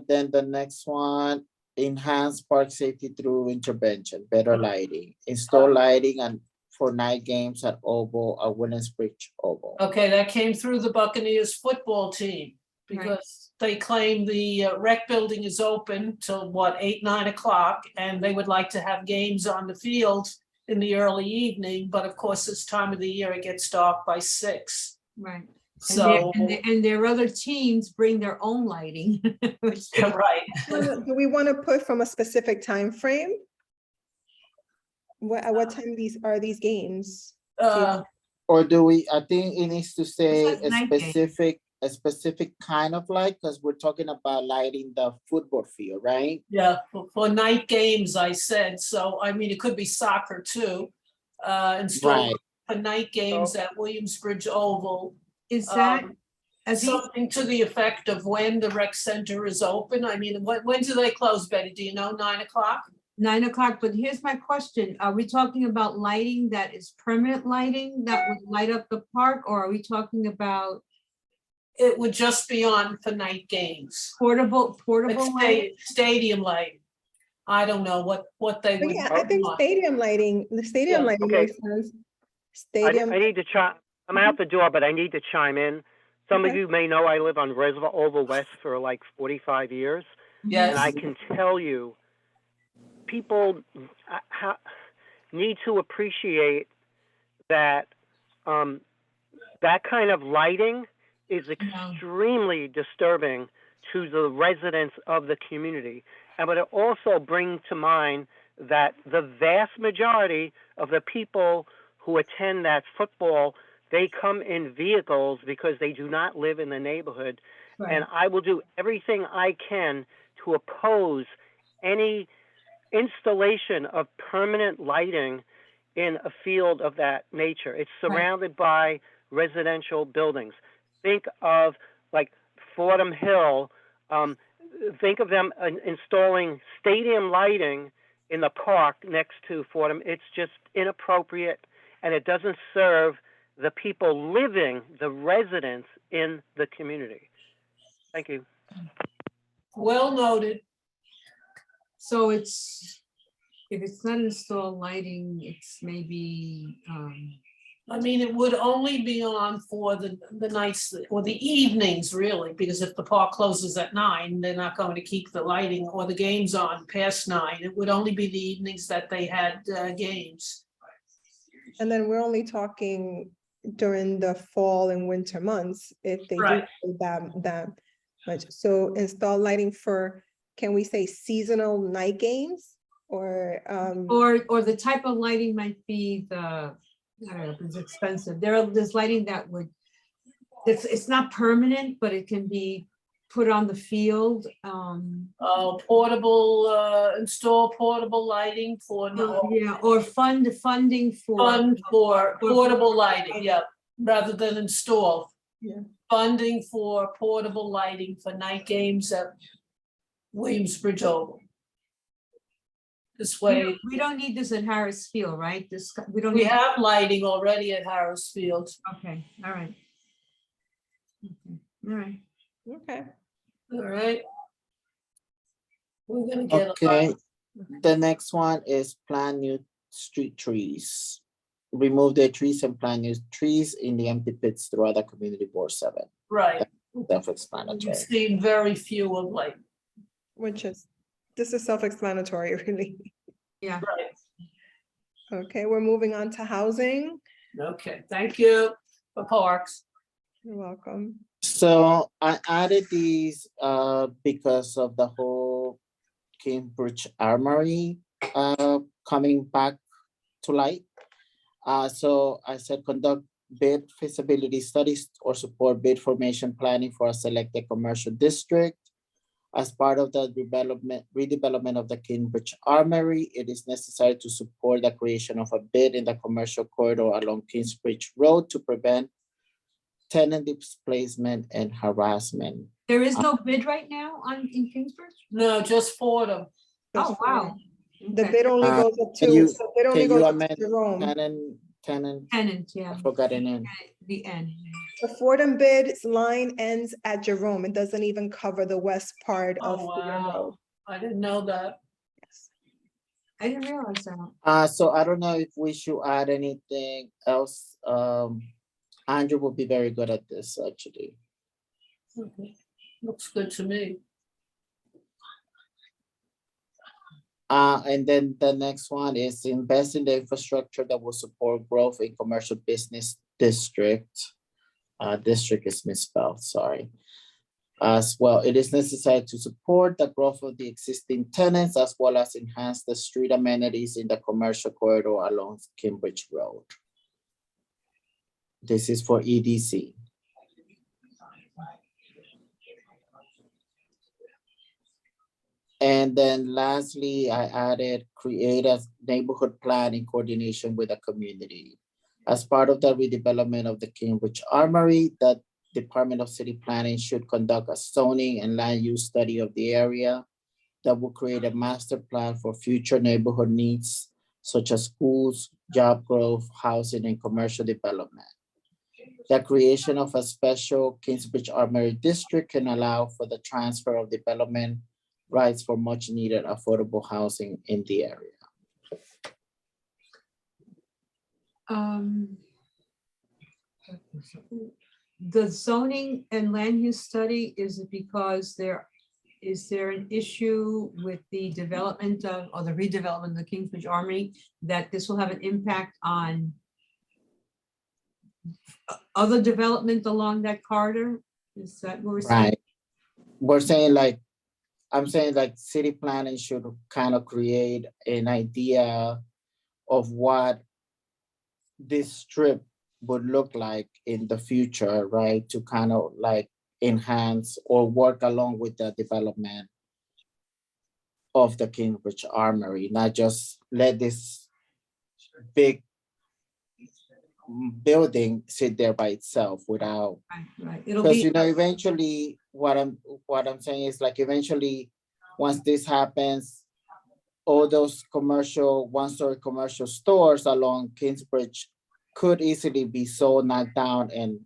D: then the next one, enhance park safety through intervention, better lighting, install lighting and for night games at Oval, Williams Bridge Oval.
E: Okay, that came through the Buccaneers football team because they claim the rec building is open till what, 8, 9 o'clock, and they would like to have games on the field in the early evening, but of course, this time of the year, it gets dark by 6.
G: Right.
E: So,
G: And their other teams bring their own lighting. which-
E: right.
C: Do we want to put from a specific time frame? At what time are these games?
D: Or do we, I think it needs to say
G: says
D: a
G: night game.
D: specific kind of light, because we're talking about lighting the football field, right?
E: Yeah, for night games, I said, so, I mean, it could be soccer too. Installed
D: Right.
E: for night games at Williamsbridge Oval.
G: Is that,
E: Um,
G: are these,
E: Something to the effect of when the rec center is open. I mean, when do they close, Betty? Do you know, 9 o'clock?
G: 9 o'clock, but here's my question. Are we talking about lighting that is permanent lighting that would light up the park? Or are we talking about
E: It would just be on for night games.
G: portable
E: Like
G: light?
E: stadium light. I don't know what they
C: But
E: would.
C: yeah, I think
E: want.
C: the stadium
E: Yeah,
C: lighting
B: okay.
C: makes sense.
B: I
C: Stadium,
B: need to chime, I'm out the door, but I need to chime in. Some of
C: Okay.
B: you may know I live on Reservoir Oval West for like 45 years.
E: Yes.
B: And I can tell you, people need to appreciate that that kind of lighting is extremely disturbing to the residents of the community. And but it also brings to mind that the vast majority of the people who attend that football, they come in vehicles because they do not live in the neighborhood.
G: Right.
B: And I will do everything I can to oppose any installation of permanent lighting in a field of that nature. It's surrounded by residential buildings. Think of like Fordham Hill. Think of them installing stadium lighting in the park next to Fordham. It's just inappropriate, and it doesn't serve the people living, the residents in the community. Thank you.
E: Well noted.
G: So it's, if it's not installed lighting, it's maybe,
E: I mean, it would only be on for the nights or the evenings, really, because if the park closes at 9, they're not going to keep the lighting or the games on past 9. It would only be the evenings that they had games.
C: and then we're only talking during the fall and winter months, if they do
E: Right.
C: that much. So install lighting for, can we say seasonal night games? Or,
G: or the type of lighting might be the, I don't know, if it's expensive. There's lighting that would, it's not permanent, but it can be put on the field.
E: Install portable lighting for
G: Yeah, or funding for.
E: fund for portable lighting, yeah, rather than install.
C: Yeah.
E: Funding for portable lighting for night games at Williamsbridge Oval. This way,
G: We don't need this at Harris Field, right? We don't
E: we
G: need,
E: have lighting already at Harris Field.
G: okay, all right. Okay, all right.
C: okay.
E: All right. We're gonna get.
D: Okay, the next one is plant new street trees. Remove the trees and plant new trees in the empty pits throughout the community board 7.
E: Right.
D: Self-explanatory.
E: We've seen very few of late.
C: Which is, this is self-explanatory, really.
G: Yeah.
E: Right.
C: Okay, we're moving on to housing.
E: Okay, thank you for parks.
C: You're welcome.
D: So I added these because of the whole Cambridge Armory coming back to light. So I said conduct bid feasibility studies or support bid formation planning for a selected commercial district. As part of the redevelopment of the Cambridge Armory, it is necessary to support the creation of a bid in the commercial corridor along Kingsbridge Road to prevent tenant displacement and harassment.
G: There is no bid right now in Kingsbridge?
E: No, just Fordham.
G: Oh, wow.
C: The
G: Okay.
C: bid only goes up
D: Can
C: to,
D: you-
C: the bid only
D: Can you
C: goes up to
D: amend
C: Jerome.
D: tenant?
G: Tenant, yeah,
D: I forgot it in.
G: the end.
C: The Fordham bid's line ends at Jerome. It doesn't even cover the west part of
E: Oh,
C: Fordham Road.
E: wow. I didn't know that.
G: I didn't realize that.
D: So I don't know if we should add anything else. Andrew will be very good at this, actually.
E: Okay. Looks good to me.
D: And then the next one is invest in the infrastructure that will support growth in commercial business district. District is misspelled, sorry. As well, it is necessary to support the growth of the existing tenants as well as enhance the street amenities in the commercial corridor along Cambridge Road. This is for EDC. And then lastly, I added create a neighborhood plan in coordination with the community. As part of the redevelopment of the Cambridge Armory, the Department of City Planning should conduct a zoning and land use study of the area that will create a master plan for future neighborhood needs, such as schools, job growth, housing, and commercial development. The creation of a special Kingsbridge Armory District can allow for the transfer of development rights for much needed affordable housing in the area.
G: The zoning and land use study, is it because is there an issue with the development of, or the redevelopment of the Kingsbridge Armory, that this will have an impact on other development along that corridor? Is that what we're saying?
D: Right. We're saying like, I'm saying like city planning should kind of create an idea of what this strip would look like in the future, right? To kind of like enhance or work along with the development of the Kingsbridge Armory, not just let this big building sit there by itself without,
G: Right. It'll
D: because
G: be,
D: you know, eventually what I'm saying is like eventually once this happens, all those commercial one-story commercial stores along Kingsbridge could easily be sold, knocked down, and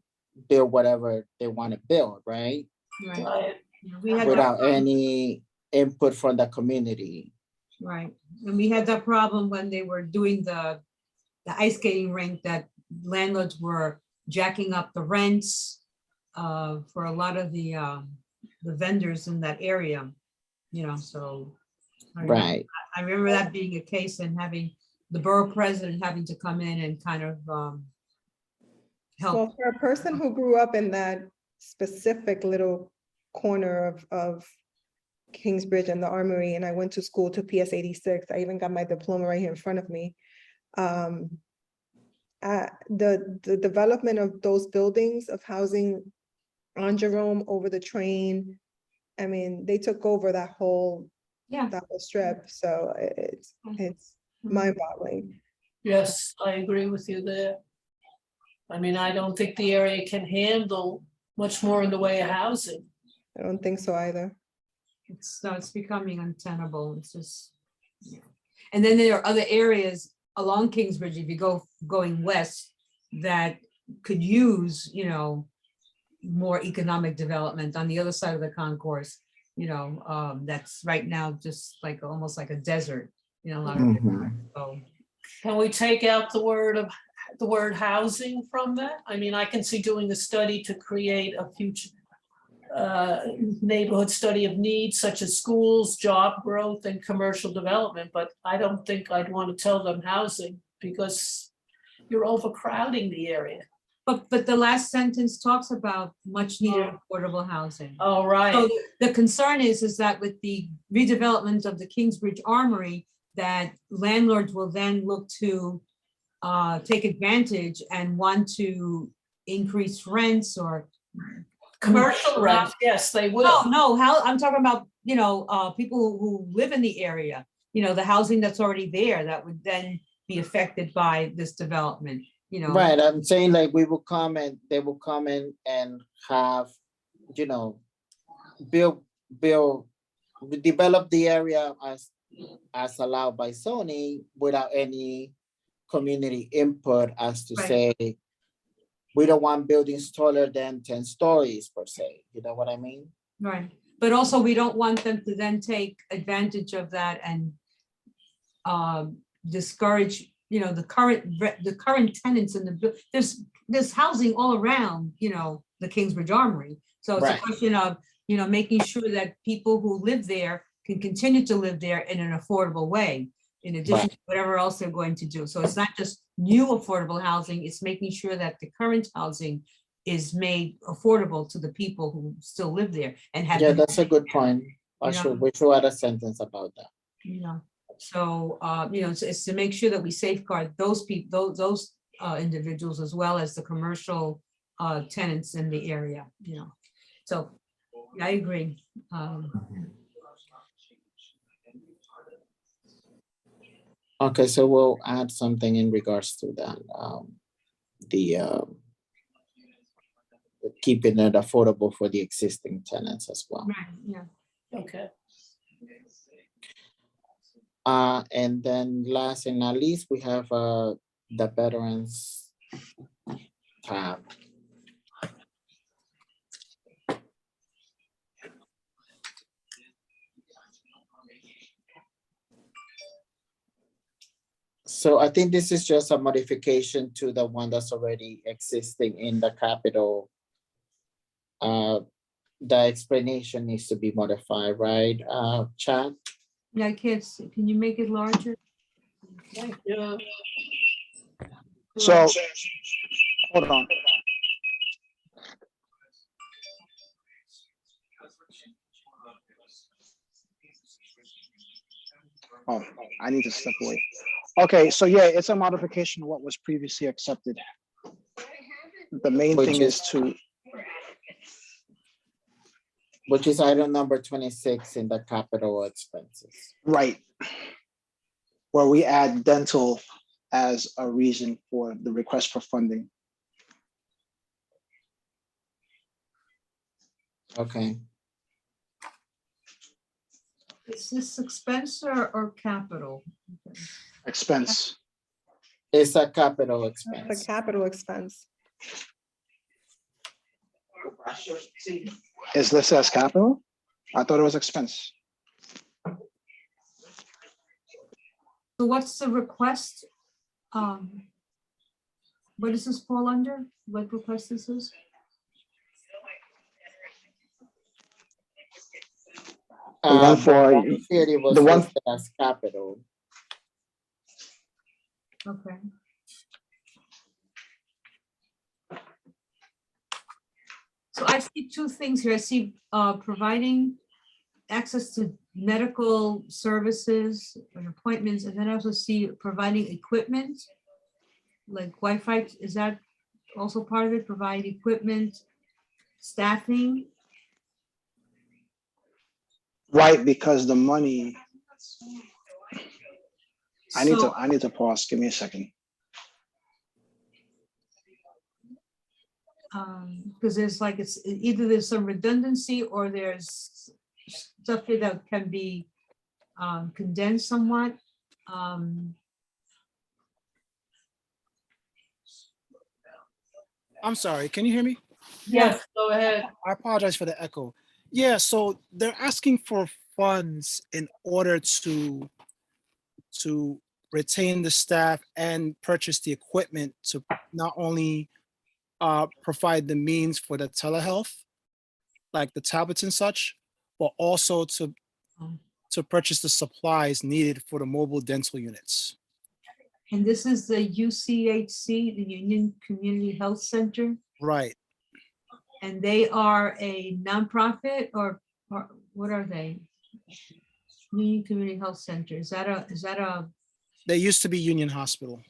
D: build whatever they want to build, right?
G: right.
E: Right.
G: We had that,
D: Without any input from the community.
G: right. And we had that problem when they were doing the ice skating rink, that landlords were jacking up the rents for a lot of the vendors in that area, you know, so.
D: Right.
G: I remember that being a case and having the borough president having to come in and kind of help.
C: Well, for a person who grew up in that specific little corner of Kingsbridge and the Armory, and I went to school to PS 86, I even got my diploma right here in front of me. The development of those buildings of housing on Jerome over the train, I mean, they took over that whole strip, so it's mind-boggling.
E: Yes, I agree with you there. I mean, I don't think the area can handle much more in the way of housing.
C: I don't think so either.
G: It's becoming untenable. It's just, yeah. And then there are other areas along Kingsbridge, if you going west, that could use, you know, more economic development on the other side of the concourse, you know, that's right now just like almost like a desert, you know, a lot of it. So
E: Can we take out the word housing from that? I mean, I can see doing a study to create a future neighborhood study of needs such as schools, job growth, and commercial development, but I don't think I'd want to tell them housing because you're overcrowding the area.
G: But the last sentence talks about much needed affordable housing.
E: Oh, right.
G: So the concern is that with the redevelopment of the Kingsbridge Armory, that landlords will then look to take advantage and want to increase rents or
E: Commercial rent, yes, they will.
G: No, how, I'm talking about, you know, people who live in the area, you know, the housing that's already there that would then be affected by this development, you know.
D: Right, I'm saying like we will come and they will come in and have, you know, develop the area as allowed by zoning without any community input as to say, we don't want buildings taller than 10 stories per se, you know what I mean?
G: Right, but also we don't want them to then take advantage of that and discourage, you know, the current tenants in the, there's housing all around, you know, the Kingsbridge Armory. So it's a question of you know, making sure that people who live there can continue to live there in an affordable way, in addition to whatever else they're going to do. So it's not just new affordable housing, it's making sure that the current housing is made affordable to the people who still live there and have.
D: Yeah,
G: been-
D: that's a good point.
G: Yeah.
D: We should add a sentence about that.
G: You know, so, you know, it's to make sure that we safeguard those people, those individuals as well as the commercial tenants in the area, you know. So I agree.
D: Okay, so we'll add something in regards to that. Keeping it affordable for the existing tenants as well.
G: Right, yeah.
E: Okay.
D: And then last and not least, we have the veterans tab. So I think this is just a modification to the one that's already existing in the capital. The explanation needs to be modified, right, Chad?
G: Yeah, I can't see. Can you make it larger?
E: Yeah.
H: So, hold on. Oh, I need to step away. Okay, so yeah, it's a modification of what was previously accepted. The main
D: Which
H: thing is to,
D: Which is item number 26 in the capital expenses.
H: right, where we add dental as a reason for the request for funding.
D: Okay,
G: Is this expense or capital? Okay.
H: Expense.
D: it's a capital
C: The
D: expense.
C: capital expense.
H: Is this as capital? I thought it was expense.
G: So what's the request? What does this fall under? What request this is?
H: The one for-
D: Here it was
H: the one-
D: listed as capital.
G: Okay. So I see two things here. I see providing access to medical services and appointments, and then I also see providing equipment, like Wi-Fi. Is that also part of it? Provide equipment, staffing?
H: Right, because the money, I
G: So-
H: need to pause. Give me a second.
G: Because there's like, it's either there's some redundancy or there's stuff here that can be condensed somewhat.
H: I'm sorry, can you hear me?
E: Yes, go ahead.
H: I apologize for the echo. Yeah, so they're asking for funds in order to retain the staff and purchase the equipment to not only provide the means for the telehealth, like the tablets and such, but also to purchase the supplies needed for the mobile dental units.
G: And this is the UCHC, the Union Community Health Center,
H: Right.
G: and they are a nonprofit or what are they? Union Community Health Center. Is that a,
H: They used to be Union Hospital.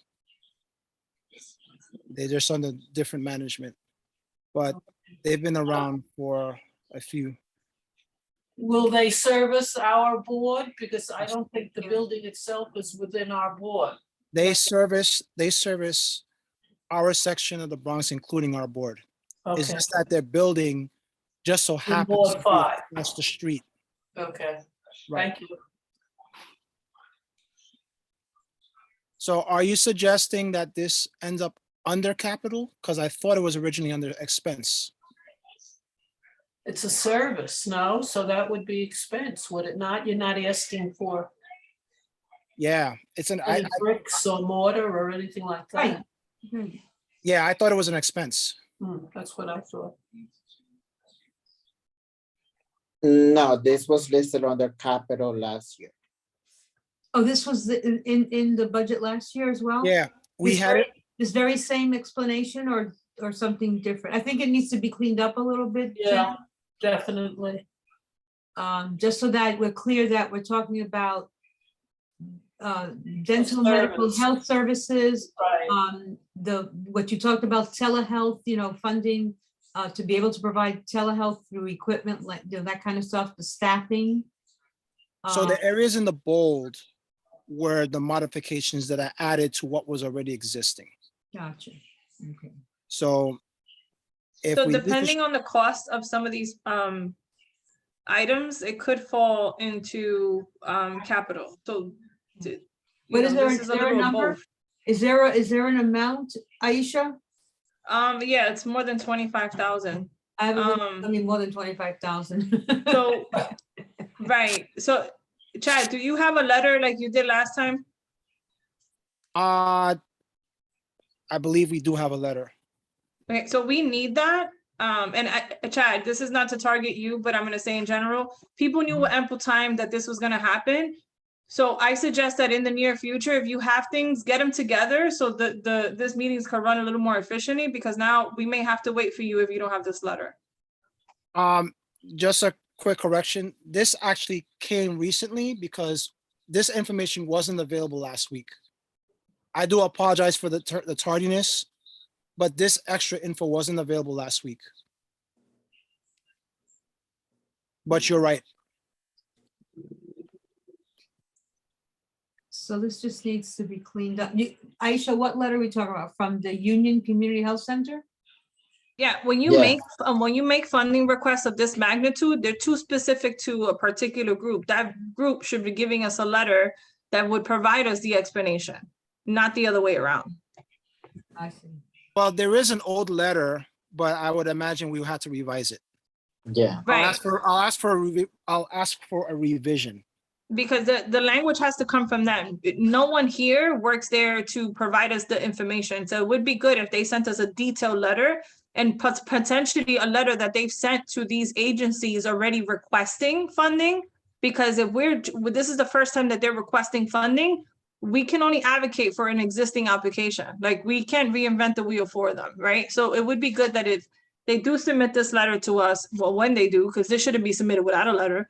H: They're just under different management, but they've been around for a few.
E: Will they service our board? Because I don't think the building itself is within our board.
H: They service our section of the Bronx, including our board. It's
E: Okay,
H: just that their building just so
E: In
H: happens
E: Ward
H: to be
E: 5.
H: across the street.
E: okay.
H: Right.
E: Thank you.
H: So are you suggesting that this ends up under capital? Because I thought it was originally under expense.
E: It's a service, no? So that would be expense, would it not? You're not asking for
H: Yeah, it's an,
E: any bricks or mortar or anything like
G: right?
E: that?
G: Right.
H: yeah, I thought it was an expense.
E: That's what I thought.
D: No, this was listed under capital last year.
G: Oh, this was in the budget last year as well?
H: Yeah, we
G: This
H: had it.
G: This very same explanation or something different? I think it needs to be cleaned up a little bit.
E: Yeah,
G: Jen.
E: definitely.
G: Just so that we're clear that we're talking about dental, medical,
E: Service.
G: health services,
E: Right.
G: what you talked about, telehealth, funding, to be able to provide telehealth through equipment, like, that kind of stuff, the staffing.
H: So the
G: Uh,
H: areas in the bold were the modifications that I added to what was already existing.
G: Gotcha. Okay.
H: So if
A: So
H: we need to
A: depending on the cost of some of these items, it could fall into capital. So
G: But is there,
A: this
G: is
A: is a
G: there a
A: little of
G: number?
A: both.
G: Is there an amount, Aisha?
A: Yeah, it's more than 25,000.
G: I mean, more than 25,000.
A: So, right, so Chad, do you have a letter like you did last time?
H: I believe we do have a letter.
A: Okay, so we need that. And Chad, this is not to target you, but I'm gonna say in general, people knew with ample time that this was gonna happen. So I suggest that in the near future, if you have things, get them together so this meetings can run a little more efficiently, because now we may have to wait for you if you don't have this letter.
H: Just a quick correction. This actually came recently because this information wasn't available last week. I do apologize for the tardiness, but this extra info wasn't available last week. But you're right.
G: So this just needs to be cleaned up. Aisha, what letter are we talking about? From the Union Community Health Center?
A: Yeah, when you make funding requests of this magnitude, they're too specific to a particular group. That group should be giving us a letter that would provide us the explanation, not the other way around.
G: I see.
H: Well, there is an old letter, but I would imagine we will have to revise it.
D: Yeah.
A: Right.
H: I'll ask for a revision.
A: Because the language has to come from them. No one here works there to provide us the information. So it would be good if they sent us a detailed letter and potentially a letter that they've sent to these agencies already requesting funding. Because if this is the first time that they're requesting funding, we can only advocate for an existing application. Like, we can't reinvent the wheel for them, right? So it would be good that if they do submit this letter to us, well, when they do, because this shouldn't be submitted without a letter,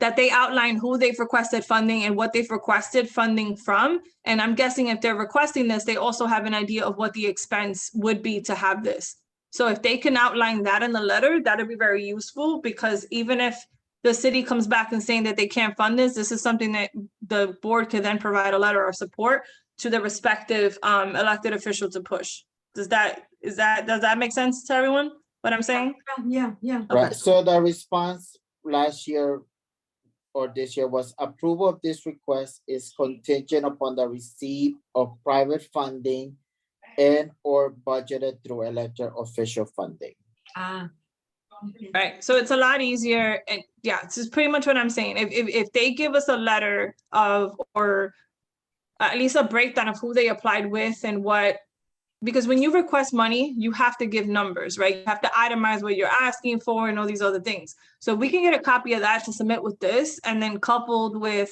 A: that they outline who they've requested funding and what they've requested funding from. And I'm guessing if they're requesting this, they also have an idea of what the expense would be to have this. So if they can outline that in the letter, that'd be very useful, because even if the city comes back and saying that they can't fund this is something that the board can then provide a letter of support to the respective elected official to push. Does that make sense to everyone, what I'm saying?
G: Yeah.
D: Right, so the response last year or this year was approval of this request is contingent upon the receipt of private funding and or budgeted through elected official funding.
A: Right, so it's a lot easier, and yeah, this is pretty much what I'm saying. If they give us a letter of, or at least a breakdown of who they applied with and what, because when you request money, you have to give numbers, right? You have to itemize what you're asking for and all these other things. So we can get a copy of that to submit with this, and then coupled with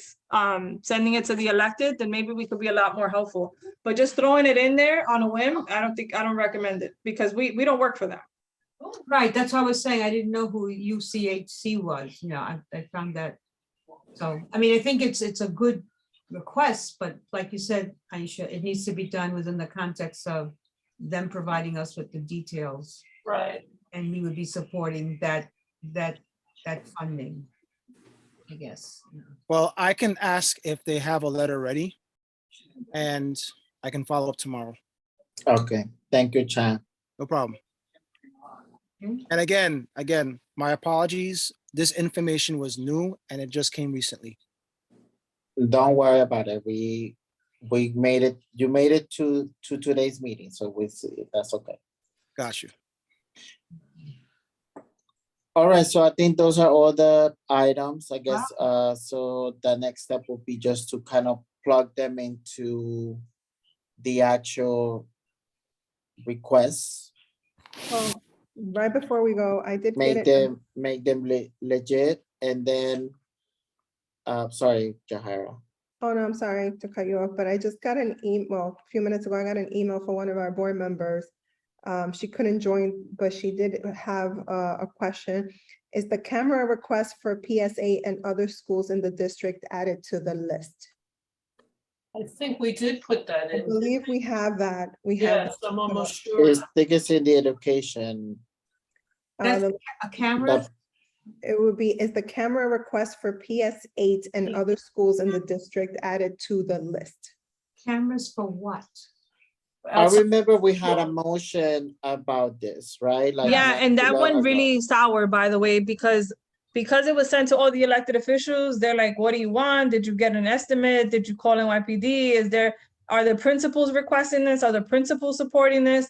A: sending it to the elected, then maybe we could be a lot more helpful. But just throwing it in there on a whim, I don't recommend it, because we don't work for that.
G: Right, that's what I was saying. I didn't know who UCHC was. I found that. So, I mean, I think it's a good request, but like you said, Aisha, it needs to be done within the context of them providing us with the details.
E: Right.
G: And we would be supporting that funding, I guess.
H: Well, I can ask if they have a letter ready, and I can follow up tomorrow.
D: Okay, thank you, Chan.
H: No problem.
G: Okay.
H: And again, my apologies. This information was new and it just came recently.
D: Don't worry about it. We made it. You made it to today's meeting, so we see. That's okay.
H: Got you.
D: All right, so I think those are all the items, I guess. So the next step will be just to kind of plug them into the actual requests.
A: Well,
C: right before we go, I did get
D: make them legit, and then, sorry, Jahira.
C: Oh, no, I'm sorry to cut you off, but I just got an email, a few minutes ago, I got an email from one of our board members. She couldn't join, but she did have a question. Is the camera request for PSA and other schools in the district added to the list?
E: I think we did put that
C: I
E: in.
C: believe we have that. We have.
E: Yes, I'm almost sure.
D: I think it's in the education.
C: The-
G: A camera?
C: It would be, is the camera request for PS8 and other schools in the district added to the list?
G: Cameras for what?
D: I remember we had a motion about this, right? Like,
A: Yeah,
D: not
A: and
D: too
A: that
D: long
A: one
D: ago.
A: really sour, by the way, because it was sent to all the elected officials. They're like, what do you want? Did you get an estimate? Did you call NYPD? Are the principals requesting this? Are the principals supporting this?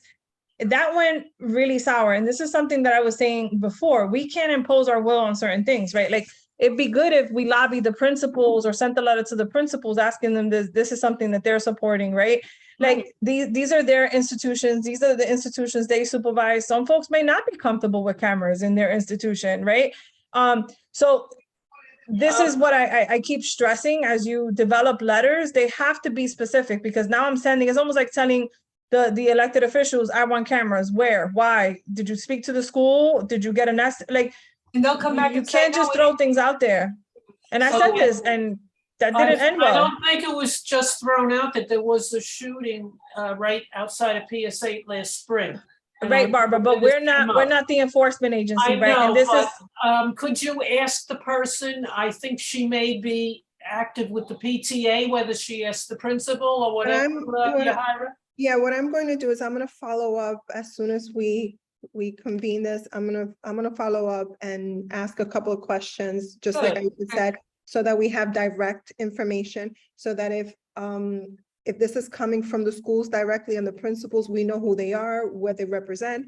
A: That went really sour. And this is something that I was saying before. We can't impose our will on certain things, right? Like, it'd be good if we lobbied the principals or sent a letter to the principals asking them this is something that they're supporting, right? Like, these are their institutions. These are the institutions they supervise. Some folks may not be comfortable with cameras in their institution, right? So this is what I keep stressing. As you develop letters, they have to be specific, because now I'm sending, it's almost like telling the elected officials, I want cameras. Where? Why? Did you speak to the school? Did you get an estimate? Like,
G: And they'll come back
A: you
G: and say,
A: can't just throw things out there. And I
E: So-
A: said this, and that didn't end
E: I
A: well.
E: don't think it was just thrown out that there was a shooting right outside of PS8 last spring.
A: Right, Barbara, but we're not the enforcement agency,
E: I
A: right? And
E: know,
A: this is,
E: but could you ask the person, I think she may be active with the PTA, whether she asked the principal or whatever, Yahira?
C: Yeah, what I'm going to do is I'm gonna follow up as soon as we convene this. I'm gonna follow up and ask a couple of questions, just like I said, so that we have direct information, so that if this is coming from the schools directly and the principals, we know who they are, what they represent,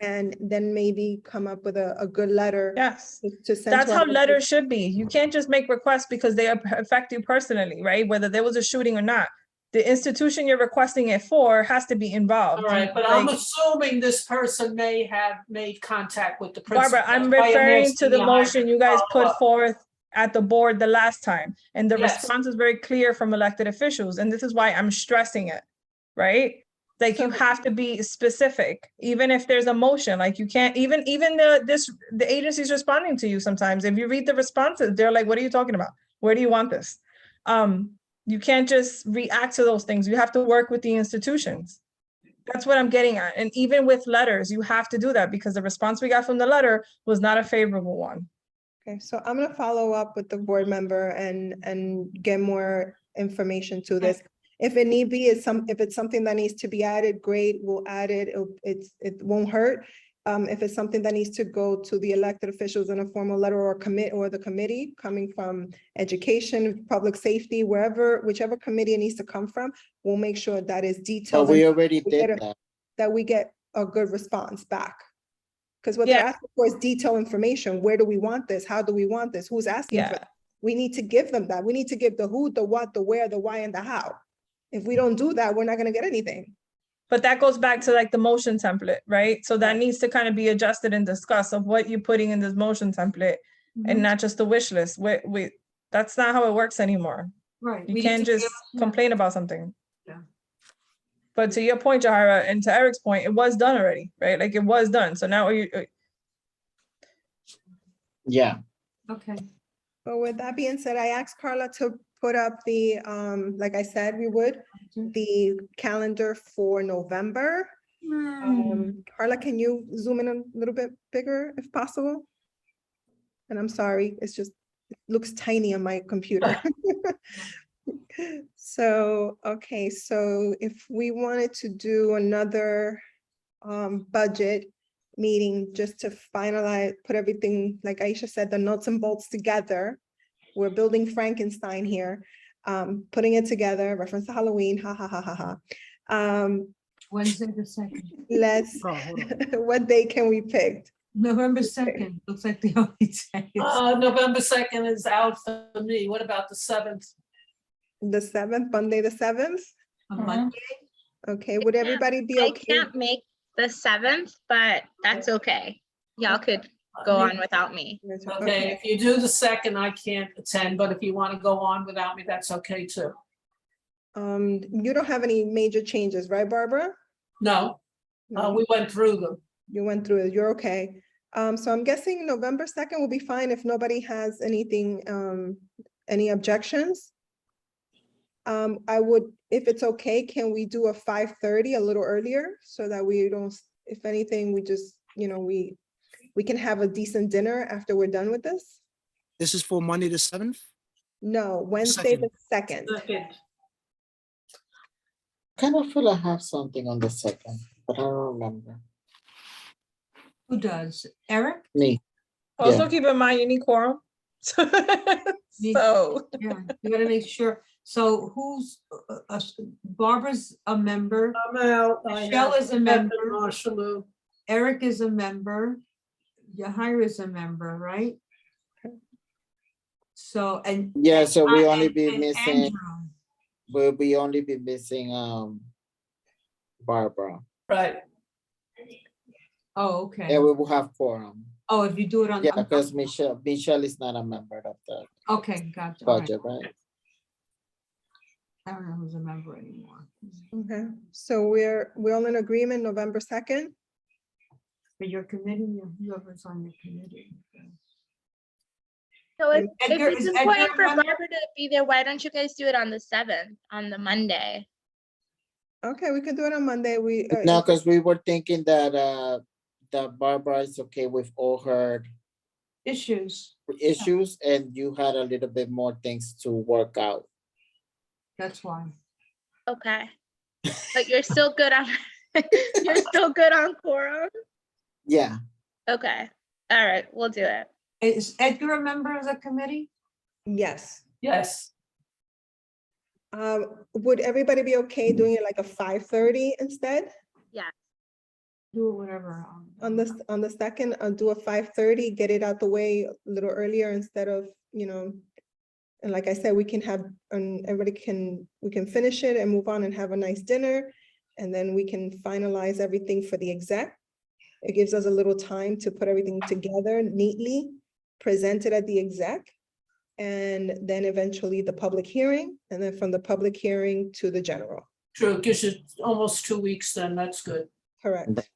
C: and then maybe come up with a good letter.
A: yes.
C: To send.
A: That's
C: to
A: how
C: our-
A: letters should be. You can't just make requests because they affect you personally, right? Whether there was a shooting or not. The institution you're requesting it for has to be involved.
E: All right, but I'm
A: Like,
E: assuming this person may have made contact with the principal.
A: Barbara, I'm
E: That's why
A: referring to
E: asking
A: the
E: Yahira
A: motion you guys
E: to
A: put
E: follow up.
A: forth at the board the last time. And the
E: Yes.
A: response is very clear from elected officials. And this is why I'm stressing it, right? Like, you have to be specific, even if there's a motion. Like, you can't, even the agency's responding to you sometimes. If you read the responses, they're like, what are you talking about? Where do you want this? You can't just react to those things. You have to work with the institutions. That's what I'm getting at. And even with letters, you have to do that, because the response we got from the letter was not a favorable one.
C: Okay, so I'm gonna follow up with the board member and get more information to this. If it need be, if it's something that needs to be added, great, we'll add it. It won't hurt. If it's something that needs to go to the elected officials in a formal letter or the committee coming from education, public safety, whichever committee it needs to come from, we'll make sure that is
D: But
C: detailed.
D: we
C: and
D: already
C: we
D: did
C: get
D: that.
C: that we get a good response back. Because what they're
A: Yeah.
C: asking for is detailed information. Where do we want this? How do we want this? Who's asking for
A: Yeah.
C: that? We need to give them that. We need to give the who, the what, the where, the why, and the how. If we don't do that, we're not gonna get anything.
A: But that goes back to like the motion template, right? So that
C: Right.
A: needs to kind of be adjusted and discussed of what you're putting in this motion template, and not just the wish list. That's not how it works anymore.
G: Right.
A: You
G: we need
A: can't
G: to
A: just
G: give-
A: complain about something.
G: Yeah.
A: But to your point, Jahira, and to Eric's point, it was done already, right? Like, it was done. So now
D: Yeah.
G: Okay.
C: But with that being said, I asked Carla to put up the, like I said, we would, the calendar for November. Carla, can you zoom in a little bit bigger if possible? And I'm sorry, it looks tiny on my computer. So, okay, so if we wanted to do another budget meeting just to finalize, put everything, like Aisha said, the nuts and bolts together. We're building Frankenstein here, putting it together, reference to Halloween, ha ha ha ha ha.
G: Wednesday the 2nd,
C: Let's,
H: Oh, hold on.
C: what day can we pick?
G: November 2nd, looks like the only day.
E: November 2nd is out for me. What about the 7th?
C: The 7th, Monday, the 7th?
G: On Monday.
C: Okay, would everybody be
I: I
C: okay?
I: can't make
F: the 7th, but that's okay. Y'all could go on without me.
E: Okay, if you do the 2nd, I can't attend, but if you want to go on without me, that's okay too.
C: You don't have any major changes, right, Barbara?
E: No,
C: No,
E: we went through them.
C: you went through it, you're okay. So I'm guessing November 2nd will be fine if nobody has anything, any objections. I would, if it's okay, can we do a 5:30 a little earlier so that we don't, if anything, we just, we can have a decent dinner after we're done with this?
H: This is for Monday the 7th?
C: No, Wednesday the 2nd.
D: Kind of feel I have something on the 2nd, but I don't remember.
G: Who does? Eric?
D: Me.
A: Also
D: Yeah.
A: keep in mind, you need quorum. So,
G: Yeah, you gotta make sure. So who's, Barbara's a member,
E: I'm out. I
G: Michelle
E: have
G: is a member.
E: Marshall.
G: Eric is a member, Yahira is a member, right? So, and.
D: Yeah, so we
G: and-
D: only be
G: and
D: missing,
G: Andrew.
D: we only be missing Barbara.
E: Right.
G: Oh, okay.
D: And we will have quorum.
G: Oh, if you do it on.
D: Yeah, because Michelle is not a member of the
G: Okay, gotcha. All right.
D: budget, right?
G: I don't know who's a member anymore.
C: Okay, so we're all in agreement, November 2nd?
G: For your committee, or whoever's on your committee.
F: So if
G: Edgar-
F: it's
G: is
F: important
G: Edgar a
F: for
G: member?
F: Barbara to be there, why don't you guys do it on the 7th, on the Monday?
C: Okay, we can do it on Monday. We,
D: No, because we were thinking that that Barbara is okay with all her
G: Issues,
D: issues and you had a little bit more things to work out.
G: that's why.
F: Okay. But you're still good on, you're still good on quorum?
D: Yeah,
F: Okay, all right, we'll do it.
G: Is Edgar a member of the committee?
C: yes.
E: Yes.
C: Would everybody be okay doing it like a 5:30 instead?
G: Do it whatever.
C: On the 2nd, I'll do a 5:30, get it out the way a little earlier instead of, and like I said, we can have, we can finish it and move on and have a nice dinner. And then we can finalize everything for the exec. It gives us a little time to put everything together neatly, present it at the exec. And then eventually the public hearing, and then from the public hearing to the general.
E: True, gives you almost 2 weeks then, that's good.
C: Correct.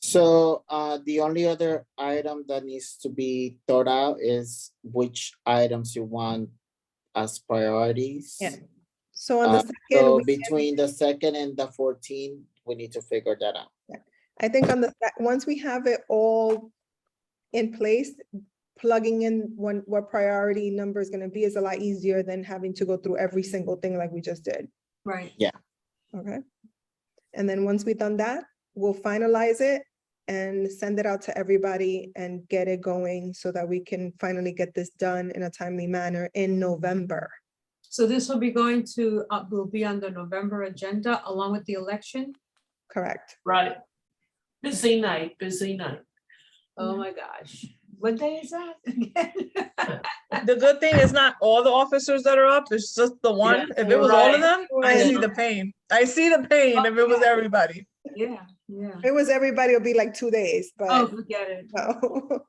D: so the only other item that needs to be thought out is which items you want as priorities.
C: Yeah. So on the 2nd,
D: So between the 2nd and the 14th, we need to figure that out.
C: I think on once we have it all in place, plugging in what priority number is gonna be is a lot easier than having to go through every single thing like we just did.
G: Right.
C: Okay. And then once we've done that, we'll finalize it and send it out to everybody and get it going so that we can finally get this done in a timely manner in November.
G: So this will be going to, will be on the November agenda along with the election?
C: Correct.
E: Right. Busy night, busy night.
G: Oh my gosh. What day is that again?
A: the good thing is not all the officers that are up, it's just the one.
E: Yeah,
A: If it
E: you're
A: was all of
E: right.
A: them, I
C: Yeah.
A: see the pain. I see the pain if it was everybody.
G: Yeah, yeah.
C: If it was everybody, it'll be like 2 days,
G: Oh,
C: but
G: forget it.
C: no.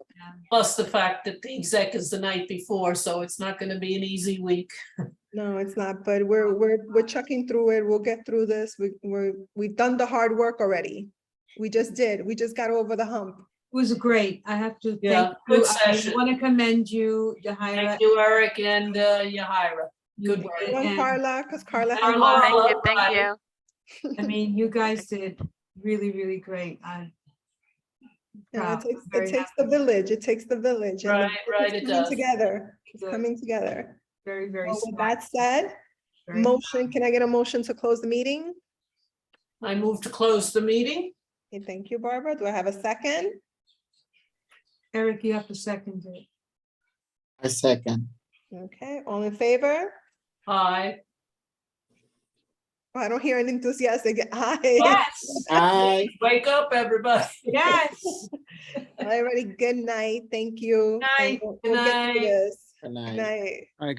E: Plus the fact that the exec is the night before, so it's not gonna be an easy week.
C: No, it's not, but we're chucking through it. We'll get through this. We've done the hard work already. We just did. We just got over the hump.
G: It was great. I have to
E: Yeah,
G: thank
E: good
G: you.
E: session.
G: I want to commend you, Yahira.
E: Thank you, Eric and Yahira. Good work.
C: Well,
G: And-
C: Carla, because Carla has.
E: Carla,
I: Thank you.
G: I mean, you guys did really, really great. I'm
C: No,
G: proud.
C: it
G: Very
C: takes the village. It takes the village. and the
E: Right, right,
C: village
E: it
C: coming
E: does.
C: Together, it's
G: Good.
C: coming together.
G: Very, very
C: Well, with
G: smart.
C: that said,
G: Very-
C: motion, can I get a motion to close the meeting?
E: I move to close the meeting.
C: Okay, thank you, Barbara. Do I have a second?
G: Eric, you have to second it.
D: A second.
C: Okay, all in favor?
E: Aye.
C: Oh, I don't hear an enthusiastic aye.
G: Yes,
D: Aye.
E: Wake up, everybody.
G: yes.
C: Everybody, good night. Thank you. and
E: Night.
C: We'll get through
E: Good night.
C: this.
D: Good
C: Good
D: night.
C: night.
H: All right,